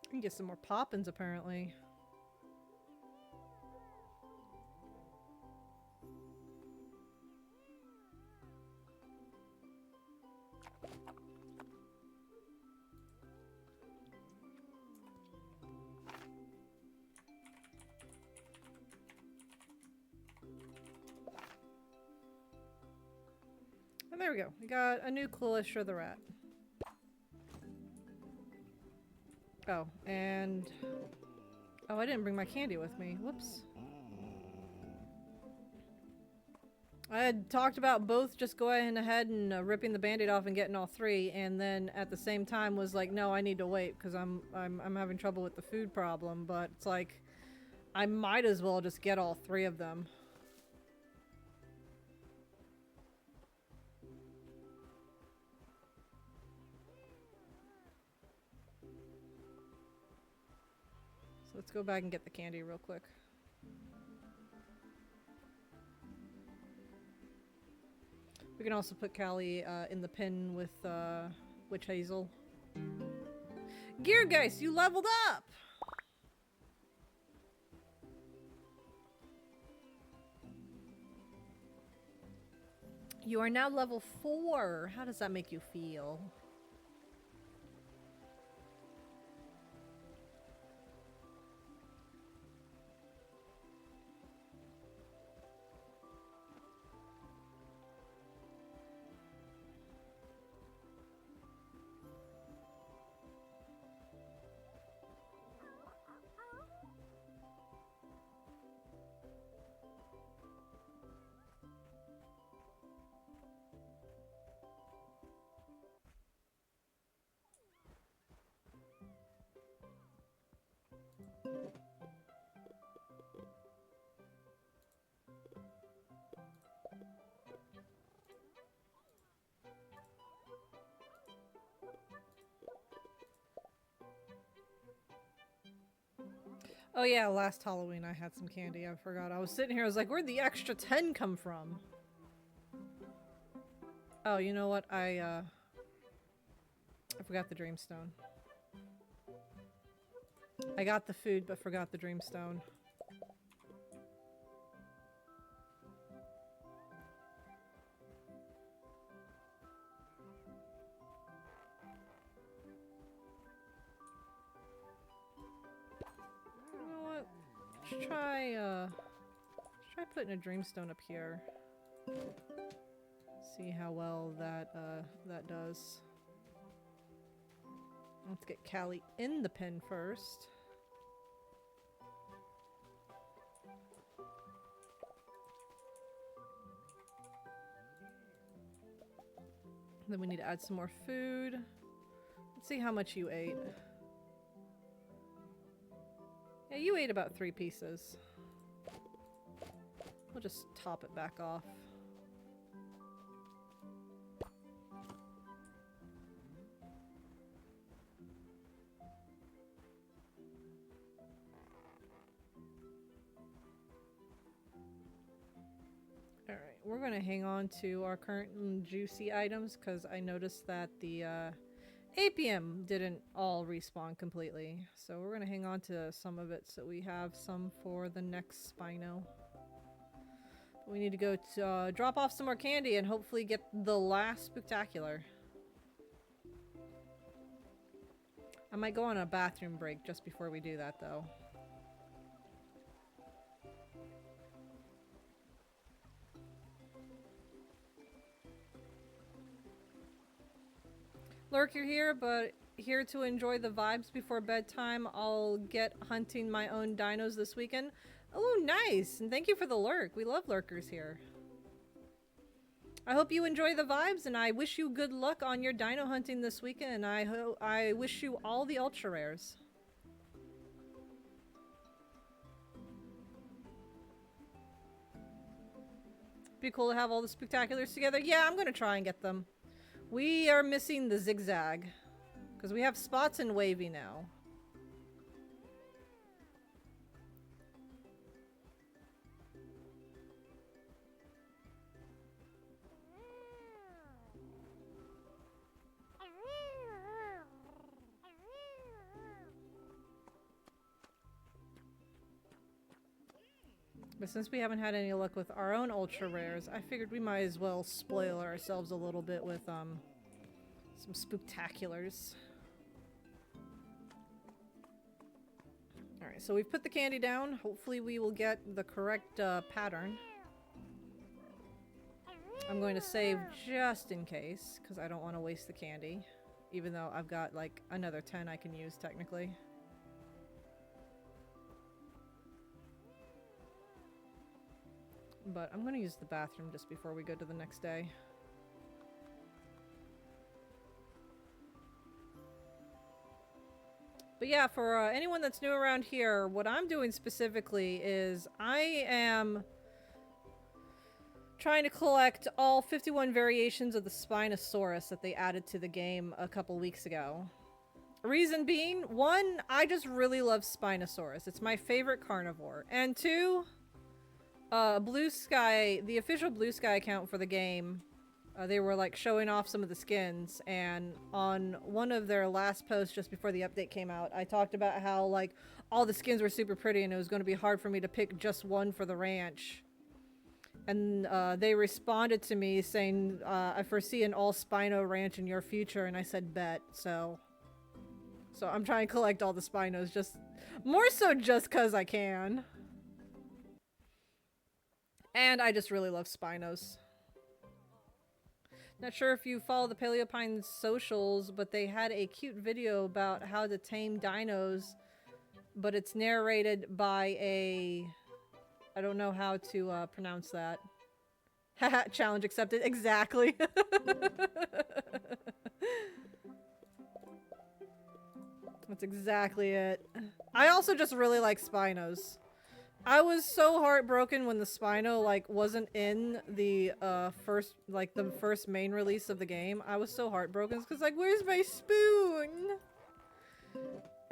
Speaker 2: I can get some more poppins apparently. And there we go. We got a new clueless for the rat. Oh, and... oh, I didn't bring my candy with me. Whoops. I had talked about both just going ahead and ripping the band-aid off and getting all three, and then at the same time was like, no, I need to wait because I'm having trouble with the food problem, but it's like, I might as well just get all three of them. So let's go back and get the candy real quick. We can also put Callie in the pen with Witch Hazel. Geargeist, you leveled up! You are now level 4. How does that make you feel? Oh yeah, last Halloween I had some candy. I forgot. I was sitting here, I was like, where'd the extra 10 come from? Oh, you know what? I forgot the Dreamstone. I got the food, but forgot the Dreamstone. You know what? Let's try putting a Dreamstone up here. See how well that does. Let's get Callie in the pen first. Then we need to add some more food. Let's see how much you ate. Yeah, you ate about 3 pieces. We'll just top it back off. Alright, we're going to hang on to our current juicy items because I noticed that the Apium didn't all respawn completely. So we're going to hang on to some of it so we have some for the next Spino. We need to go to drop off some more candy and hopefully get the last Spooktacular. I might go on a bathroom break just before we do that though. Lurk, you're here, but here to enjoy the vibes before bedtime. I'll get hunting my own dinos this weekend. Oh, nice! And thank you for the lurk. We love lurkers here. I hope you enjoy the vibes, and I wish you good luck on your dino hunting this weekend. I wish you all the ultra rares. Be cool to have all the Spooktaculars together. Yeah, I'm gonna try and get them. We are missing the zigzag because we have spots and wavy now. But since we haven't had any luck with our own ultra rares, I figured we might as well spoil ourselves a little bit with some Spooktaculars. Alright, so we've put the candy down. Hopefully we will get the correct pattern. I'm going to save just in case, because I don't want to waste the candy. Even though I've got like another 10 I can use technically. But I'm going to use the bathroom just before we go to the next day. But yeah, for anyone that's new around here, what I'm doing specifically is I am trying to collect all 51 variations of the Spinosaurus that they added to the game a couple weeks ago. Reason being, 1, I just really love Spinosaurus. It's my favorite carnivore. And 2, Blue Sky, the official Blue Sky account for the game, they were like showing off some of the skins, and on one of their last posts just before the update came out, I talked about how like all the skins were super pretty and it was going to be hard for me to pick just one for the ranch. And they responded to me saying, I foresee an all Spino ranch in your future, and I said bet. So I'm trying to collect all the Spinos, just more so just cause I can. And I just really love Spinos. Not sure if you follow the Paleopine socials, but they had a cute video about how to tame dinos, but it's narrated by a... I don't know how to pronounce that. Haha, challenge accepted. Exactly. That's exactly it. I also just really like Spinos. I was so heartbroken when the Spino, like, wasn't in the, the first main release of the game. I was so heartbroken because, like, where's my spoon?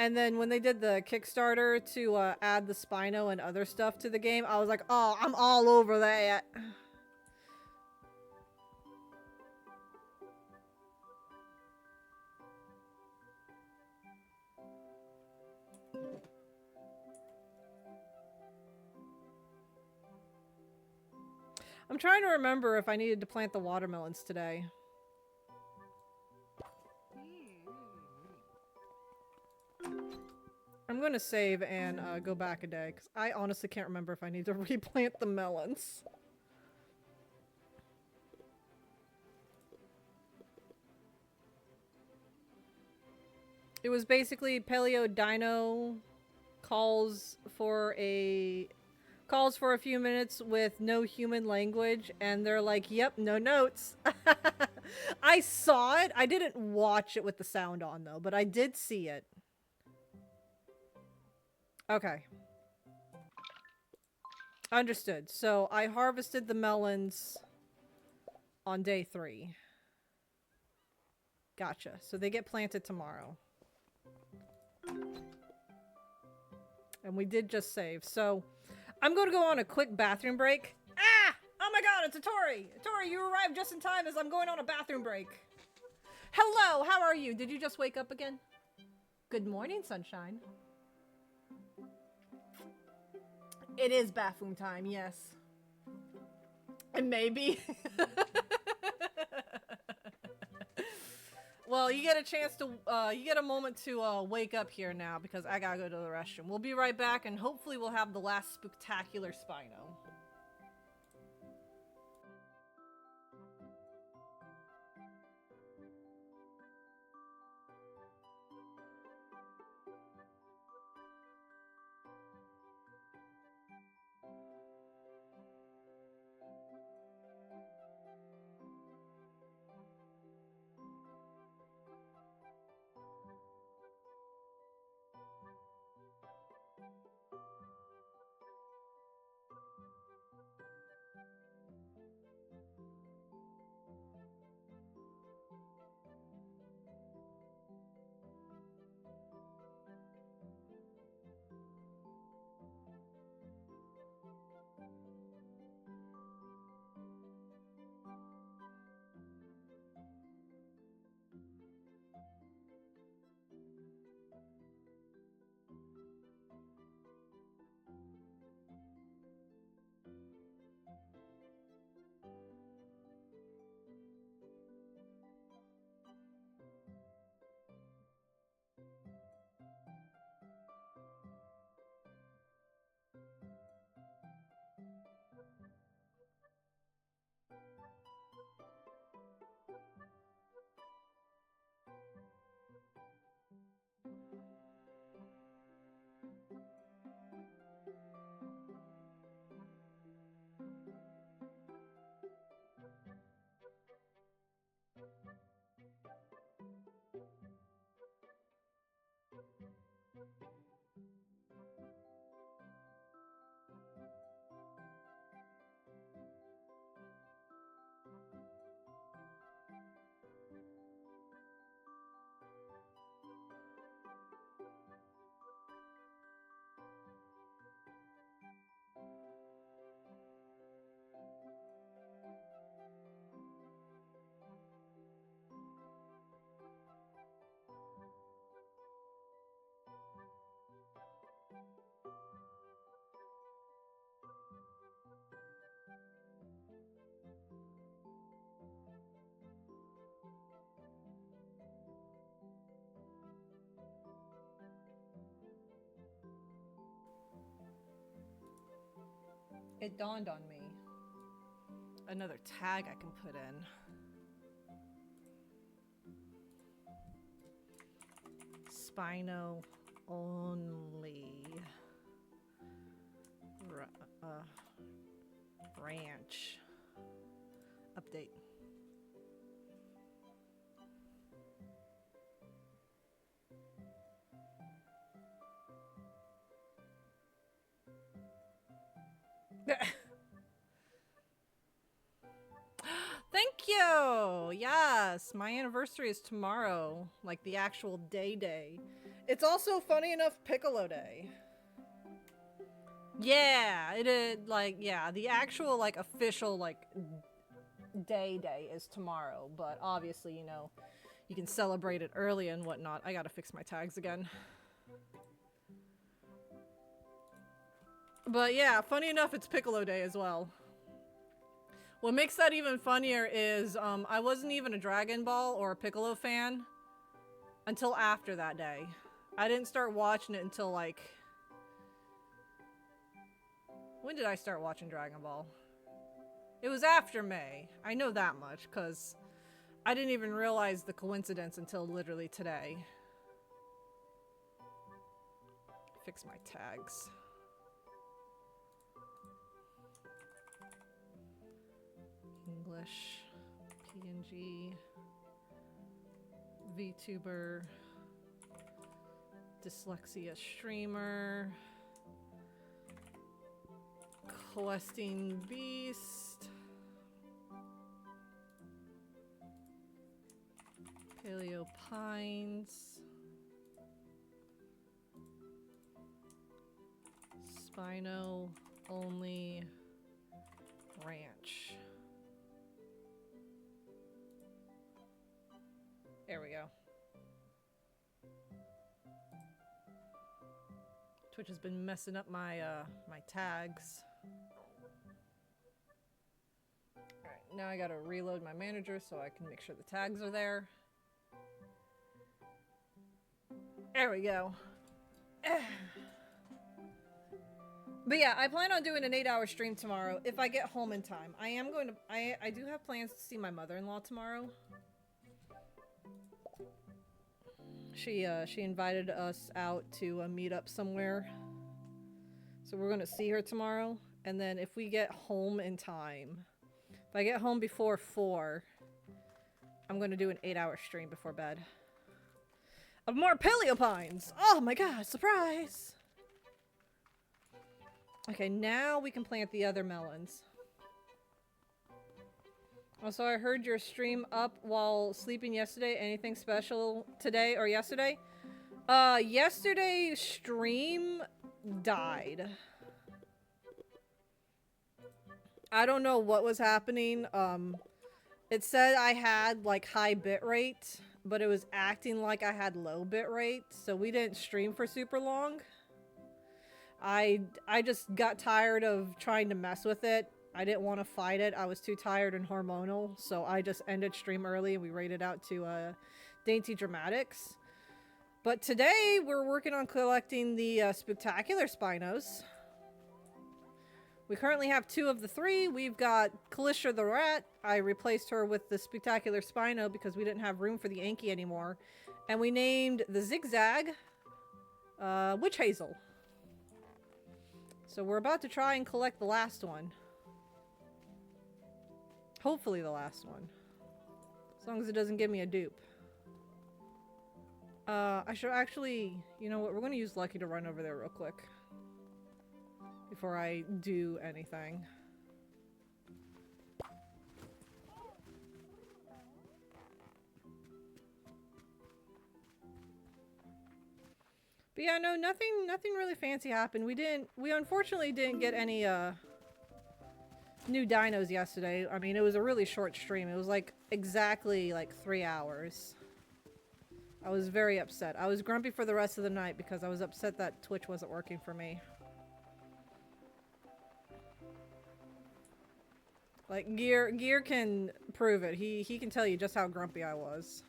Speaker 2: And then when they did the Kickstarter to, add the Spino and other stuff to the game, I was like, oh, I'm all over that. I'm trying to remember if I needed to plant the watermelons today. I'm going to save and go back a day, because I honestly can't remember if I need to replant the melons. It was basically Paleo Dino calls for a few minutes with no human language, and they're like, yep, no notes. I saw it. I didn't watch it with the sound on, though, but I did see it. Okay. Understood. So I harvested the melons on day 3. Gotcha. So they get planted tomorrow. And we did just save. So I'm going to go on a quick bathroom break. Ah! Oh my god, it's a Tori! Tori, you arrived just in time as I'm going on a bathroom break. Hello, how are you? Did you just wake up again? Good morning, sunshine. It is bathroom time, yes. And maybe. Well, you get a chance to, you get a moment to wake up here now because I gotta go to the restroom. We'll be right back and hopefully we'll have the last Spooktaculer Spino. It dawned on me. Another tag I can put in. Spino only. Ranch. Update. Thank you! Yes, my anniversary is tomorrow. Like the actual day. It's also, funny enough, Piccolo Day. Yeah, it is, like, yeah, the actual, like, official, like, day is tomorrow. But obviously, you know, you can celebrate it early and whatnot. I gotta fix my tags again. But yeah, funny enough, it's Piccolo Day as well. What makes that even funnier is I wasn't even a Dragon Ball or a Piccolo fan until after that day. I didn't start watching it until like... When did I start watching Dragon Ball? It was after May. I know that much because I didn't even realize the coincidence until literally today. Fix my tags. English, PNG, VTuber, dyslexia streamer, questing beast, Paleo Pines, Spino only ranch. There we go. Twitch has been messing up my my tags. Alright, now I gotta reload my manager so I can make sure the tags are there. There we go. But yeah, I plan on doing an 8-hour stream tomorrow if I get home in time. I am going to I do have plans to see my mother-in-law tomorrow. She invited us out to meet up somewhere. So we're going to see her tomorrow. And then if we get home in time, if I get home before 4, I'm going to do an 8-hour stream before bed. Of more Paleo Pines! Oh my god, surprise! Okay, now we can plant the other melons. Also, I heard your stream up while sleeping yesterday. Anything special today or yesterday? Yesterday's stream died. I don't know what was happening. It said I had like high bit rate, but it was acting like I had low bit rate, so we didn't stream for super long. I just got tired of trying to mess with it. I didn't want to fight it. I was too tired and hormonal, so I just ended stream early and we raided out to Dainty Dramatics. But today we're working on collecting the Spooktaculer Spinos. We currently have 2 of the 3. We've got Kalisha the Rat. I replaced her with the Spooktacular Spino because we didn't have room for the Anki anymore. And we named the Zigzag Witch Hazel. So we're about to try and collect the last one. Hopefully the last one. As long as it doesn't give me a dupe. I should actually... You know what? We're going to use Lucky to run over there real quick. Before I do anything. But yeah, no, nothing really fancy happened. We unfortunately didn't get any, new dinos yesterday. I mean, it was a really short stream. It was like exactly like 3 hours. I was very upset. I was grumpy for the rest of the night because I was upset that Twitch wasn't working for me. Like Gear can prove it. He can tell you just how grumpy I was.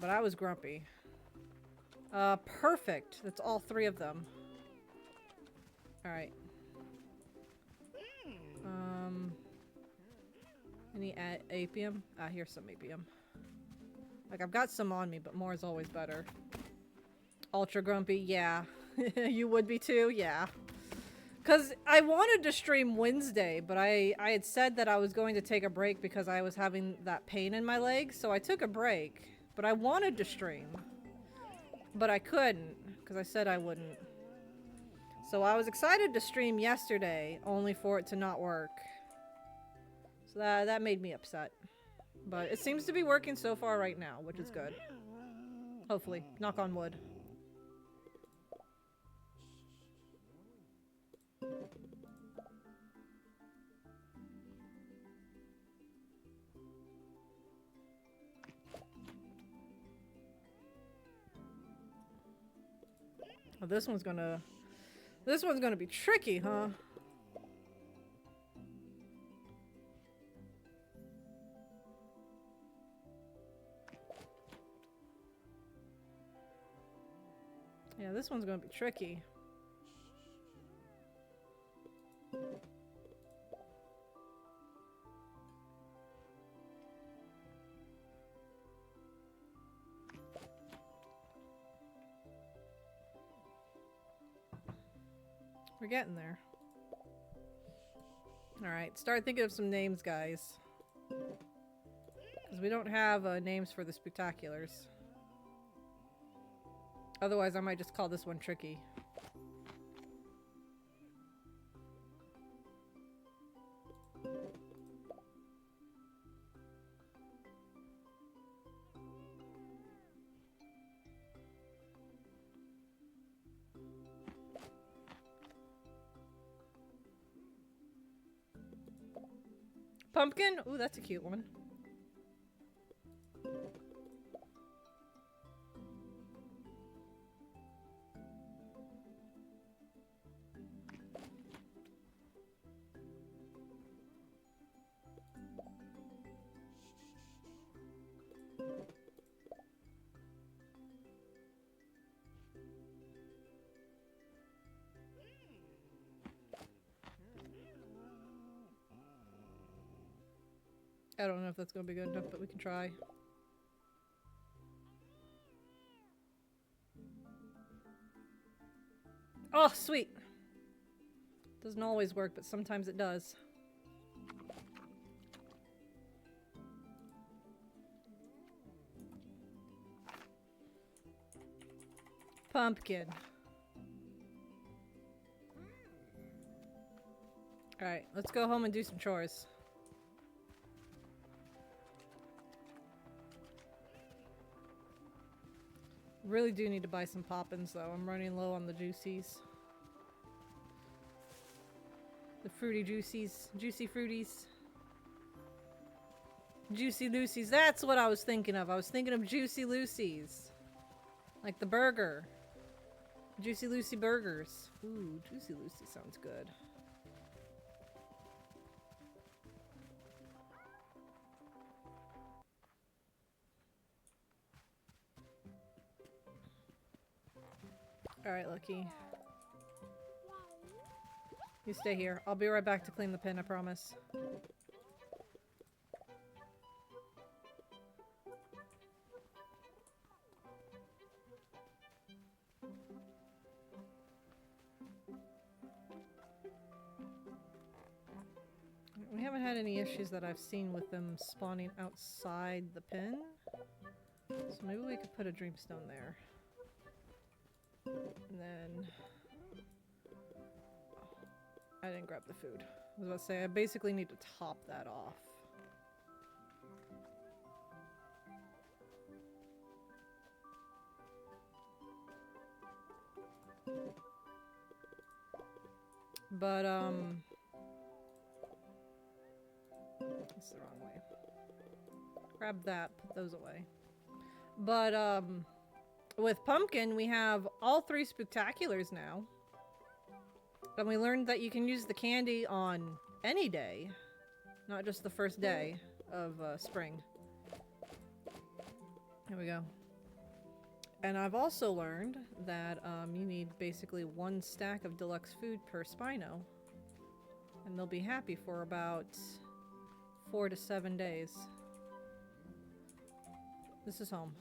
Speaker 2: But I was grumpy. Perfect. That's all 3 of them. Alright. Any apium? Ah, here's some apium. Like, I've got some on me, but more is always better. Ultra grumpy? Yeah. You would be too? Yeah. Because I wanted to stream Wednesday, but I had said that I was going to take a break because I was having that pain in my leg, so I took a break. But I wanted to stream. But I couldn't, because I said I wouldn't. So I was excited to stream yesterday, only for it to not work. So that made me upset. But it seems to be working so far right now, which is good. Hopefully. Knock on wood. Oh, this one's gonna be tricky, huh? Yeah, this one's gonna be tricky. We're getting there. Alright, start thinking of some names, guys. Because we don't have names for the Spooktaculars. Otherwise, I might just call this one tricky. Pumpkin? Ooh, that's a cute one. I don't know if that's gonna be good enough, but we can try. Oh, sweet! Doesn't always work, but sometimes it does. Pumpkin. Alright, let's go home and do some chores. Really do need to buy some poppins though. I'm running low on the juicies. The fruity juicies. Juicy fruities. Juicy Lucy's. That's what I was thinking of. I was thinking of Juicy Lucy's. Like the burger. Juicy Lucy burgers. Ooh, Juicy Lucy sounds good. Alright, Lucky. You stay here. I'll be right back to clean the pen, I promise. We haven't had any issues that I've seen with them spawning outside the pen. So maybe we could put a dreamstone there. And then... I didn't grab the food. I was about to say, I basically need to top that off. But, that's the wrong way. Grab that, put those away. But, with Pumpkin, we have all 3 Spooktaculars now. And we learned that you can use the candy on any day, not just the first day of spring. Here we go. And I've also learned that you need basically 1 stack of deluxe food per Spino. And they'll be happy for about 4 to 7 days. This is home.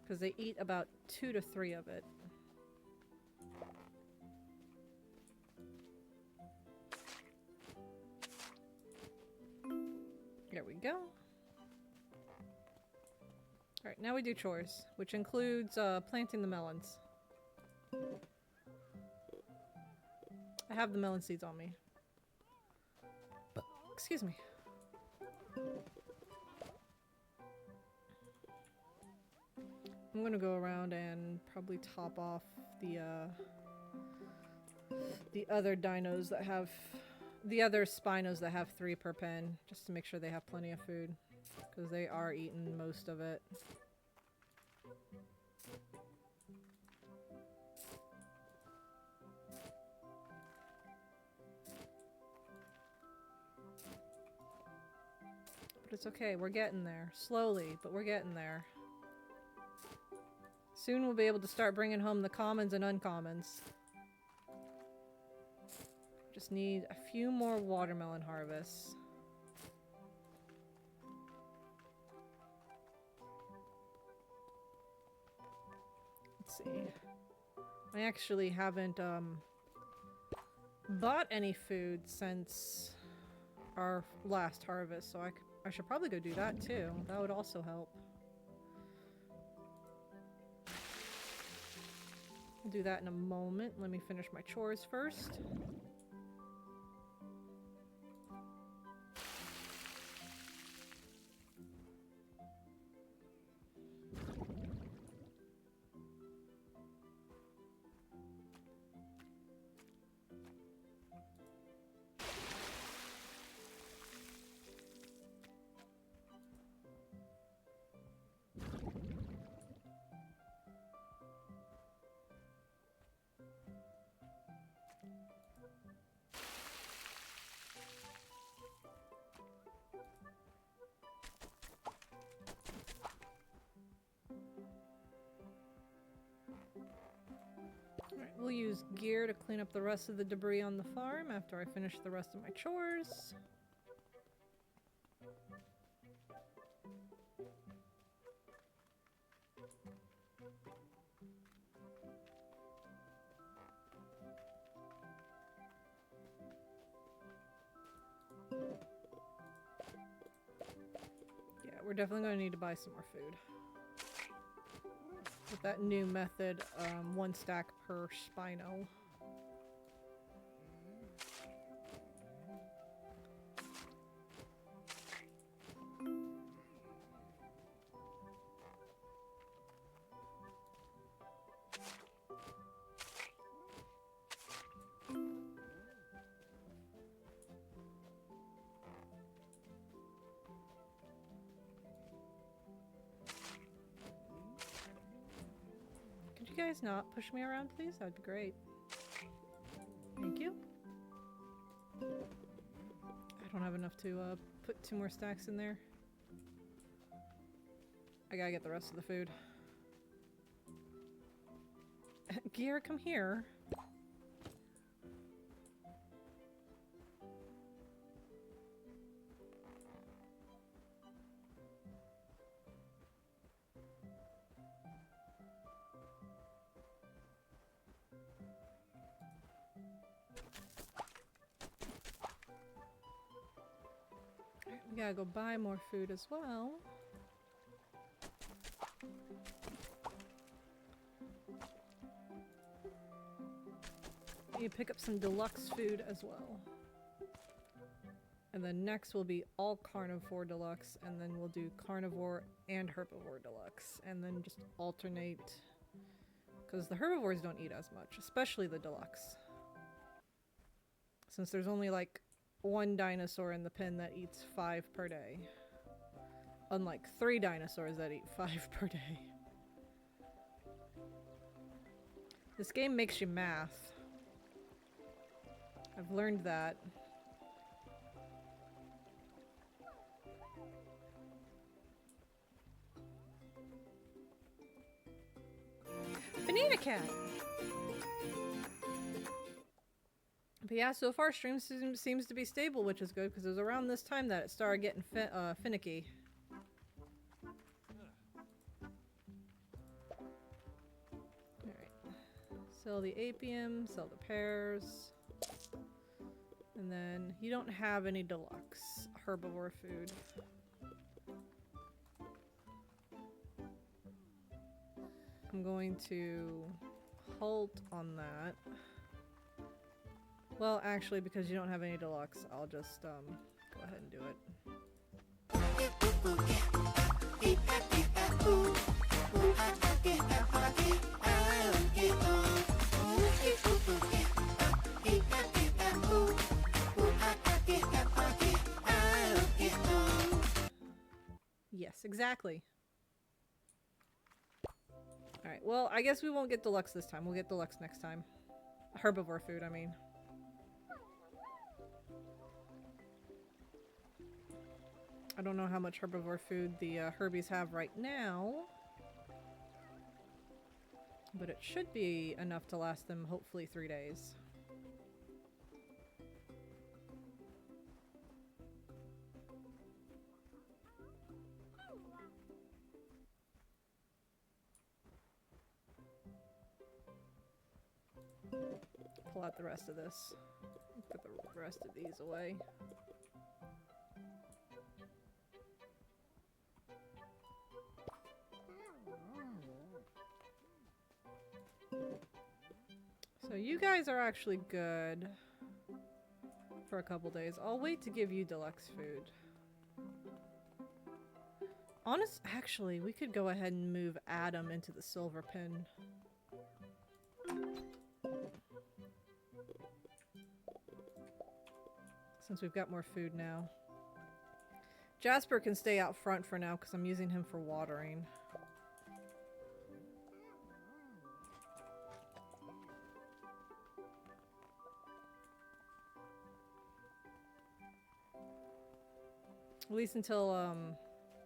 Speaker 2: Because they eat about 2 to 3 of it. There we go. Alright, now we do chores, which includes planting the melons. I have the melon seeds on me. Excuse me. I'm gonna go around and probably top off the other dinos that have the other Spinos that have 3 per pen, just to make sure they have plenty of food, because they are eating most of it. But it's okay, we're getting there. Slowly, but we're getting there. Soon we'll be able to start bringing home the commons and uncommons. Just need a few more watermelon harvests. Let's see. I actually haven't bought any food since our last harvest, so I should probably go do that too. That would also help. I'll do that in a moment. Let me finish my chores first. Alright, we'll use gear to clean up the rest of the debris on the farm after I finish the rest of my chores. Yeah, we're definitely going to need to buy some more food. With that new method, 1 stack per Spino. You guys not push me around, please? That would be great. Thank you. I don't have enough to put 2 more stacks in there. I gotta get the rest of the food. Gear, come here. We gotta go buy more food as well. You pick up some deluxe food as well. And then next will be all carnivore deluxe, and then we'll do carnivore and herbivore deluxe, and then just alternate. Because the herbivores don't eat as much, especially the deluxe. Since there's only like 1 dinosaur in the pen that eats 5 per day. Unlike 3 dinosaurs that eat 5 per day. This game makes you math. I've learned that. Banana cat! But yeah, so far stream seems to be stable, which is good, because it was around this time that it started getting finicky. Alright. Sell the apium, sell the pears. And then you don't have any deluxe herbivore food. I'm going to halt on that. Well, actually, because you don't have any deluxe, I'll just go ahead and do it. Yes, exactly. Alright, well, I guess we won't get deluxe this time. We'll get deluxe next time. Herbivore food, I mean. I don't know how much herbivore food the Herbies have right now. But it should be enough to last them, hopefully, 3 days. Pull out the rest of this. Put the rest of these away. So you guys are actually good for a couple days. I'll wait to give you deluxe food. Actually, we could go ahead and move Adam into the silver pin. Since we've got more food now. Jasper can stay out front for now because I'm using him for watering. At least until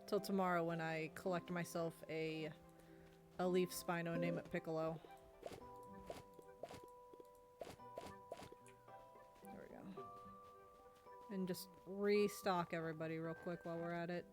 Speaker 2: till tomorrow when I collect myself a leaf Spino and name it Piccolo. There we go. And just restock everybody real quick while we're at it.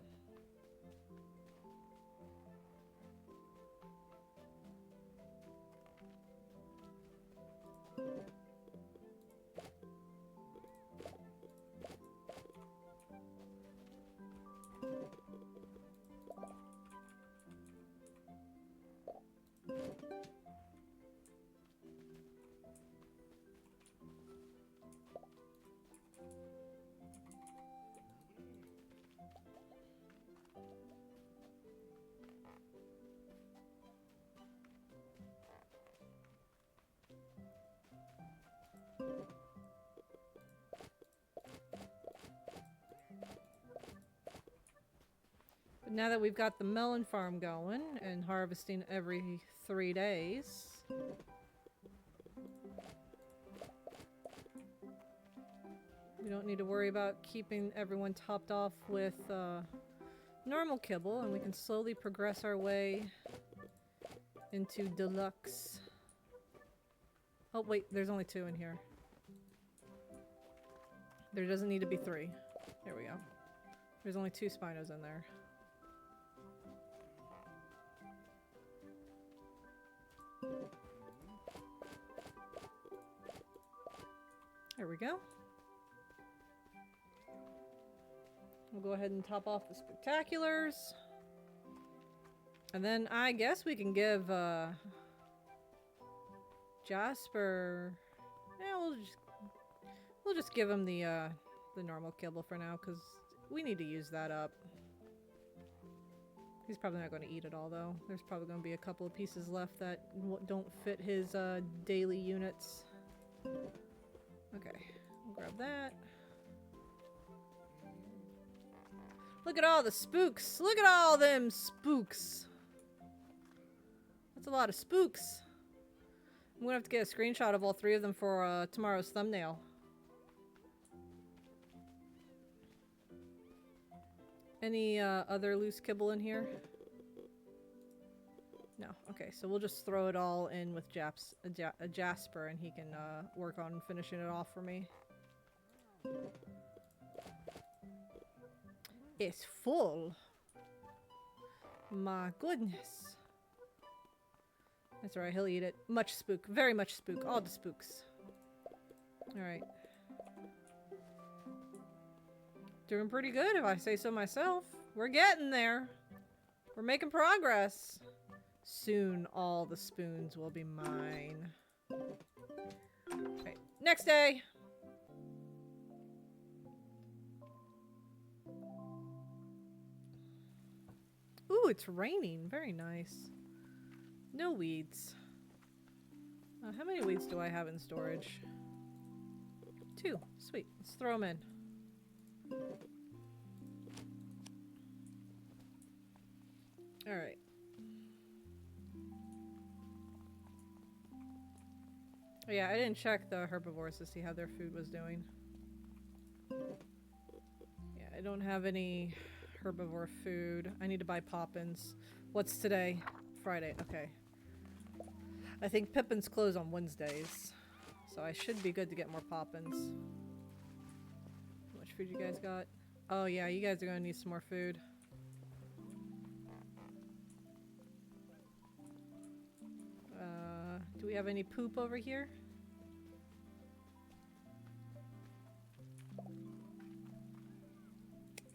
Speaker 2: But now that we've got the melon farm going and harvesting every 3 days, we don't need to worry about keeping everyone topped off with normal kibble, and we can slowly progress our way into deluxe. Oh wait, there's only 2 in here. There doesn't need to be 3. There we go. There's only 2 Spinos in there. There we go. We'll go ahead and top off the Spooktaculars. And then I guess we can give Jasper... Yeah, we'll just give him the normal kibble for now, because we need to use that up. He's probably not going to eat it all, though. There's probably going to be a couple of pieces left that don't fit his daily units. Okay, we'll grab that. Look at all the spooks! Look at all them spooks! That's a lot of spooks. I'm gonna have to get a screenshot of all 3 of them for tomorrow's thumbnail. Any other loose kibble in here? No. Okay, so we'll just throw it all in with Jasper, and he can work on finishing it off for me. It's full. My goodness. That's alright, he'll eat it. Much spook. Very much spook. All the spooks. Alright. Doing pretty good, if I say so myself. We're getting there. We're making progress. Soon all the spoons will be mine. Right. Next day! Ooh, it's raining. Very nice. No weeds. How many weeds do I have in storage? 2. Sweet. Let's throw them in. Alright. Yeah, I didn't check the herbivores to see how their food was doing. Yeah, I don't have any herbivore food. I need to buy Poppins. What's today? Friday. Okay. I think Pippin's close on Wednesdays. So I should be good to get more Poppins. How much food you guys got? Oh yeah, you guys are gonna need some more food. Do we have any poop over here?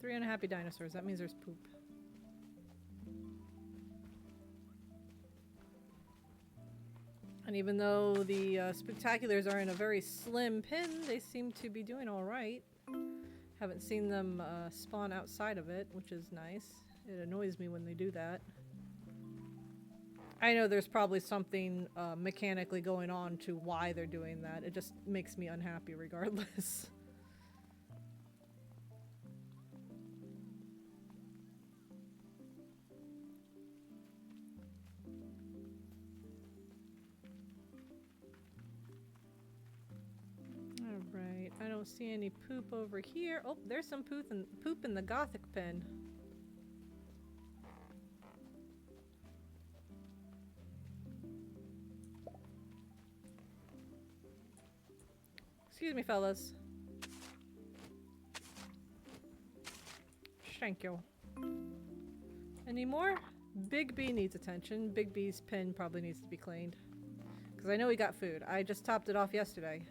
Speaker 2: Three unhappy dinosaurs. That means there's poop. And even though the Spooktaculars are in a very slim pin, they seem to be doing alright. Haven't seen them spawn outside of it, which is nice. It annoys me when they do that. I know there's probably something mechanically going on to why they're doing that. It just makes me unhappy regardless. Alright, I don't see any poop over here. Oh, there's some poop in the Gothic pen. Excuse me, fellas. Thank you. Any more? Big B needs attention. Big B's pen probably needs to be cleaned. Because I know he got food. I just topped it off yesterday.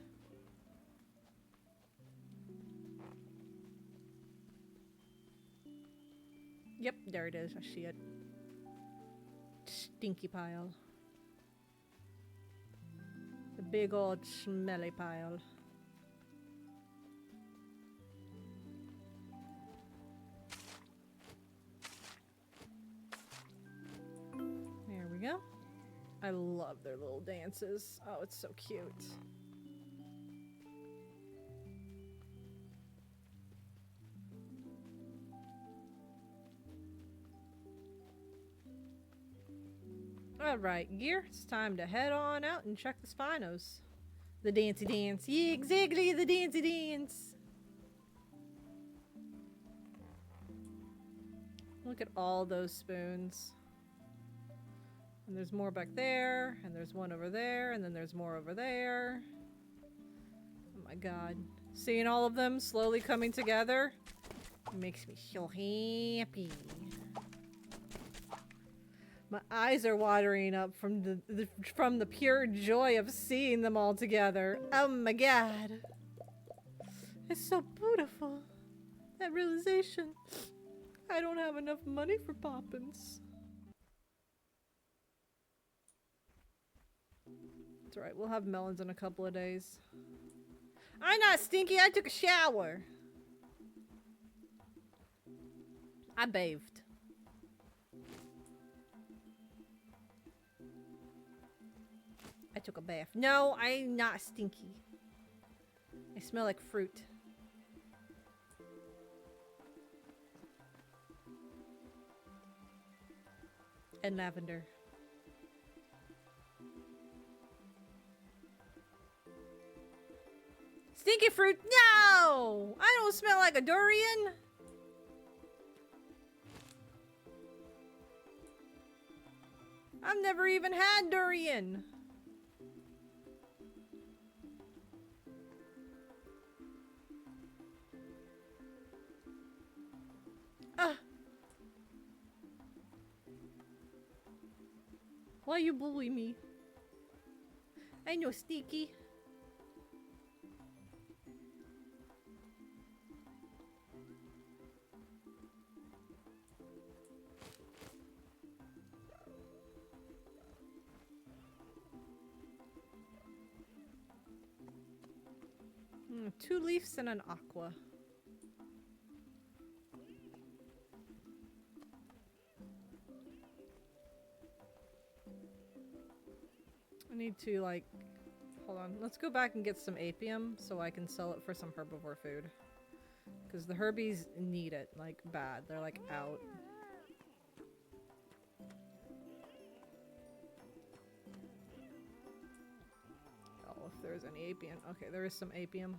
Speaker 2: Yep, there it is. I see it. Stinky pile. The big old smelly pile. There we go. I love their little dances. Oh, it's so cute. Alright, gear. It's time to head on out and check the Spinos. The dancey dance. Yeah, exactly, the dancey dance. Look at all those spoons. And there's more back there, and there's one over there, and then there's more over there. Oh my god. Seeing all of them slowly coming together makes me so happy. My eyes are watering up from the pure joy of seeing them all together. Oh my god. It's so beautiful. That realization. I don't have enough money for Poppins. It's alright, we'll have melons in a couple of days. I'm not stinky, I took a shower. I bathed. I took a bath. No, I'm not stinky. I smell like fruit. And lavender. Stinky fruit? No! I don't smell like a durian. I've never even had durian. Why you bully me? I know, sneaky. 2 leaves and an aqua. I need to, like... Hold on. Let's go back and get some apium so I can sell it for some herbivore food. Because the herbies need it, like, bad. They're, like, out. Oh, if there's any apium. Okay, there is some apium.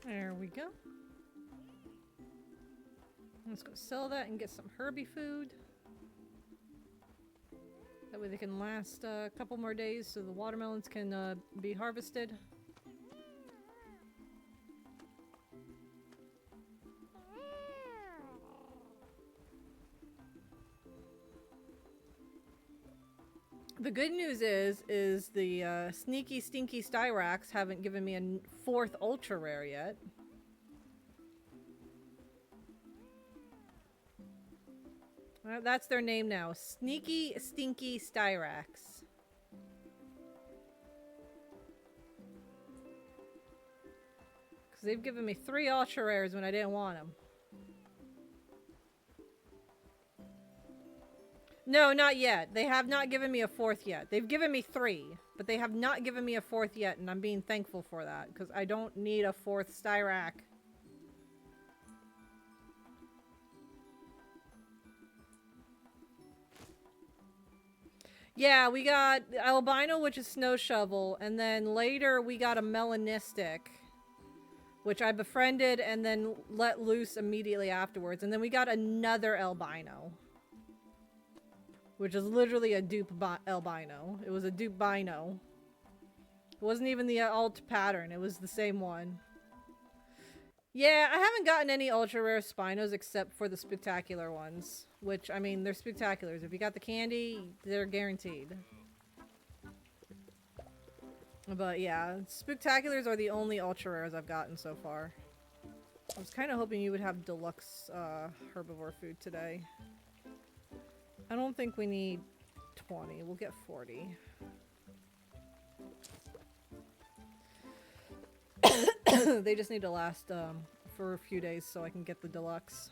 Speaker 2: There we go. Let's go sell that and get some Herbie food. That way they can last a couple more days so the watermelons can be harvested. The good news is the sneaky stinky Styrax haven't given me a 4th ultra rare yet. That's their name now. Sneaky stinky Styrax. Because they've given me 3 ultra rares when I didn't want them. No, not yet. They have not given me a 4th yet. They've given me 3, but they have not given me a 4th yet, and I'm being thankful for that, because I don't need a 4th Styrax. Yeah, we got albino, which is snow shovel, and then later we got a melanistic, which I befriended and then let loose immediately afterwards, and then we got another albino. Which is literally a dupe albino. It was a dupe bino. It wasn't even the alt pattern. It was the same one. Yeah, I haven't gotten any ultra rare Spinos except for the spectacular ones. Which, I mean, they're spectaculars. If you got the candy, they're guaranteed. But yeah, spectaculars are the only ultra rares I've gotten so far. I was kind of hoping you would have deluxe herbivore food today. I don't think we need 20. We'll get 40. They just need to last for a few days so I can get the deluxe.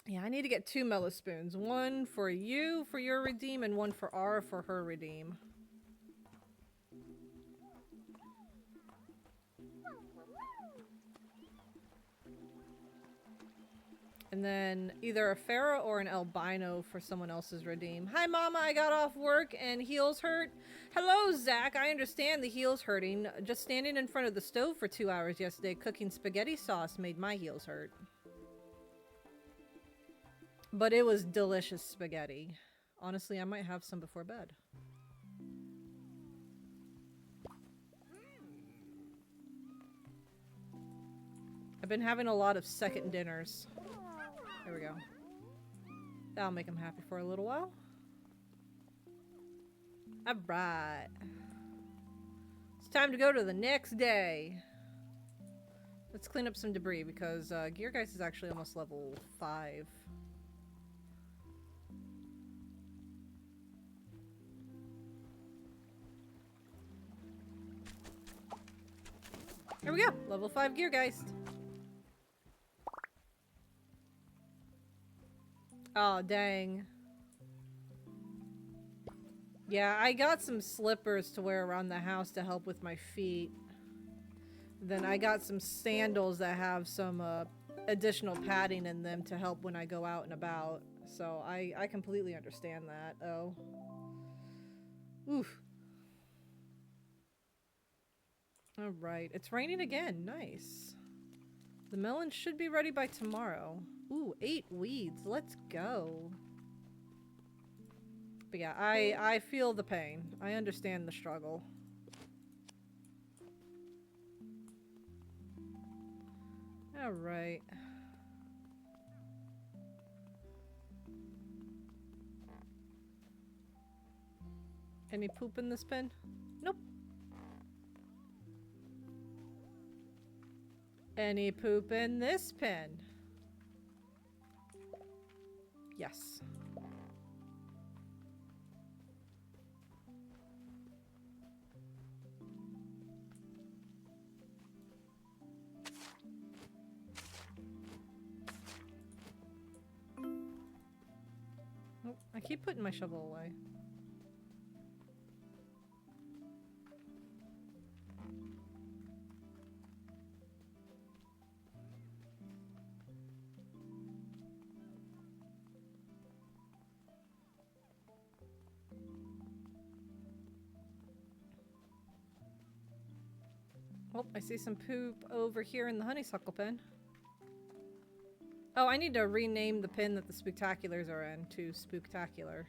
Speaker 2: Yeah, I need to get 2 mellow spoons. One for you for your redeem and one for R for her redeem. And then either a Pharaoh or an albino for someone else's redeem. Hi, Mama. I got off work and heels hurt. Hello, Zach. I understand the heels hurting. Just standing in front of the stove for 2 hours yesterday cooking spaghetti sauce made my heels hurt. But it was delicious spaghetti. Honestly, I might have some before bed. I've been having a lot of second dinners. There we go. That'll make him happy for a little while. Alright. It's time to go to the next day. Let's clean up some debris because Geargeist is actually almost level 5. Here we we go. Level 5 Geargeist. Oh, dang. Yeah, I got some slippers to wear around the house to help with my feet. Then I got some sandals that have some additional padding in them to help when I go out and about. So I completely understand that. Oh. Oof. Alright, it's raining again. Nice. The melon should be ready by tomorrow. Ooh, 8 weeds. Let's go. But yeah, I feel the pain. I understand the struggle. Alright. Any poop in this pen? Nope. Any poop in this pen? Yes. Oh, I keep putting my shovel away. Oh, I see some poop over here in the honeysuckle pen. Oh, I need to rename the pen that the Spooktaculars are in to Spooktacular.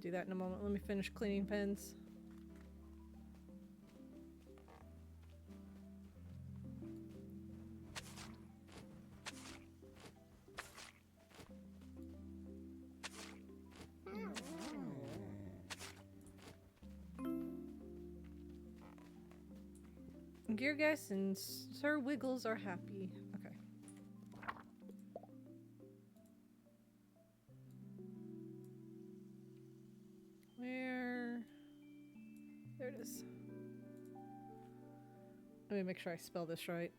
Speaker 2: Do that in a moment. Let me finish cleaning pens. Geargeist and Sir Wiggles are happy. Okay. Where? There it is. Let me make sure I spell this right.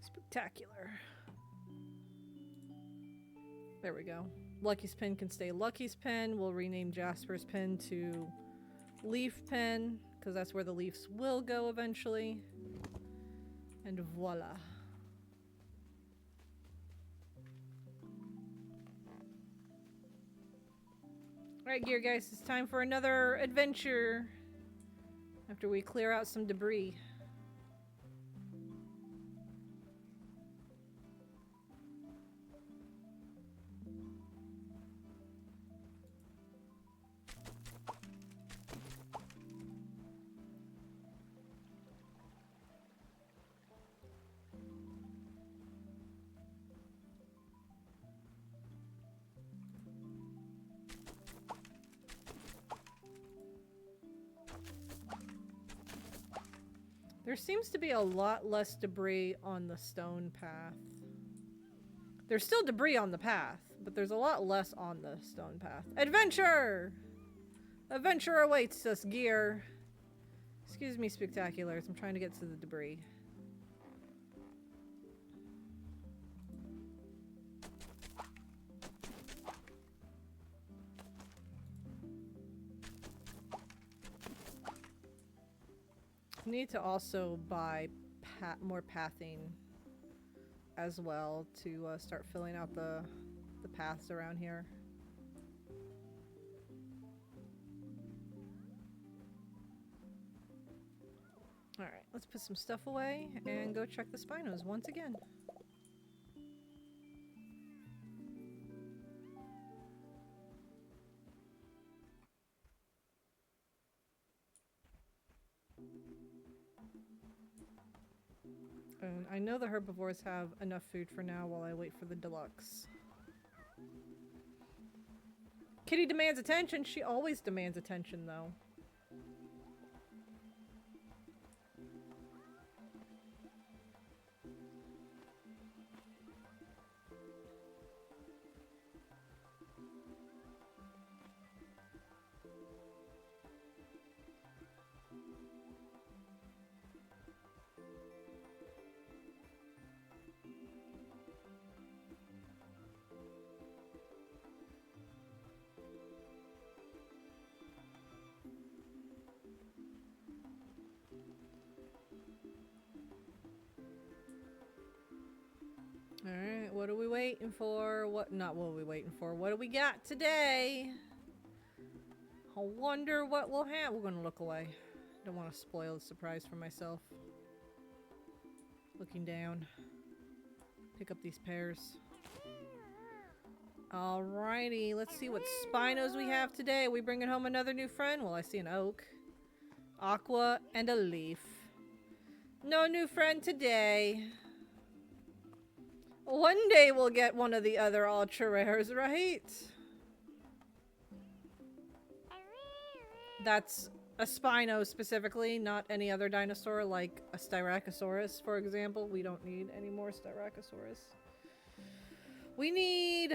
Speaker 2: Spectacular. There we go. Lucky's pen can stay Lucky's pen. We'll rename Jasper's pen to Leaf pen, because that's where the leaves will go eventually. And voila. Alright, gear guys, it's time for another adventure after we clear out some debris. There seems to be a lot less debris on the stone path. There's still debris on the path, but there's a lot less on the stone path. Adventure! Adventure awaits us, gear. Excuse me, Spectaculars. I'm trying to get to the debris. Need to also buy more pathing as well to start filling out the paths around here. Alright, let's put some stuff away and go check the Spinos once again. And I know the herbivores have enough food for now while I wait for the deluxe. Kitty demands attention. She always demands attention, though. Alright, what are we waiting for? Not what are we waiting for. What do we got today? I wonder what we'll have. We're gonna look away. Don't want to spoil the surprise for myself. Looking down. Pick up these pears. Alrighty, let's see what Spinos we have today. Are we bringing home another new friend? Well, I see an oak. Aqua and a leaf. No new friend today. One day we'll get one of the other ultra rares, right? That's a Spino specifically, not any other dinosaur like a Styracosaurus, for example. We don't need any more Styracosaurus. We need...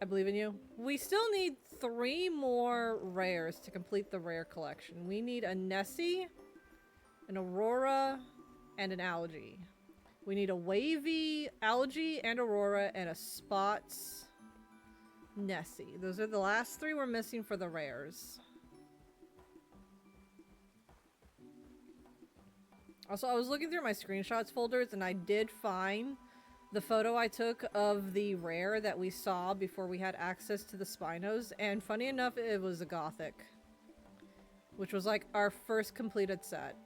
Speaker 2: I believe in you. We still need 3 more rares to complete the rare collection. We need a Nessie, an Aurora, and an Algae. We need a wavy Algae and Aurora and a Spots Nessie. Those are the last 3 we're missing for the rares. Also, I was looking through my screenshots folders and I did find the photo I took of the rare that we saw before we had access to the Spinos, and funny enough, it was a Gothic, which was like our first completed set.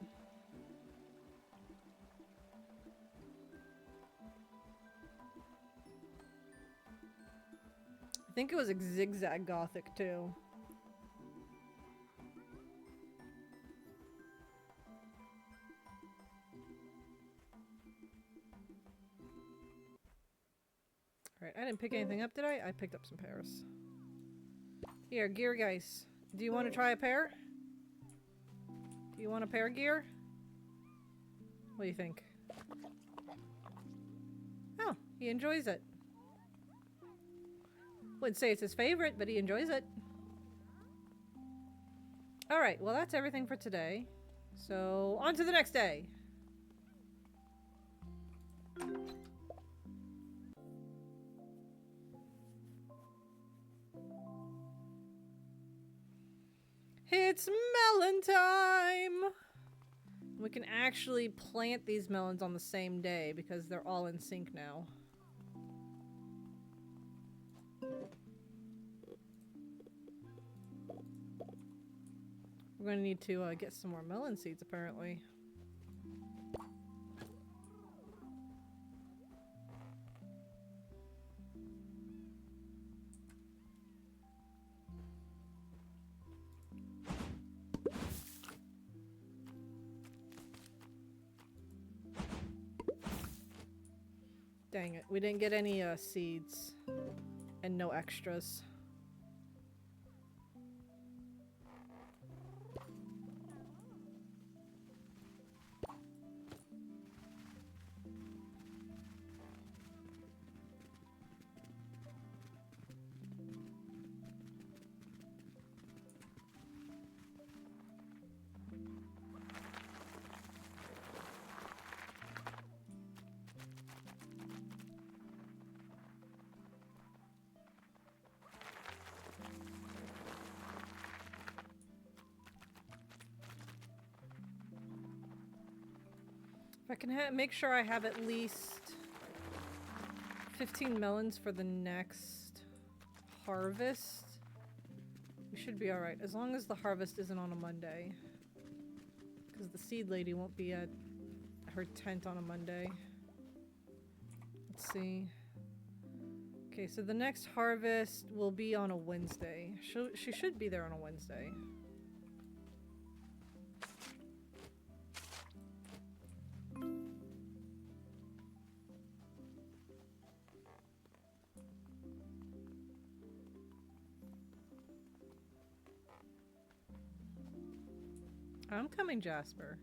Speaker 2: I think it was a zigzag Gothic too. Alright, I didn't pick anything up, did I? I picked up some pears. Here, gear guys. Do you want to try a pear? Do you want a pear, gear? What do you think? Oh, he enjoys it. Wouldn't say it's his favorite, but he enjoys it. Alright, well that's everything for today. So, on to the next day! It's melon time! We can actually plant these melons on the same day because they're all in sync now. We're gonna need to get some more melon seeds, apparently. Dang it, we didn't get any seeds and no extras. If I can make sure I have at least 15 melons for the next harvest, we should be alright. As long as the harvest isn't on a Monday. Because the seed lady won't be at her tent on a Monday. Let's see. Okay, so the next harvest will be on a Wednesday. She should be there on a Wednesday. I'm coming, Jasper.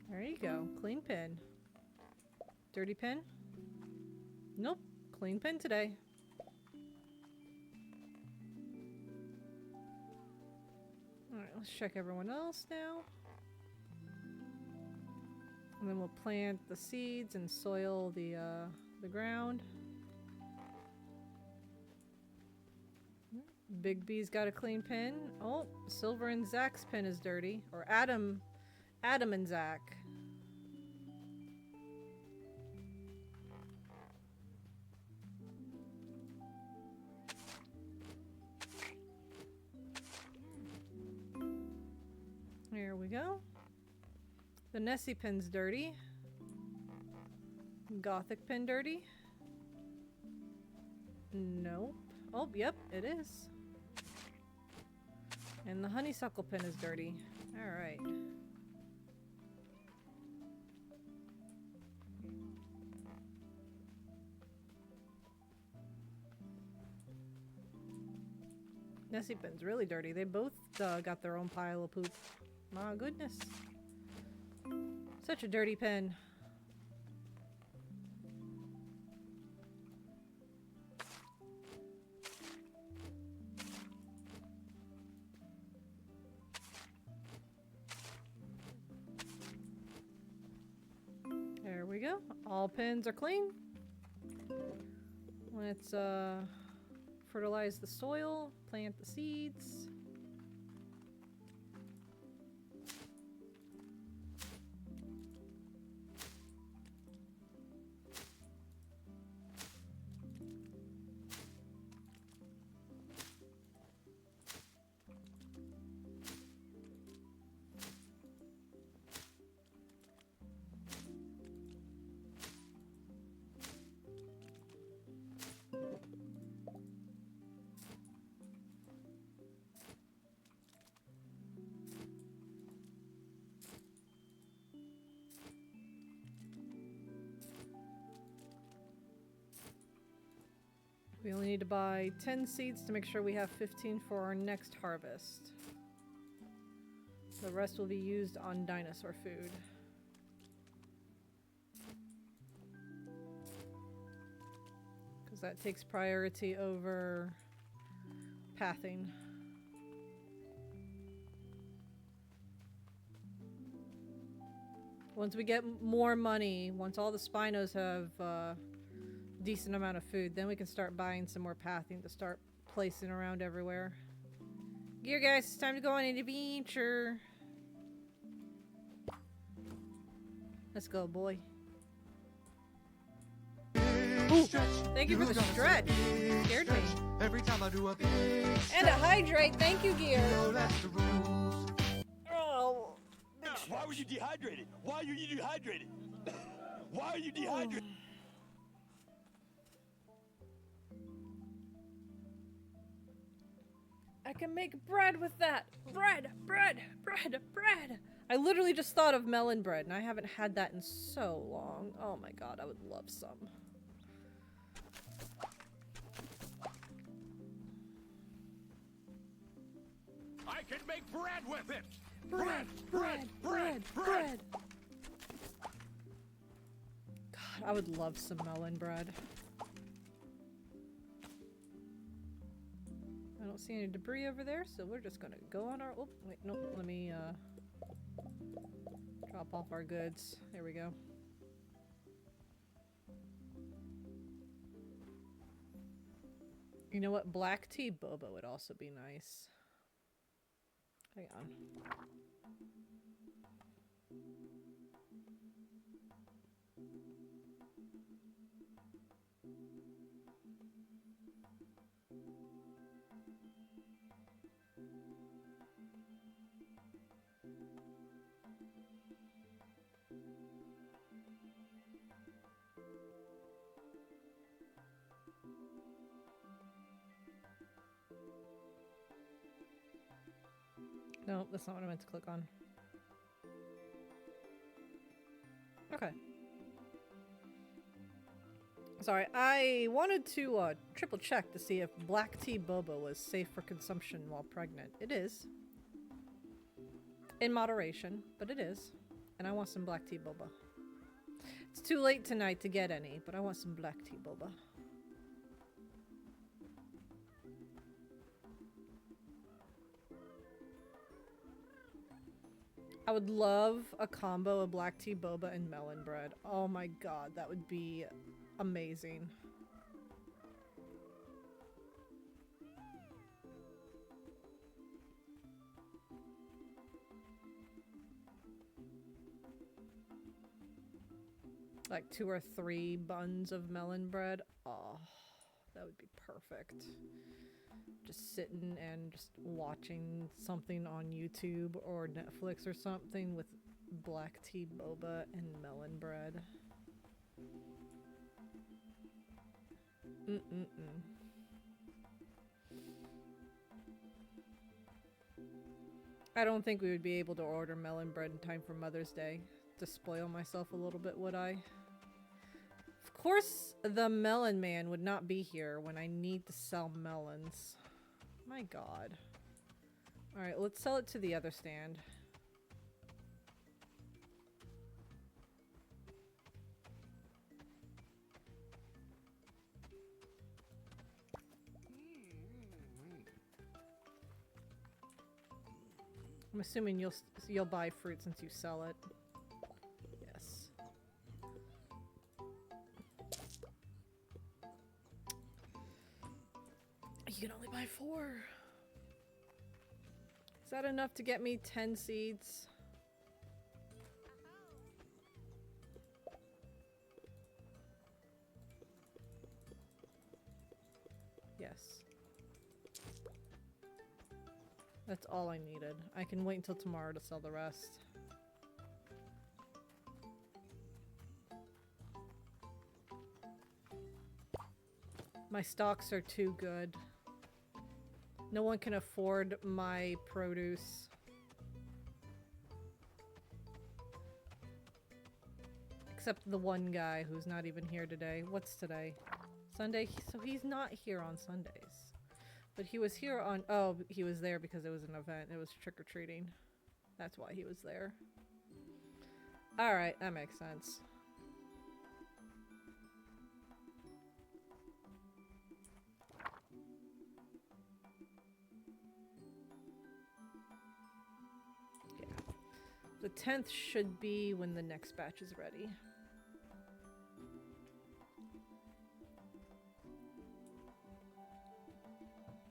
Speaker 2: There you go. Clean pen. Dirty pen? Nope. Clean pen today. Alright, let's check everyone else now. And then we'll plant the seeds and soil the ground. Big B's got a clean pen. Oh, Silver and Zach's pen is dirty. Or Adam and Zach. There we go. The Nessie pen's dirty. Gothic pen dirty. Nope. Oh, yep, it is. And the honeysuckle pen is dirty. Alright. Nessie pen's really dirty. They both got their own pile of poop. My goodness. Such a dirty pen. There we go. All pens are clean. Let's fertilize the soil, plant the seeds. We only need to buy 10 seeds to make sure we have 15 for our next harvest. The rest will be used on dinosaur food. Because that takes priority over pathing. Once we get more money, once all the Spinos have decent amount of food, then we can start buying some more pathing to start placing around everywhere. Gear guys, it's time to go on an adventure. Let's go, boy. Ooh, thank you for the stretch. Scared me.
Speaker 4: Every time I do a
Speaker 2: And a hydrate. Thank you, Gear.
Speaker 4: that's the rules.
Speaker 2: Oh.
Speaker 1: Why were you dehydrated? Why are you dehydrated? Why are you dehydrated?
Speaker 2: I can make bread with that. Bread, bread, bread, bread. I literally just thought of melon bread, and I haven't had that in so long. Oh my god, I would love some.
Speaker 1: I can make bread with it.
Speaker 2: Bread, bread, bread, bread. God, I would love some melon bread. I don't see any debris over there, so we're just gonna go on our... Oh, wait, no, let me drop off our goods. There we go. You know what? Black tea boba would also be nice. Hang on. No, that's not what I meant to click on. Okay. Sorry, I wanted to triple check to see if black tea boba was safe for consumption while pregnant. It is. In moderation, but it is. And I want some black tea boba. It's too late tonight to get any, but I want some black tea boba. I would love a combo of black tea boba and melon bread. Oh my god, that would be amazing. Like 2 or 3 buns of melon bread. Oh, that would be perfect. Just sitting and just watching something on YouTube or Netflix or something with black tea boba and melon bread. I don't think we would be able to order melon bread in time for Mother's Day. To spoil myself a little bit, would I? Of course, the melon man would not be here when I need to sell melons. My god. Alright, let's sell it to the other stand. I'm assuming you'll buy fruit since you sell it. Yes. You can only buy 4. Is that enough to get me 10 seeds? Yes. That's all I needed. I can wait until tomorrow to sell the rest. My stocks are too good. No one can afford my produce. Except the one guy who's not even here today. What's today? Sunday? So he's not here on Sundays. But he was here on... Oh, he was there because it was an event. It was trick-or-treating. That's why he was there. Alright, that makes sense. Yeah. The 10th should be when the next batch is ready.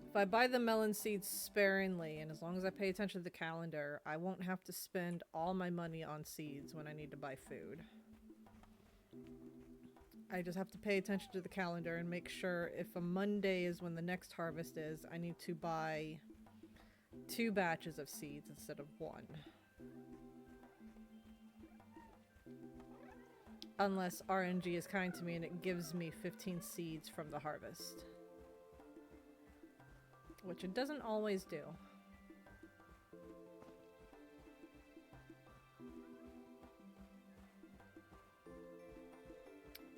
Speaker 2: If I buy the melon seeds sparingly, and as long as I pay attention to the calendar, I won't have to spend all my money on seeds when I need to buy food. I just have to pay attention to the calendar and make sure if a Monday is when the next harvest is, I need to buy 2 batches of seeds instead of 1. Unless RNG is kind to me and it gives me 15 seeds from the harvest. Which it doesn't always do.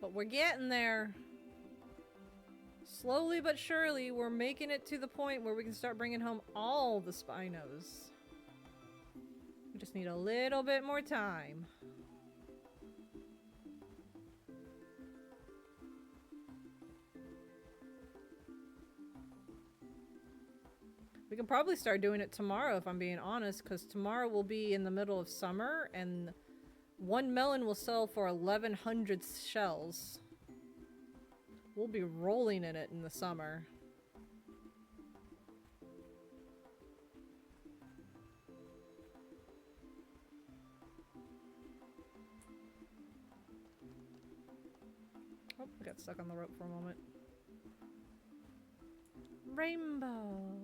Speaker 2: But we're getting there. Slowly but surely, we're making it to the point where we can start bringing home all the Spinos. We just need a little bit more time. We can probably start doing it tomorrow if I'm being honest, because tomorrow will be in the middle of summer and 1 melon will sell for 1,100 shells. We'll be rolling in it in the summer. Oh, I got stuck on the rope for a moment. Rainbow.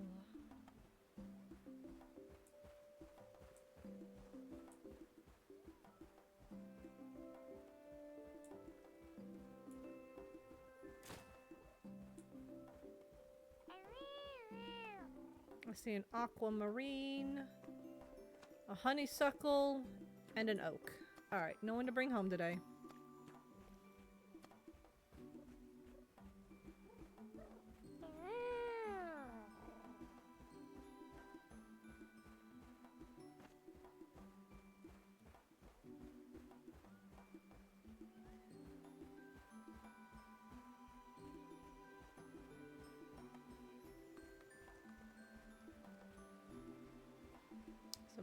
Speaker 2: I see an aquamarine, a honeysuckle, and an oak. Alright, no one to bring home today.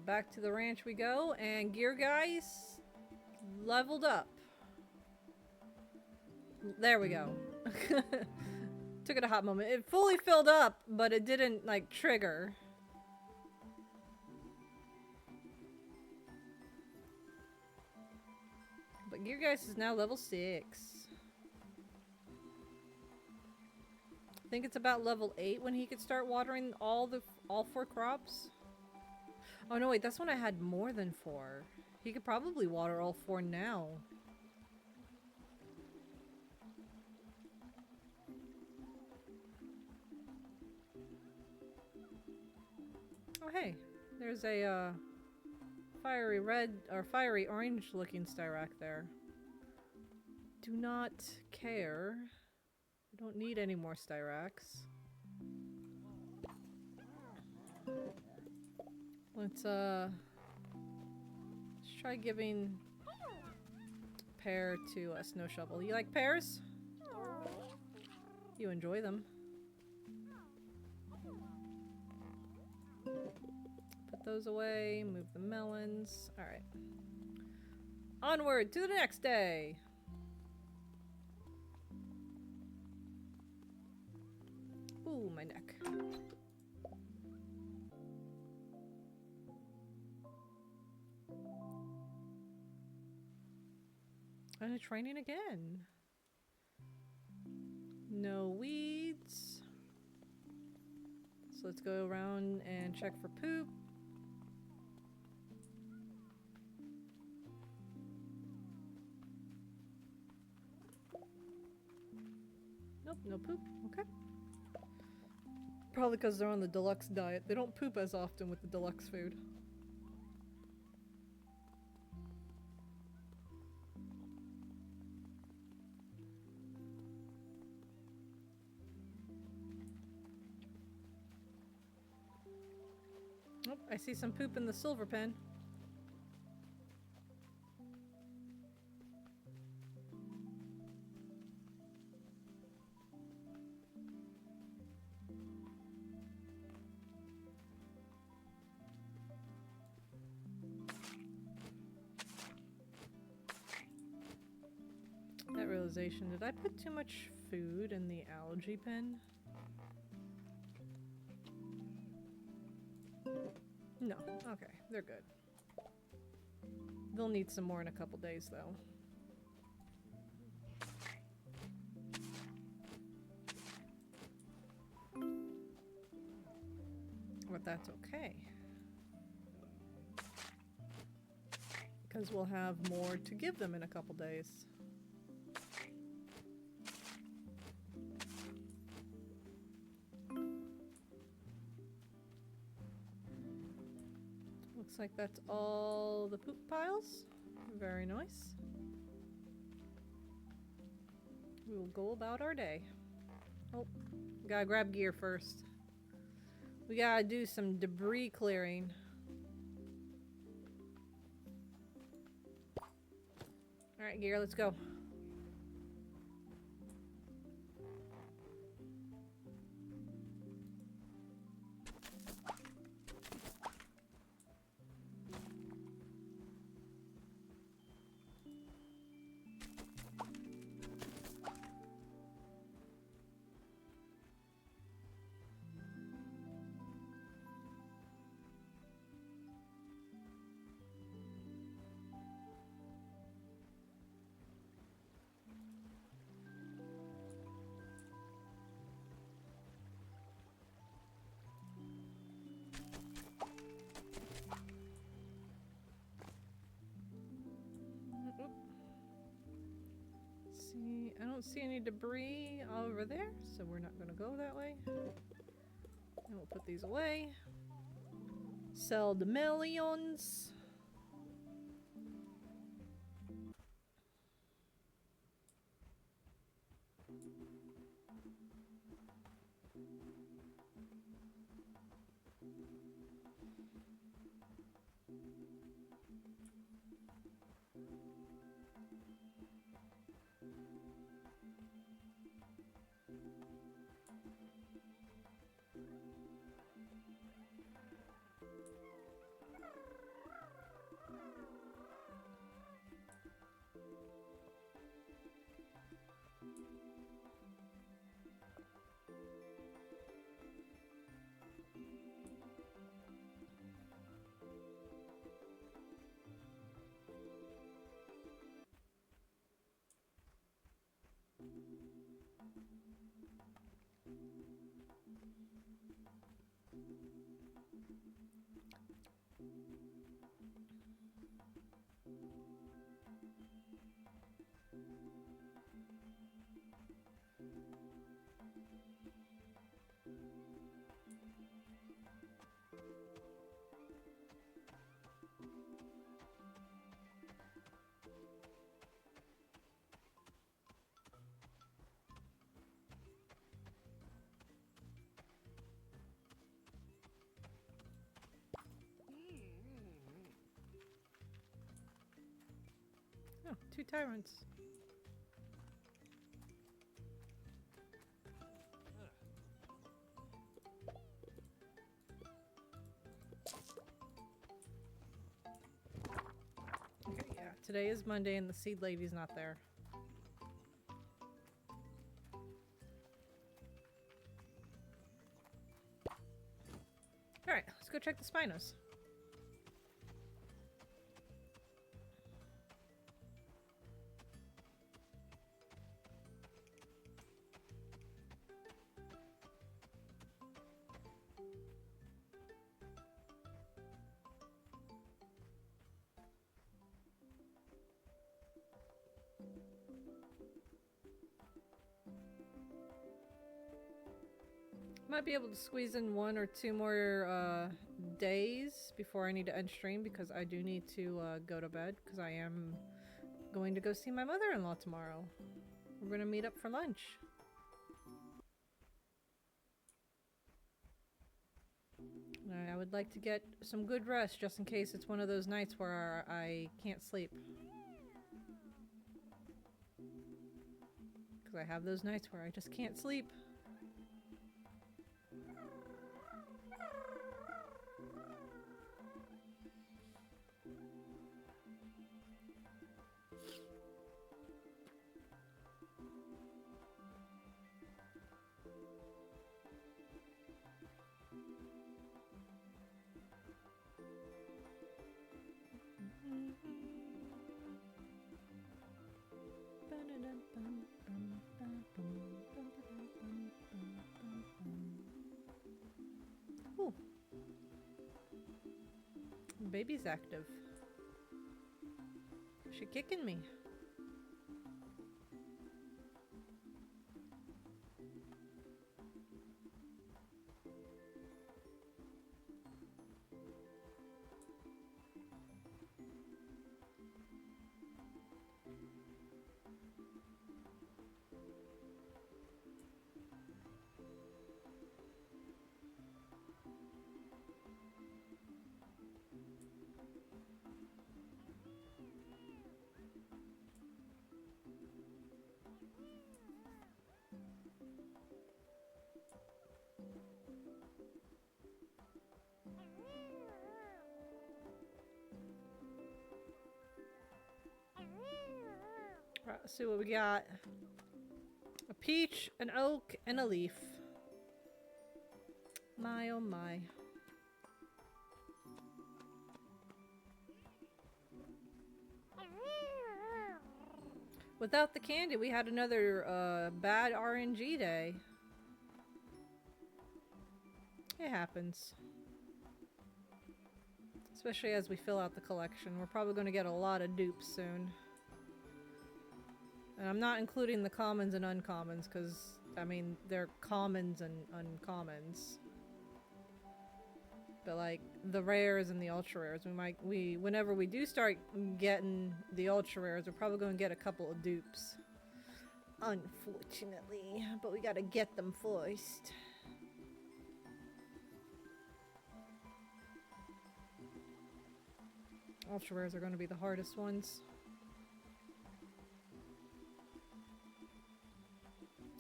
Speaker 2: But back to the ranch we go, and Gear Guys leveled up. There we go. Took it a hot moment. It fully filled up, but it didn't, like, trigger. But Gear Guys is now level 6. I think it's about level 8 when he could start watering all 4 crops. Oh no, wait, that's when I had more than 4. He could probably water all 4 now. Oh hey, there's a fiery red or fiery orange looking styrac there. Do not care. I don't need any more styracs. Let's try giving pear to a snow shovel. You like pears? You enjoy them. Put those away, move the melons. Alright. Onward to the next day! Ooh, my neck. And it's raining again. No weeds. So let's go around and check for poop. Nope, no poop. Okay. Probably because they're on the deluxe diet. They don't poop as often with the deluxe food. Oh, I see some poop in the silver pen. That realization, did I put too much food in the algae pen? No. Okay, they're good. They'll need some more in a couple days, though. But that's okay. Because we'll have more to give them in a couple days. Looks like that's all the poop piles. Very nice. We will go about our day. Oh, gotta grab gear first. We gotta do some debris clearing. Alright, gear, let's go. I don't see any debris over there, so we're not going to go that way. And we'll put these away. Sell the millions. Oh, 2 tyrants. Okay, yeah. Today is Monday and the seed lady's not there. Alright, let's go check the Spinos. Might be able to squeeze in 1 or 2 more days before I need to end stream because I do need to go to bed because I am going to go see my mother-in-law tomorrow. We're going to meet up for lunch. I would like to get some good rest just in case it's one of those nights where I can't sleep. Because I have those nights where I just can't sleep. Ooh. Baby's active. She kicking me. Right, let's see what we got. A peach, an oak, and a leaf. My oh my. Without the candy, we had another bad RNG day. It happens. Especially as we fill out the collection. We're probably going to get a lot of dupes soon. And I'm not including the commons and uncommons because, I mean, they're commons and uncommons. But like the rares and the ultra rares, whenever we do start getting the ultra rares, we're probably going to get a couple of dupes. Unfortunately, but we got to get them first. Ultra rares are going to be the hardest ones.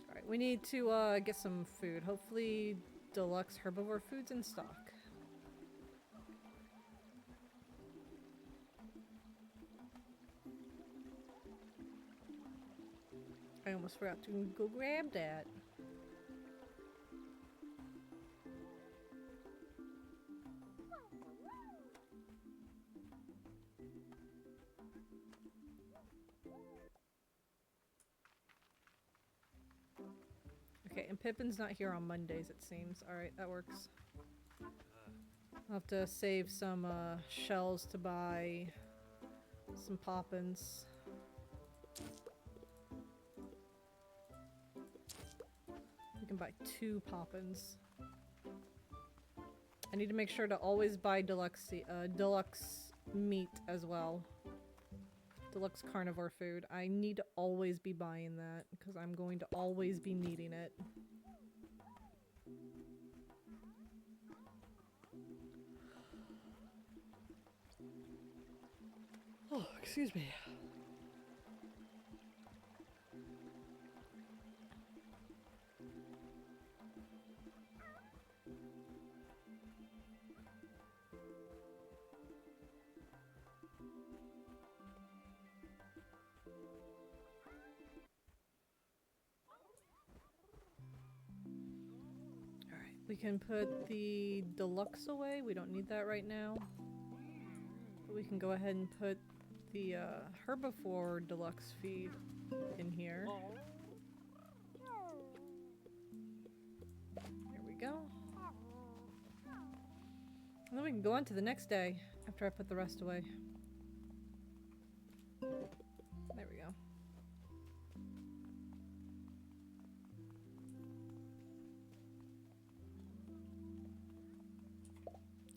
Speaker 2: Alright, we need to get some food. Hopefully deluxe herbivore food's in stock. I almost forgot to go grab that. Okay, and Pippin's not here on Mondays, it seems. Alright, that works. I'll have to save some shells to buy some poppins. We can buy 2 poppins. I need to make sure to always buy deluxe meat as well. Deluxe carnivore food. I need to always be buying that because I'm going to always be needing it. Oh, excuse me. We can put the deluxe away. We don't need that right now. But we can go ahead and put the herbivore deluxe feed in here. There we go. And then we can go on to the next day after I put the rest away. There we go.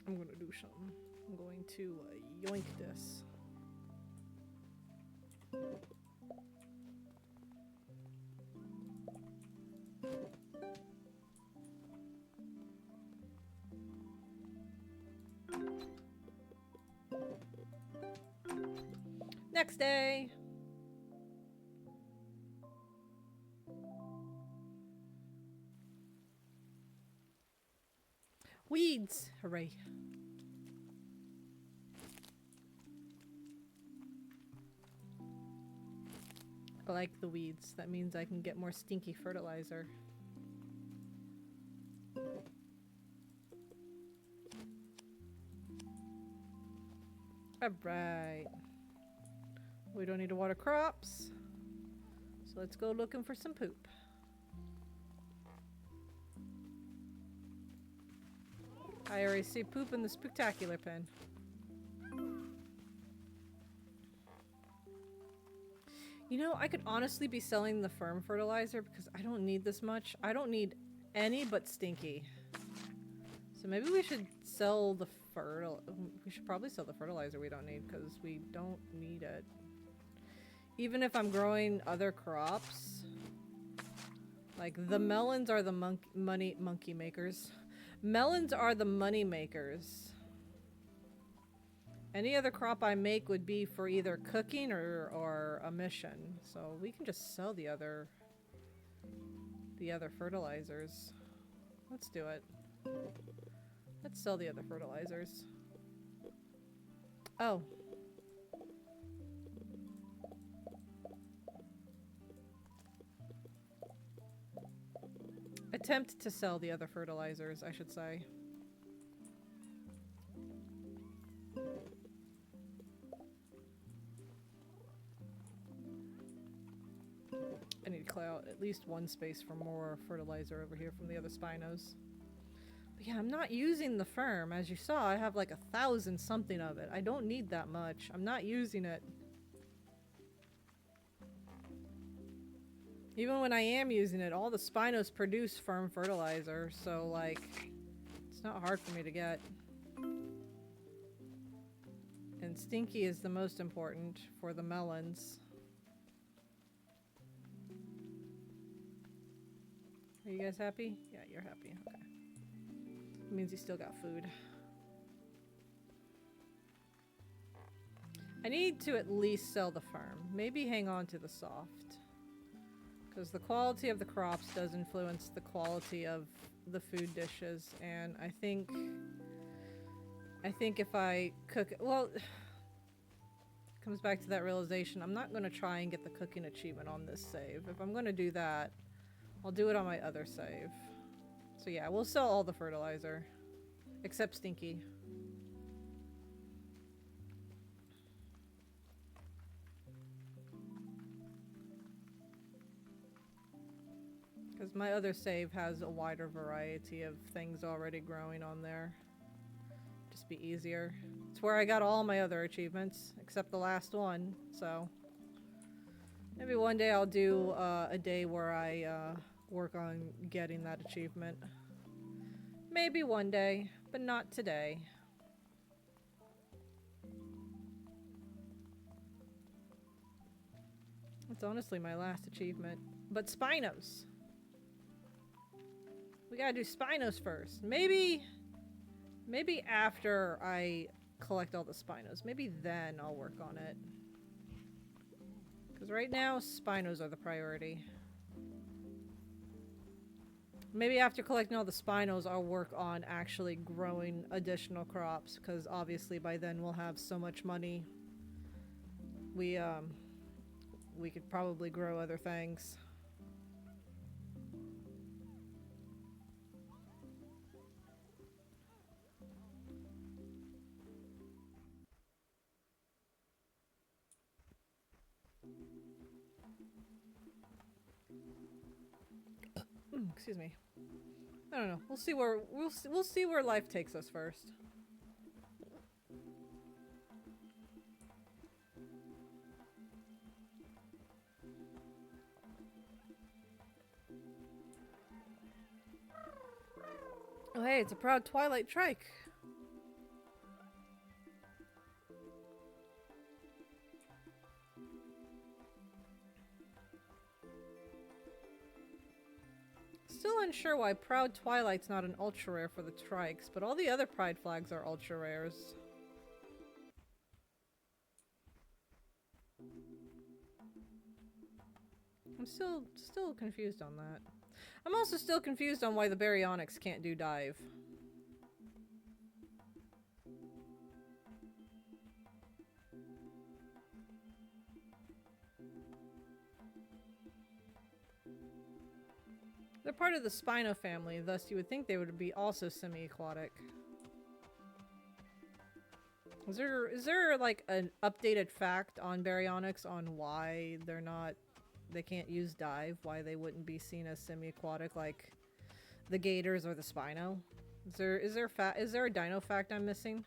Speaker 2: I'm gonna do something. I'm going to yoink this. Next day! Weeds! Hooray. I like the weeds. That means I can get more stinky fertilizer. Alright. We don't need to water crops. So let's go looking for some poop. I already see poop in the Spooktaculer pen. You know, I could honestly be selling the firm fertilizer because I don't need this much. I don't need any but stinky. So maybe we should sell the we should probably sell the fertilizer we don't need because we don't need it. Even if I'm growing other crops. Like, the melons are the monkey makers. Melons are the money makers. Any other crop I make would be for either cooking or a mission. So we can just sell the other fertilizers. Let's do it. Let's sell the other fertilizers. Oh. Attempt to sell the other fertilizers, I should say. I need to clear out at least one space for more fertilizer over here from the other Spinos. But yeah, I'm not using the firm. As you saw, I have like 1,000 something of it. I don't need that much. I'm not using it. Even when I am using it, all the Spinos produce firm fertilizer, so like, it's not hard for me to get. And stinky is the most important for the melons. Are you guys happy? Yeah, you're happy. Okay. It means you still got food. I need to at least sell the firm. Maybe hang on to the soft. Because the quality of the crops does influence the quality of the food dishes, and I think if I cook, well, Comes back to that realization. I'm not going to try and get the cooking achievement on this save. If I'm going to do that, I'll do it on my other save. So yeah, we'll sell all the fertilizer. Except Stinky. Because my other save has a wider variety of things already growing on there. Just be easier. It's where I got all my other achievements, except the last one, so... Maybe one day I'll do a day where I work on getting that achievement. Maybe one day, but not today. It's honestly my last achievement. But Spinos! We gotta do Spinos first. Maybe after I collect all the Spinos. Maybe then I'll work on it. Because right now, Spinos are the priority. Maybe after collecting all the Spinos, I'll work on actually growing additional crops. Because obviously by then we'll have so much money. We could probably grow other things. Excuse me. I don't know. We'll see where life takes us first. Oh hey, it's a proud Twilight trike. Still unsure why Proud Twilight's not an ultra rare for the trikes, but all the other pride flags are ultra rares. I'm still confused on that. I'm also still confused on why the baryonyx can't do dive. They're part of the Spino family, thus you would think they would be also semi-aquatic. Is there like an updated fact on baryonyx on why they can't use dive, why they wouldn't be seen as semi-aquatic like the gators or the Spino? Is there a dino fact I'm missing?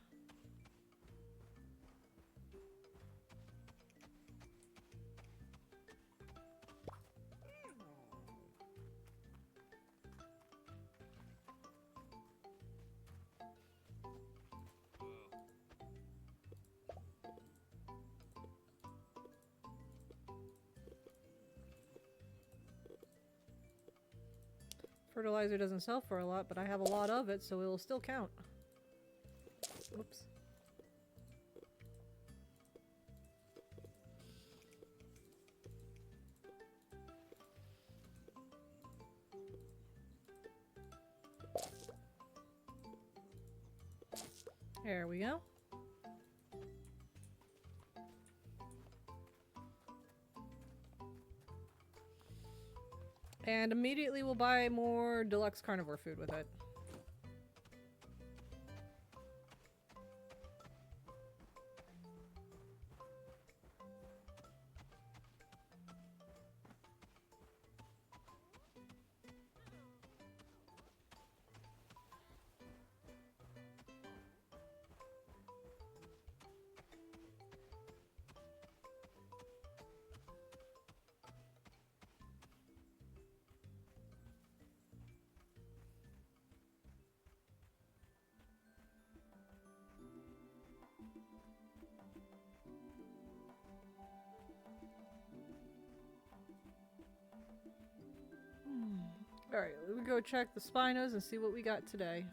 Speaker 2: Fertilizer doesn't sell for a lot, but I have a lot of it, so it will still count. Whoops. There we go. And immediately we'll buy more deluxe carnivore food with it. Alright, let me go check the Spinos and see what we got today.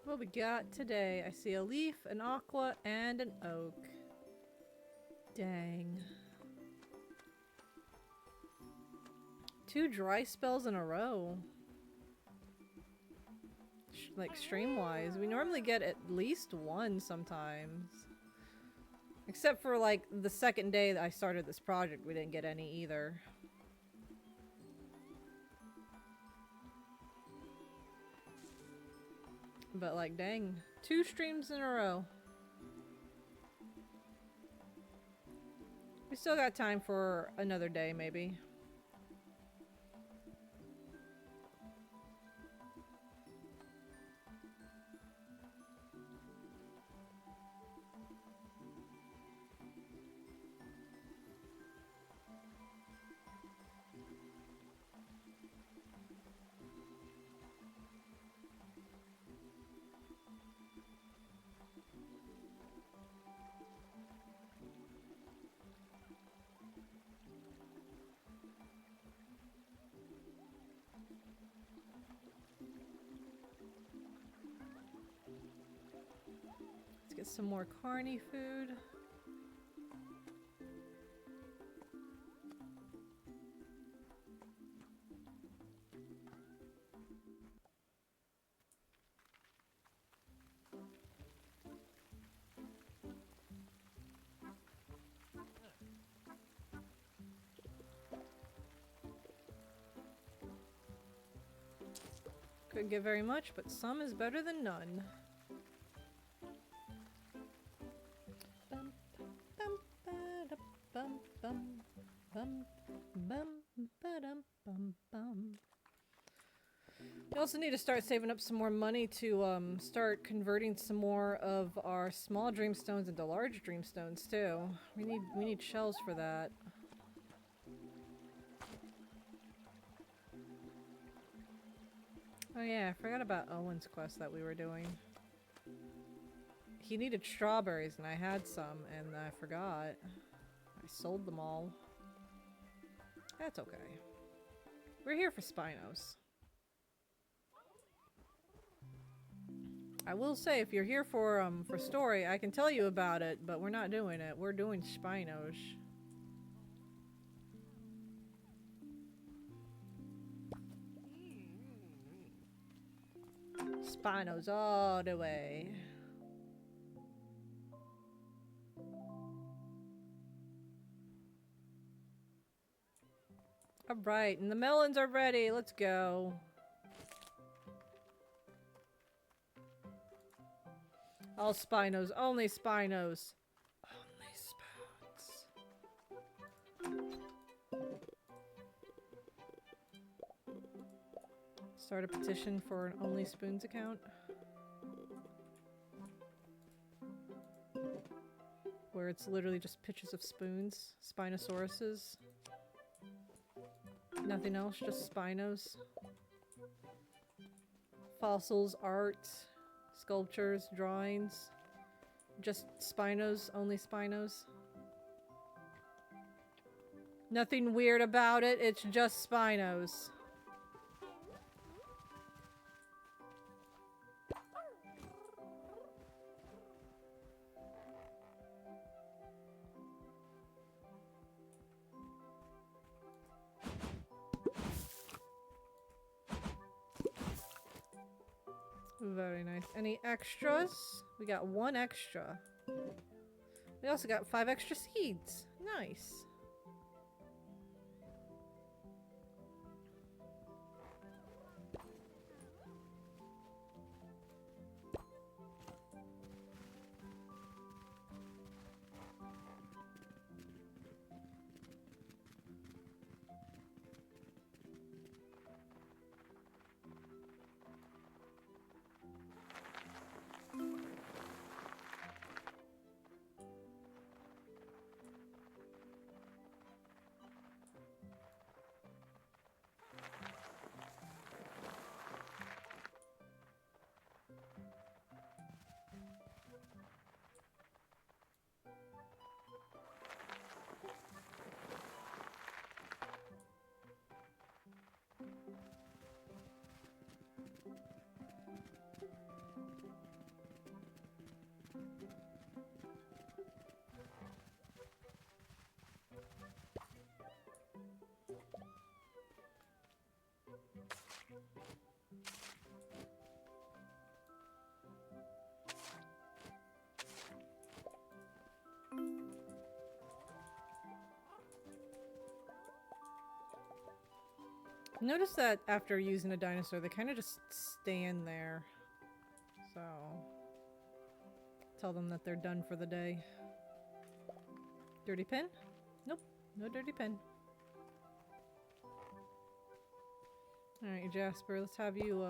Speaker 2: What we got today? I see a leaf, an aqua, and an oak. Dang. 2 dry spells in a row. Like stream-wise. We normally get at least 1 sometimes. Except for like the second day that I started this project, we didn't get any either. But like, dang, 2 streams in a row. We still got time for another day, maybe. Get some more carny food. Couldn't get very much, but some is better than none. We also need to start saving up some more money to start converting some more of our small dreamstones into large dreamstones too. We need shells for that. Oh yeah, I forgot about Owen's quest that we were doing. He needed strawberries and I had some and I forgot. I sold them all. That's okay. We're here for Spinos. I will say, if you're here for story, I can tell you about it, but we're not doing it. We're doing Spinos. Spinos all the way. Alright, and the melons are ready. Let's go. All Spinos. Only Spinos. Only spoons. Start a petition for an Only Spoons account. Where it's literally just pictures of spoons. Spinosauruses. Nothing else, just Spinos. Fossils, art, sculptures, drawings. Just Spinos, only Spinos. Nothing weird about it, it's just Spinos. Very nice. Any extras? We got 1 extra. We also got 5 extra seeds. Nice. Notice that after using a dinosaur, they kind of just stand there. So, tell them that they're done for the day. Dirty pen? Nope, no dirty pen. Alright, Jasper, let's have you,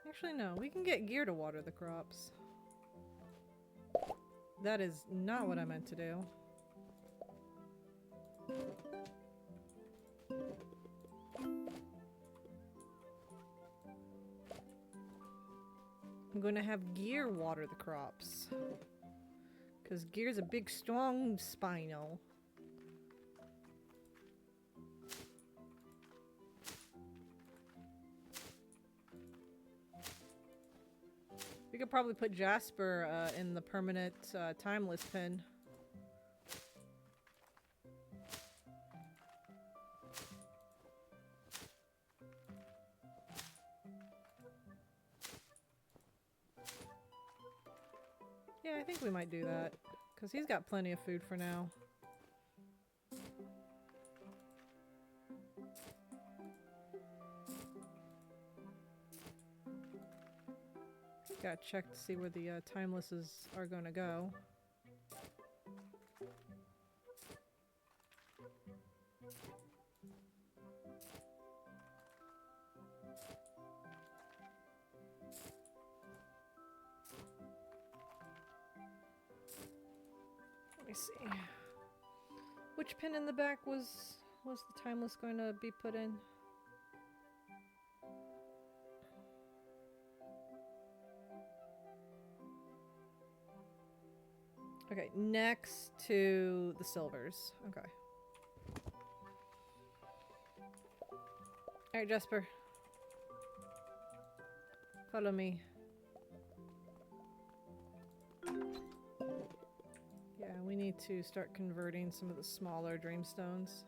Speaker 2: Actually, no, we can get gear to water the crops. That is not what I meant to do. I'm going to have gear water the crops. Because gear's a big, strong Spino. We could probably put Jasper in the permanent timeless pen. Yeah, I think we might do that. Because he's got plenty of food for now. Gotta check to see where the timelesses are gonna go. Let me see. Which pin in the back was the timeless going to be put in? Okay, next to the silvers. Okay. Alright, Jasper. Follow me. Yeah, we need to start converting some of the smaller dreamstones.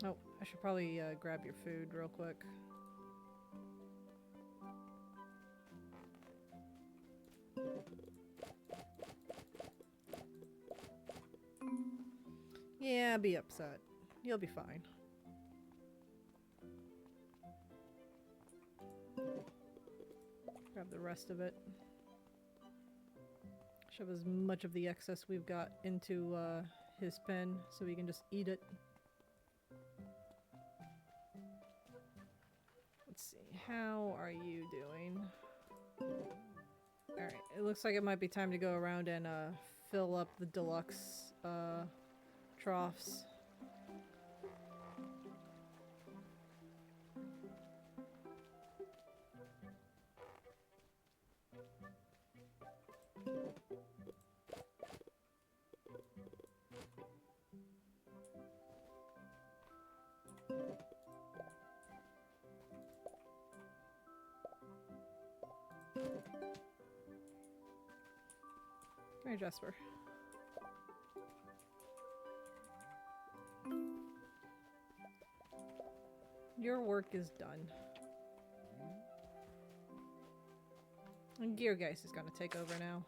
Speaker 2: Oh, I should probably grab your food real quick. Yeah, be upset. You'll be fine. Grab the rest of it. Shove as much of the excess we've got into his pen so we can just eat it. Let's see, how are you doing? Alright, it looks like it might be time to go around and fill up the deluxe troughs. Hey, Jasper. Your work is done. And Geargeist is gonna take over now.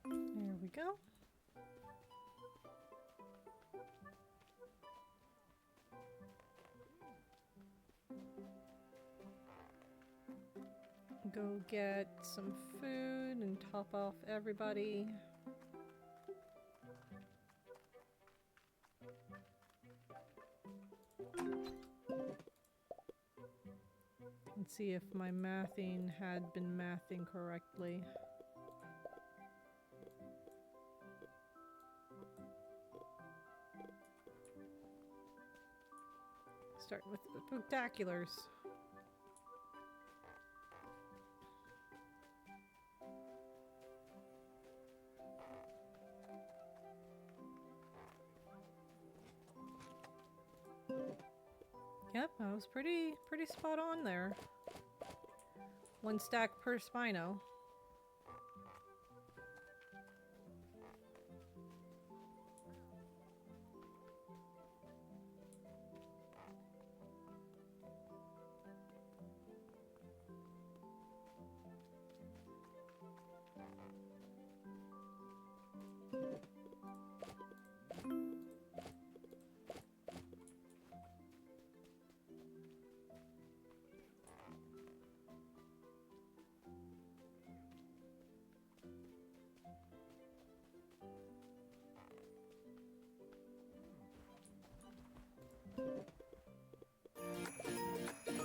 Speaker 2: There we go. Go get some food and top off everybody. Let's see if my mathing had been mathing correctly. Starting with the Spooktaculers. Yep, I was pretty spot on there. 1 stack per Spino.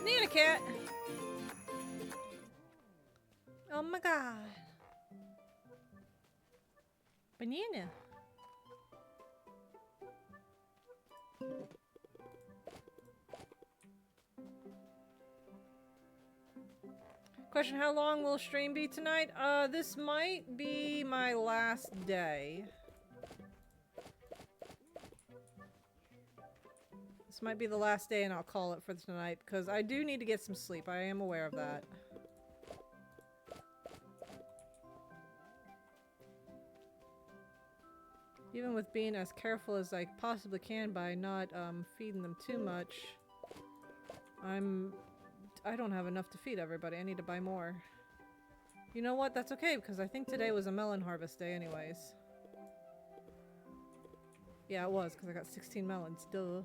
Speaker 2: Banana cat! Oh my god. Banana. Question, how long will stream be tonight? This might be my last day. This might be the last day and I'll call it for tonight because I do need to get some sleep. I am aware of that. Even with being as careful as I possibly can by not feeding them too much, I don't have enough to feed everybody. I need to buy more. You know what? That's okay because I think today was a melon harvest day anyways. Yeah, it was because I got 16 melons. Duh.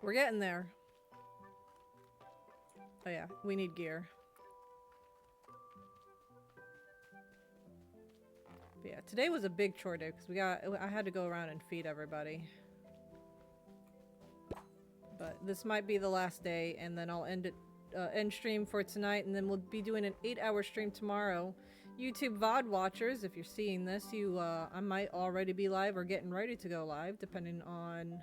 Speaker 2: We're getting there. Oh yeah, we need gear. But yeah, today was a big chore day because I had to go around and feed everybody. But this might be the last day, and then I'll end stream for tonight, and then we'll be doing an 8-hour stream tomorrow. YouTube VOD watchers, if you're seeing this, I might already be live or getting ready to go live, depending on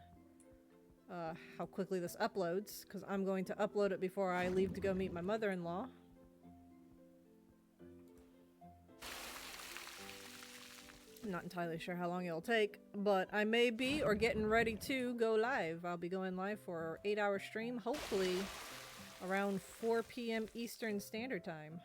Speaker 2: how quickly this uploads, because I'm going to upload it before I leave to go meet my mother-in-law. I'm not entirely sure how long it'll take, but I may be or getting ready to go live. I'll be going live for an 8-hour stream, hopefully around 4 p.m. Eastern Standard Time.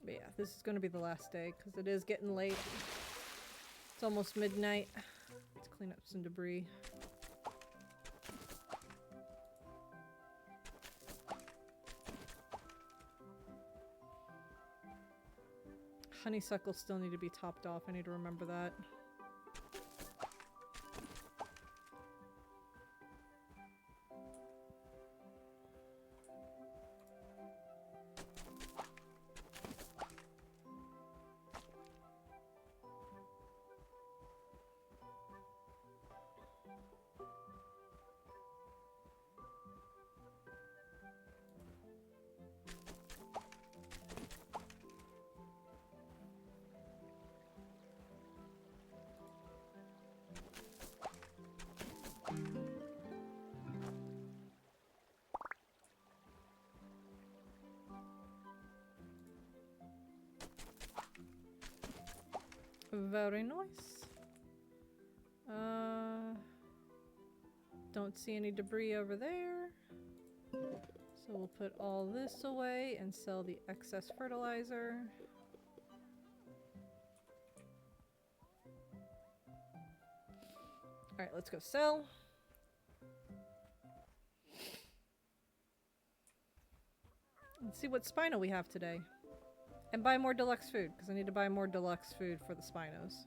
Speaker 2: But yeah, this is going to be the last day because it is getting late. It's almost midnight. Let's clean up some debris. Honeysuckles still need to be topped off. I need to remember that. Very nice. Don't see any debris over there. So we'll put all this away and sell the excess fertilizer. Alright, let's go sell. Let's see what Spino we have today. And buy more deluxe food, because I need to buy more deluxe food for the Spinos.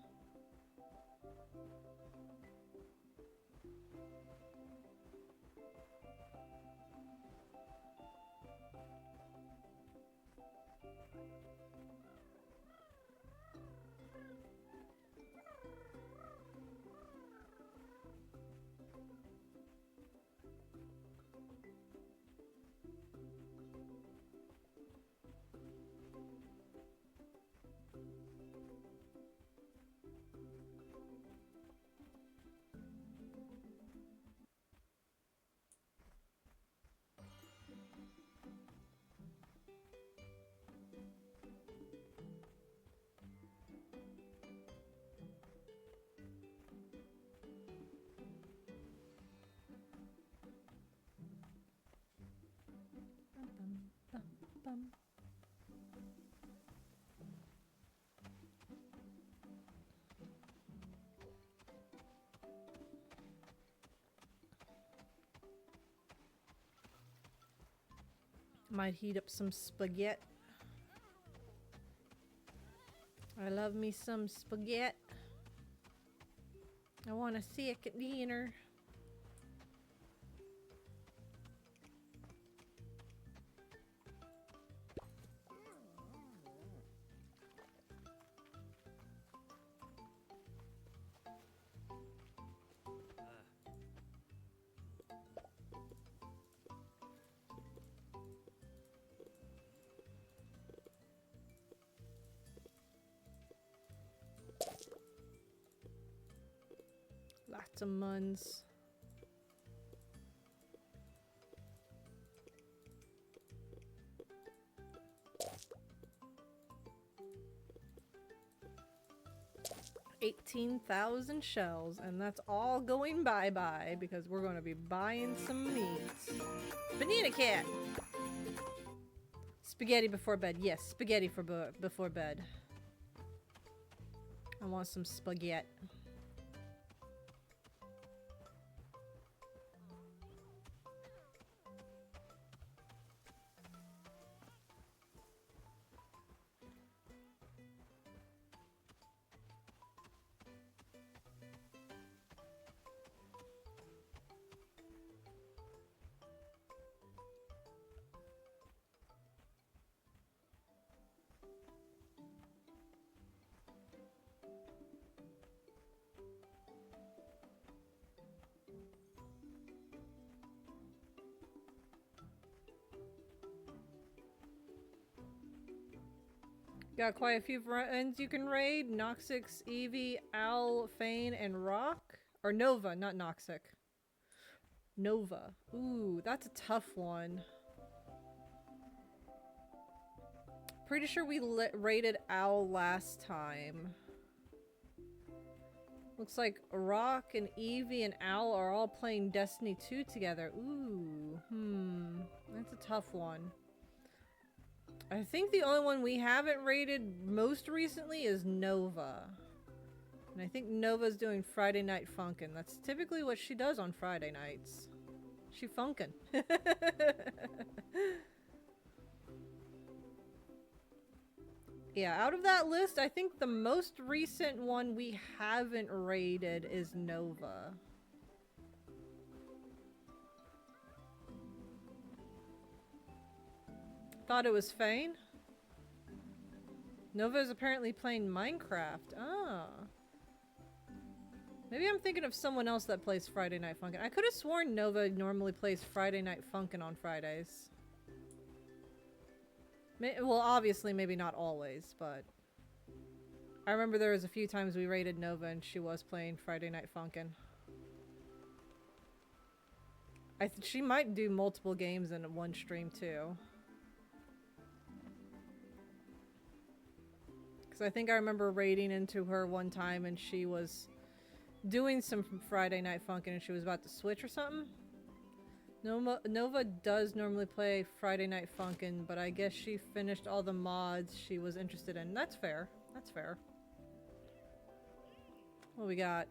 Speaker 2: Bum. Might heat up some spaghetti. I love me some spaghetti. I want a second dinner. Lots of muns. $18,000 shells, and that's all going bye-bye because we're going to be buying some meat. Banana cat! Spaghetti before bed. Yes, spaghetti for before bed. I want some spaghetti. Got quite a few friends you can raid. Noxix, Eevee, Owl, Fane, and Rock. Or Nova, not Noxic. Nova. Ooh, that's a tough one. Pretty sure we raided Owl last time. Looks like Rock and Eevee and Owl are all playing Destiny 2 together. Ooh, that's a tough one. I think the only one we haven't raided most recently is Nova. And I think Nova's doing Friday Night Funkin'. That's typically what she does on Friday nights. She funkin'. Yeah, out of that list, I think the most recent one we haven't raided is Nova. Thought it was Fane? Nova is apparently playing Minecraft. Ah. Maybe I'm thinking of someone else that plays Friday Night Funkin'. I could have sworn Nova normally plays Friday Night Funkin' on Fridays. Well, obviously, maybe not always, but... I remember there was a few times we raided Nova and she was playing Friday Night Funkin'. She might do multiple games in one stream, too. Because I think I remember raiding into her one time and she was doing some Friday Night Funkin' and she was about to switch or something. Nova does normally play Friday Night Funkin', but I guess she finished all the mods she was interested in. That's fair. That's fair. What we got?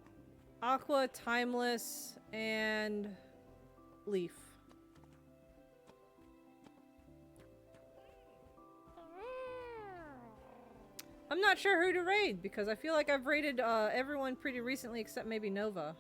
Speaker 2: Aqua, Timeless, and Leaf. I'm not sure who to raid because I feel like I've raided everyone pretty recently except maybe Nova.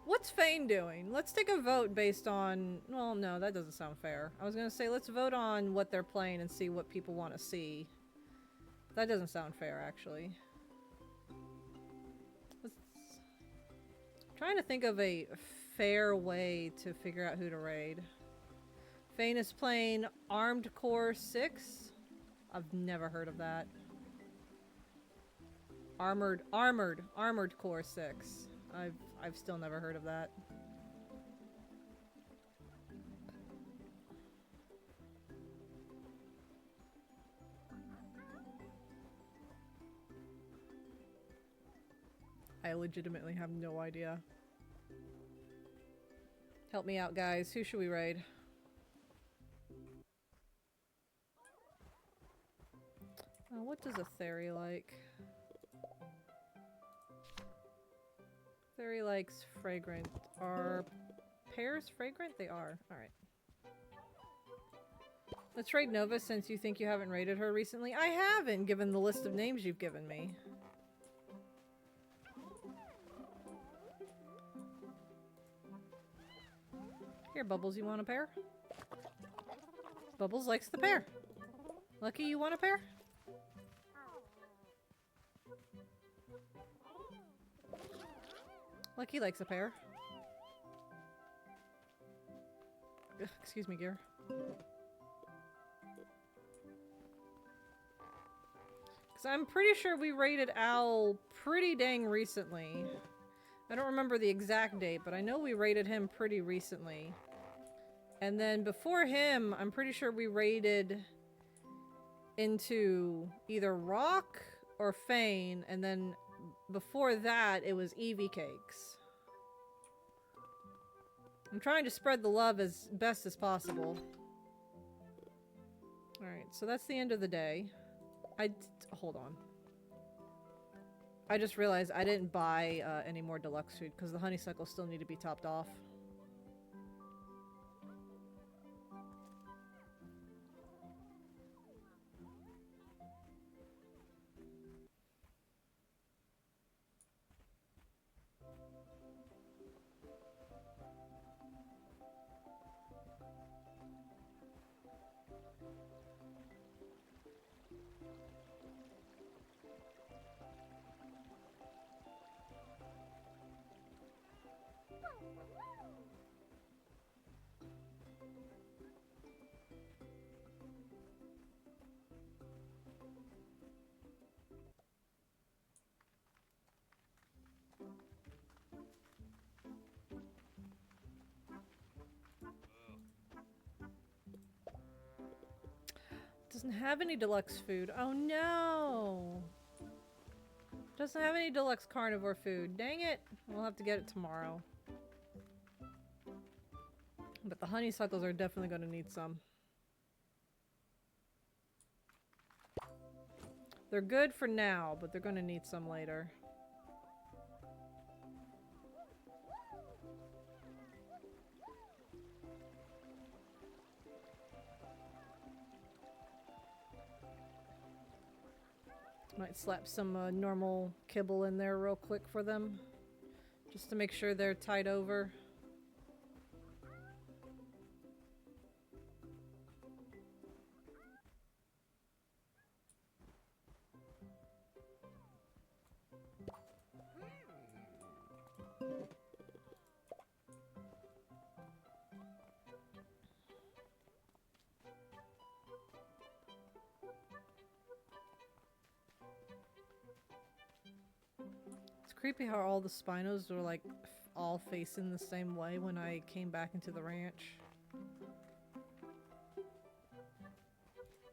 Speaker 2: What's Fane doing? Let's take a vote based on... Well, no, that doesn't sound fair. I was gonna say let's vote on what they're playing and see what people want to see. That doesn't sound fair, actually. I'm trying to think of a fair way to figure out who to raid. Fane is playing Armed Core 6. I've never heard of that. Armored Core 6. I've still never heard of that. I legitimately have no idea. Help me out, guys. Who should we raid? What does a Theory like? Theory likes fragrant. Are pears fragrant? They are. Alright. Let's raid Nova since you think you haven't raided her recently. I haven't, given the list of names you've given me. Here, Bubbles, you want a pear? Bubbles likes the pear. Lucky, you want a pear? Lucky likes a pear. Ugh, excuse me, Gear. Because I'm pretty sure we raided Owl pretty dang recently. I don't remember the exact date, but I know we raided him pretty recently. And then before him, I'm pretty sure we raided into either Rock or Fane, and then before that, it was Eevee Cakes. I'm trying to spread the love as best as possible. Alright, so that's the end of the day. Hold on. I just realized I didn't buy any more deluxe food because the honeysuckles still need to be topped off. Doesn't have any deluxe food. Oh no! Doesn't have any deluxe carnivore food. Dang it! We'll have to get it tomorrow. But the honeysuckles are definitely going to need some. They're good for now, but they're gonna need some later. Might slap some normal kibble in there real quick for them. Just to make sure they're tied over. Creepy how all the Spinos were like all facing the same way when I came back into the ranch.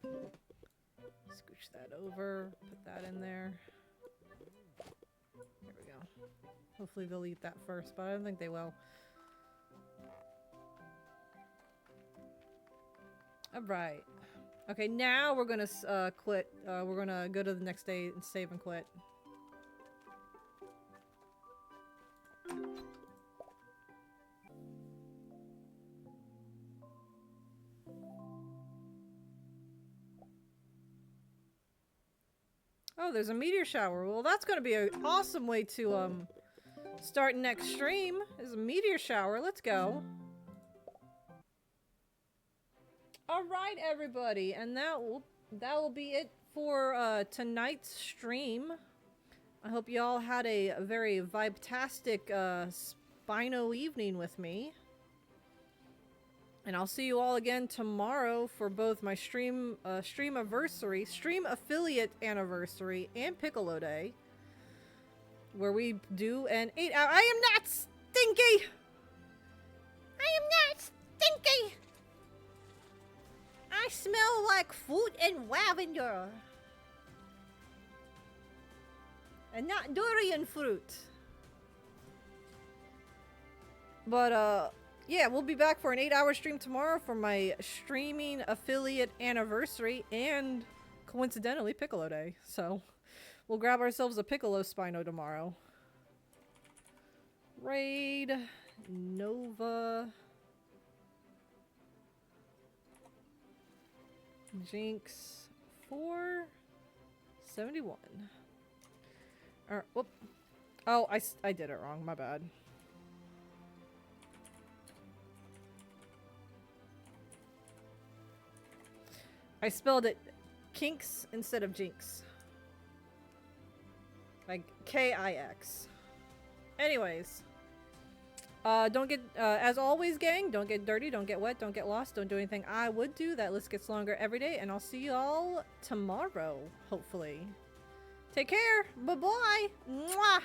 Speaker 2: Scooch that over, put that in there. There we go. Hopefully they'll eat that first, but I don't think they will. Alright. Okay, now we're gonna quit. We're gonna go to the next day and save and quit. Oh, there's a meteor shower. Well, that's going to be an awesome way to start next stream. There's a meteor shower. Let's go. All right, everybody, and that will be it for tonight's stream. I hope you all had a very vibe-tastic Spino evening with me. And I'll see you all again tomorrow for both my stream affiliate anniversary, and Piccolo Day, where we do an 8-hour. I am not stinky. I am not stinky. I smell like fruit and lavender, and not durian fruit. But yeah, we'll be back for an 8-hour stream tomorrow for my streaming affiliate anniversary and, coincidentally, Piccolo Day. So, we'll grab ourselves a Piccolo Spino tomorrow. Raid, Nova, Jinx, 471. Whoop. Oh, I did it wrong. My bad. I spelled it Kinks instead of Jinx. Like K-I-X. Anyways. Don't get, as always, gang, don't get dirty, don't get wet, don't get lost, don't do anything I would do. That list gets longer every day, and I'll see you all tomorrow, hopefully. Take care. Bye-bye. Mwah.